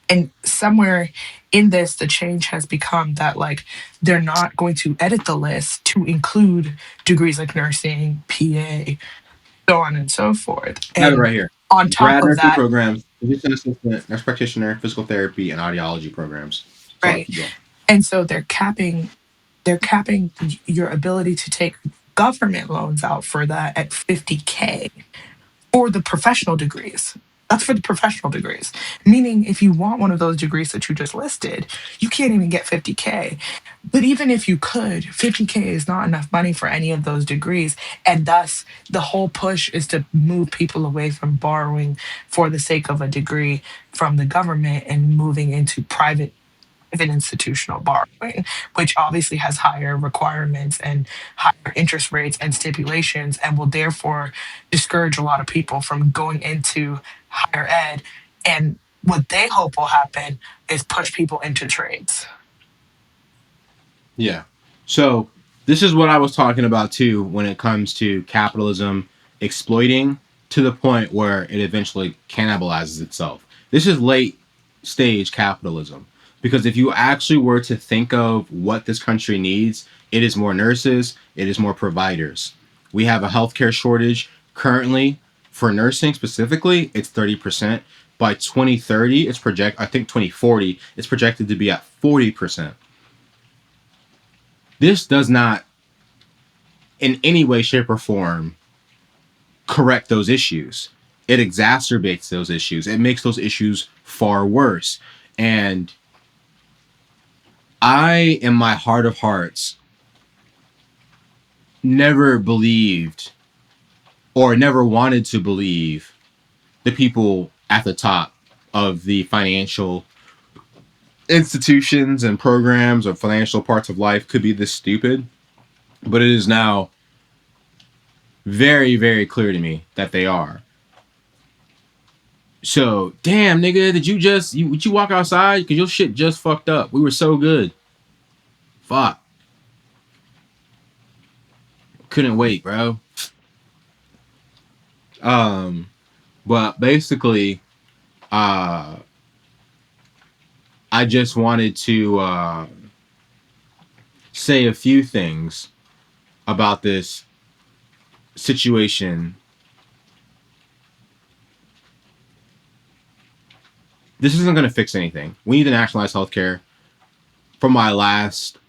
And somewhere in this, the change has become that like they're not going to edit the list to include degrees like nursing, PA, so on and so forth. I have it And right here. on top Grad of nursing that, programs, physician assistant, nurse practitioner, physical therapy, and audiology programs. Sorry, right. keep going. And so they're capping your ability to take government loans out for that at 50K for the professional degrees. That's for the professional degrees. Meaning, if you want one of those degrees that you just listed, you can't even get 50K. But even if you could, 50K is not enough money for any of those degrees. And thus, the whole push is to move people away from borrowing for the sake of a degree from the government and moving into private institutional borrowing, which obviously has higher requirements and higher interest rates and stipulations, and will therefore discourage a lot of people from going into higher ed. And what they hope will happen is push people into trades. Yeah. So this is what I was talking about too when it comes to capitalism exploiting to the point where it eventually cannibalizes itself. This is late stage capitalism. Because if you actually were to think of what this country needs, it is more nurses, it is more providers. We have a healthcare shortage currently for nursing specifically, it's 30%. By 2030, I think 2040, it's projected to be at 40%. This does not in any way, shape, or form correct those issues. It exacerbates those issues. It makes those issues far worse. And I, in my heart of hearts, never believed or never wanted to believe the people at the top of the financial institutions and programs or financial parts of life could be this stupid, but it is now very, very clear to me that they are. So, damn, nigga, did you just you walk outside because your shit just fucked up? We were so good. Fuck, couldn't wait, bro. Um, but basically, uh, I just wanted to say a few things about this situation. This isn't going to fix anything. We need to nationalize healthcare. From my last,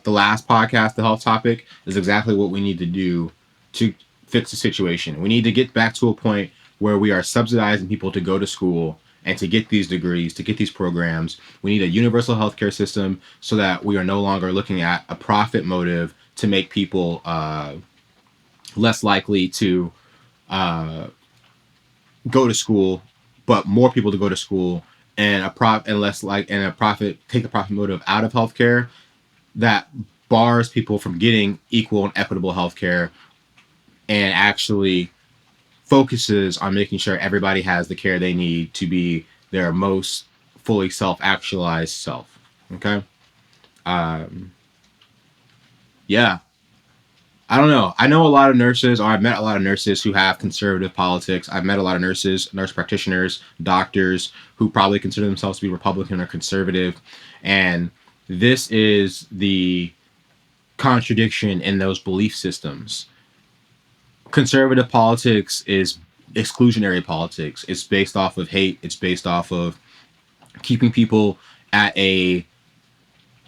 the last podcast, the health topic is exactly what we need to do to fix the situation. We need to get back to a point where we are subsidizing people to go to school and to get these degrees, to get these programs. We need a universal healthcare system so that we are no longer looking at a profit motive to make people less likely to uh, go to school, but more people to go to school, and a profit, take the profit motive out of healthcare that bars people from getting equal and equitable healthcare, and actually focuses on making sure everybody has the care they need to be their most fully self-actualized self. Okay. um yeah, I don't know. I know a lot of nurses, or I've met a lot of nurses who have conservative politics. I've met a lot of nurses, nurse practitioners, doctors who probably consider themselves to be Republican or conservative. And this is the contradiction in those belief systems. Conservative politics is exclusionary politics. It's based off of hate. It's based off of keeping people at a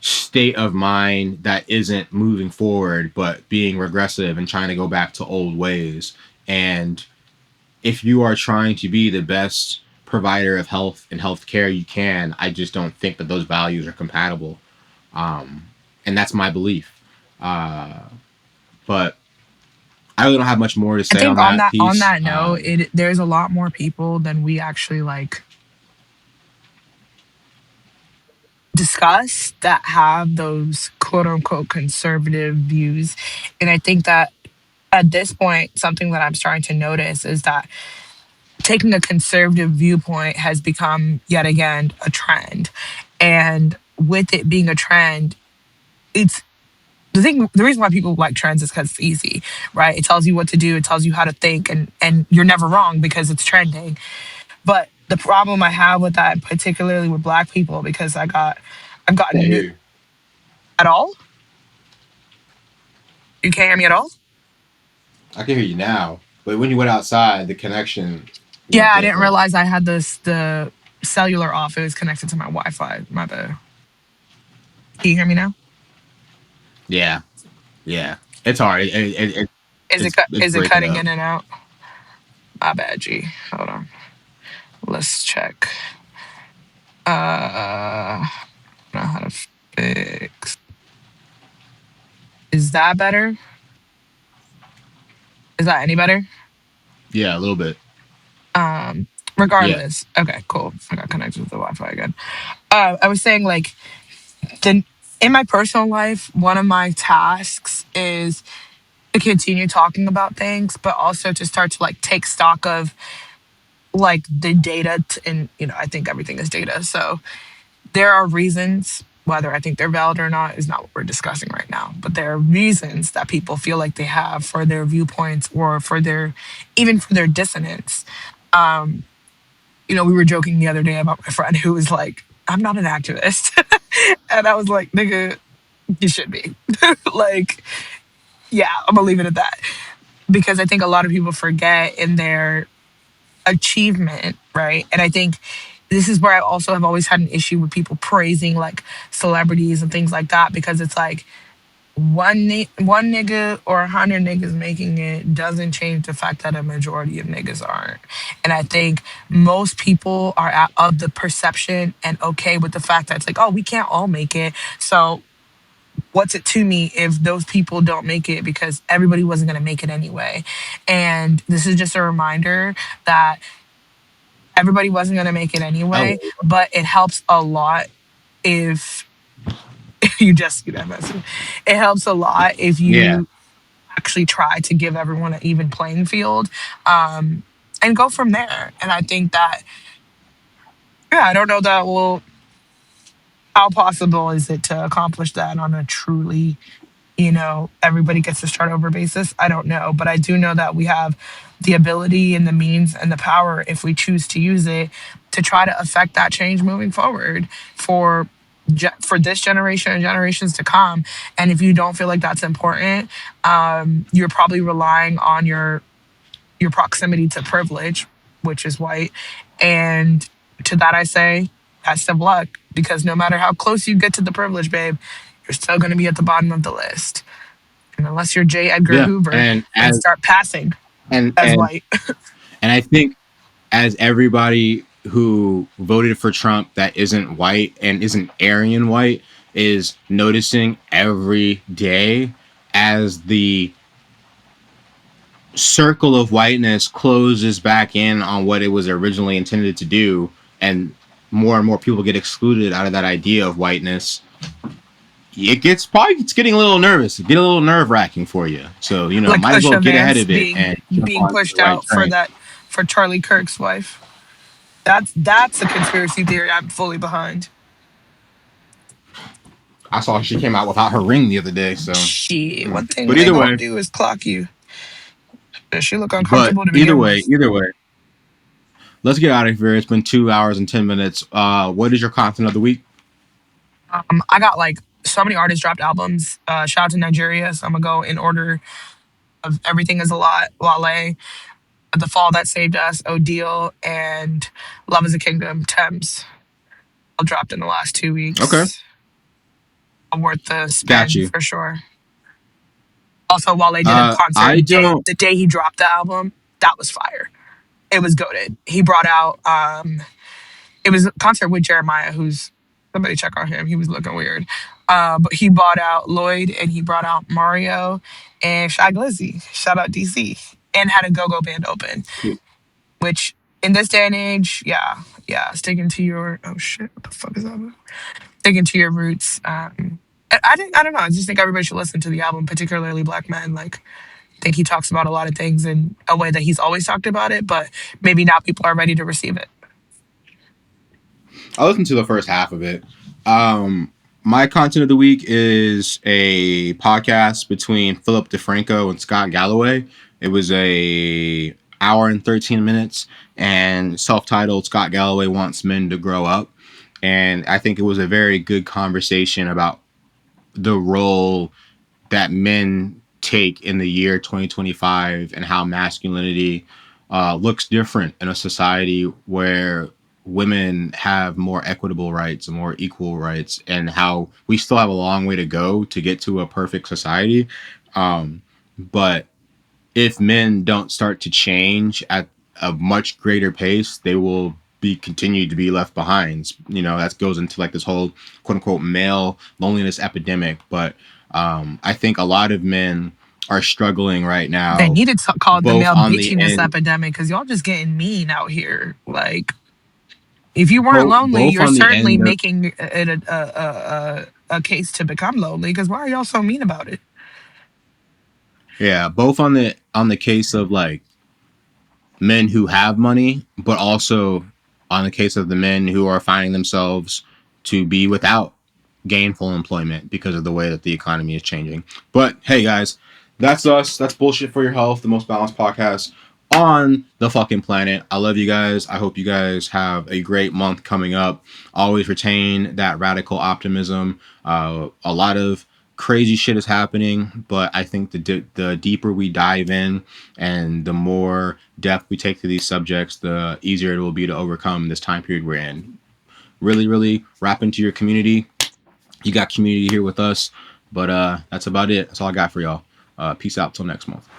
state of mind that isn't moving forward but being regressive and trying to go back to old ways. And if you are trying to be the best provider of health and healthcare you can, I just don't think that those values are compatible. um, and that's my belief. uh, but I really don't have much more to I say think on on that that piece. note, there's a lot more people than we actually like discuss that have those quote unquote conservative views. And I think that at this point, something that I'm starting to notice is that taking a conservative viewpoint has become yet again a trend. And with it being a trend, it's the reason why people like trends is because it's easy, right? It tells you what to do, it tells you how to think, and you're never wrong because it's trending. But the problem I have with that, particularly with Black people, because I've Can't gotten hear new you. at all. You can't hear me at all. I can hear you now, but when you went outside, the connection Yeah, went I didn't different. realize I had the cellular off. It was connected to my Wi-Fi. My bad. Can you hear me now? Yeah, yeah. It's hard. It's Is it breaking cutting up. in and out? My bad, G. Hold on. Let's check. I don't know how to fix. Is that better? Is that any better? Yeah, a little bit. Um, Yeah. regardless. Okay, cool. I got connected with the Wi-Fi again. I was saying like the in my personal life, one of my tasks is to continue talking about things, but also to start to like take stock of like the data and I think everything is data. So there are reasons, whether I think they're valid or not is not what we're discussing right now, but there are reasons that people feel like they have for their viewpoints or for their even for their dissonance. Um, we were joking the other day about my friend who was like, I'm not an activist. And I was like, nigga, you should be. Like, yeah, I'm gonna leave it at that. Because I think a lot of people forget in their achievement, right? And I think this is where I also have always had an issue with people praising like celebrities and things like that, because it's like one nigga or 100 niggas making it doesn't change the fact that a majority of niggas aren't. And I think most people are of the perception and okay with the fact that it's like, oh, we can't all make it. So what's it to me if those people don't make it, because everybody wasn't going to make it anyway. And this is just a reminder that Everybody wasn't going to make it Oh, anyway, but it helps a lot if you just see that message. It helps a lot if yeah, you actually try to give everyone an even playing field, um, and go from there. And I think that, yeah, I don't know that will, how possible is it to accomplish that on a truly, everybody gets to start over basis? I don't know. But I do know that we have the ability and the means and the power, if we choose to use it, to try to affect that change moving forward for for this generation and generations to come. And if you don't feel like that's important, you're probably relying on your proximity to privilege, which is white. And to that I say, best of luck, because no matter how close you get to the privilege, babe, you're still going to be at the bottom of the list. And unless you're J. Edgar yeah, Hoover and start passing and as and white. and I think as everybody who voted for Trump that isn't white and isn't Aryan white is noticing every day as the circle of whiteness closes back in on what it was originally intended to do, and more people get excluded out of that idea of whiteness. It's getting a little nervous, get a little nerve wracking for you. So Like might as well Usha get ahead Vance of it being and jump being onto pushed the right out for train. that, for Charlie Kirk's wife. That's a conspiracy theory I'm fully behind. I saw she came out without her ring the other day. So, Shit, one thing but they either gonna way, do is clock you. Does she look uncomfortable to begin with? either way, let's get out of here. It's been 2 hours and 10 minutes. What is your content of the week? I got like so many artists dropped albums. Shout out to Nigeria. So I'm gonna go in order of Everything Is a Lot, Wale, The Fall That Saved Us, Odeal, and Love Is a Kingdom, Tems. All dropped in the last two Okay, weeks. Worth the got spend you. for sure. Also, Wale did a concert I don't. the day he dropped the album. That was fire. It was goated. He brought out it was a concert with Jeremiah, who's, somebody check on him. He was looking weird. But he brought out Lloyd and he brought out Mario and Shy Glizzy. Shout out DC. And had a go-go band open, Cool. which in this day and age, yeah, sticking to your, oh shit, what the fuck is that? Sticking to your roots. I don't know. I just think everybody should listen to the album, particularly Black Men. Like, I think he talks about a lot of things in a way that he's always talked about it, but maybe now people are ready to receive it. I listened to the first half of it. My content of the week is a podcast between Philip DeFranco and Scott Galloway. It was a hour and 13 minutes, and self-titled Scott Galloway Wants Men to Grow Up. And I think it was a very good conversation about the role that men take in the year 2025 and how masculinity looks different in a society where women have more equitable rights and more equal rights, and how we still have a long way to go to get to a perfect society. But if men don't start to change at a much greater pace, they will be continued to be left behind. That goes into like this whole quote unquote male loneliness epidemic. But I think a lot of men are struggling right They now, needed to call it the both male on the bitchiness end, epidemic because y'all just getting mean out here. Like, if you weren't lonely, both you're on the certainly end of, making it a case to become lonely. Because why are y'all so mean about it? yeah, both on the case of like men who have money, but also on the case of the men who are finding themselves to be without gainful employment because of the way that the economy is changing. But hey, guys, that's us. That's Bullshit for Your Health, the most balanced podcast on the fucking planet. I love you guys. I hope you guys have a great month coming up. Always retain that radical optimism. A lot of crazy shit is happening, but I think the deeper we dive in and the more depth we take to these subjects, the easier it will be to overcome this time period we're in. Really, really wrap into your community. You got community here with us, but that's about it. That's all I got for y'all. Peace out till next month.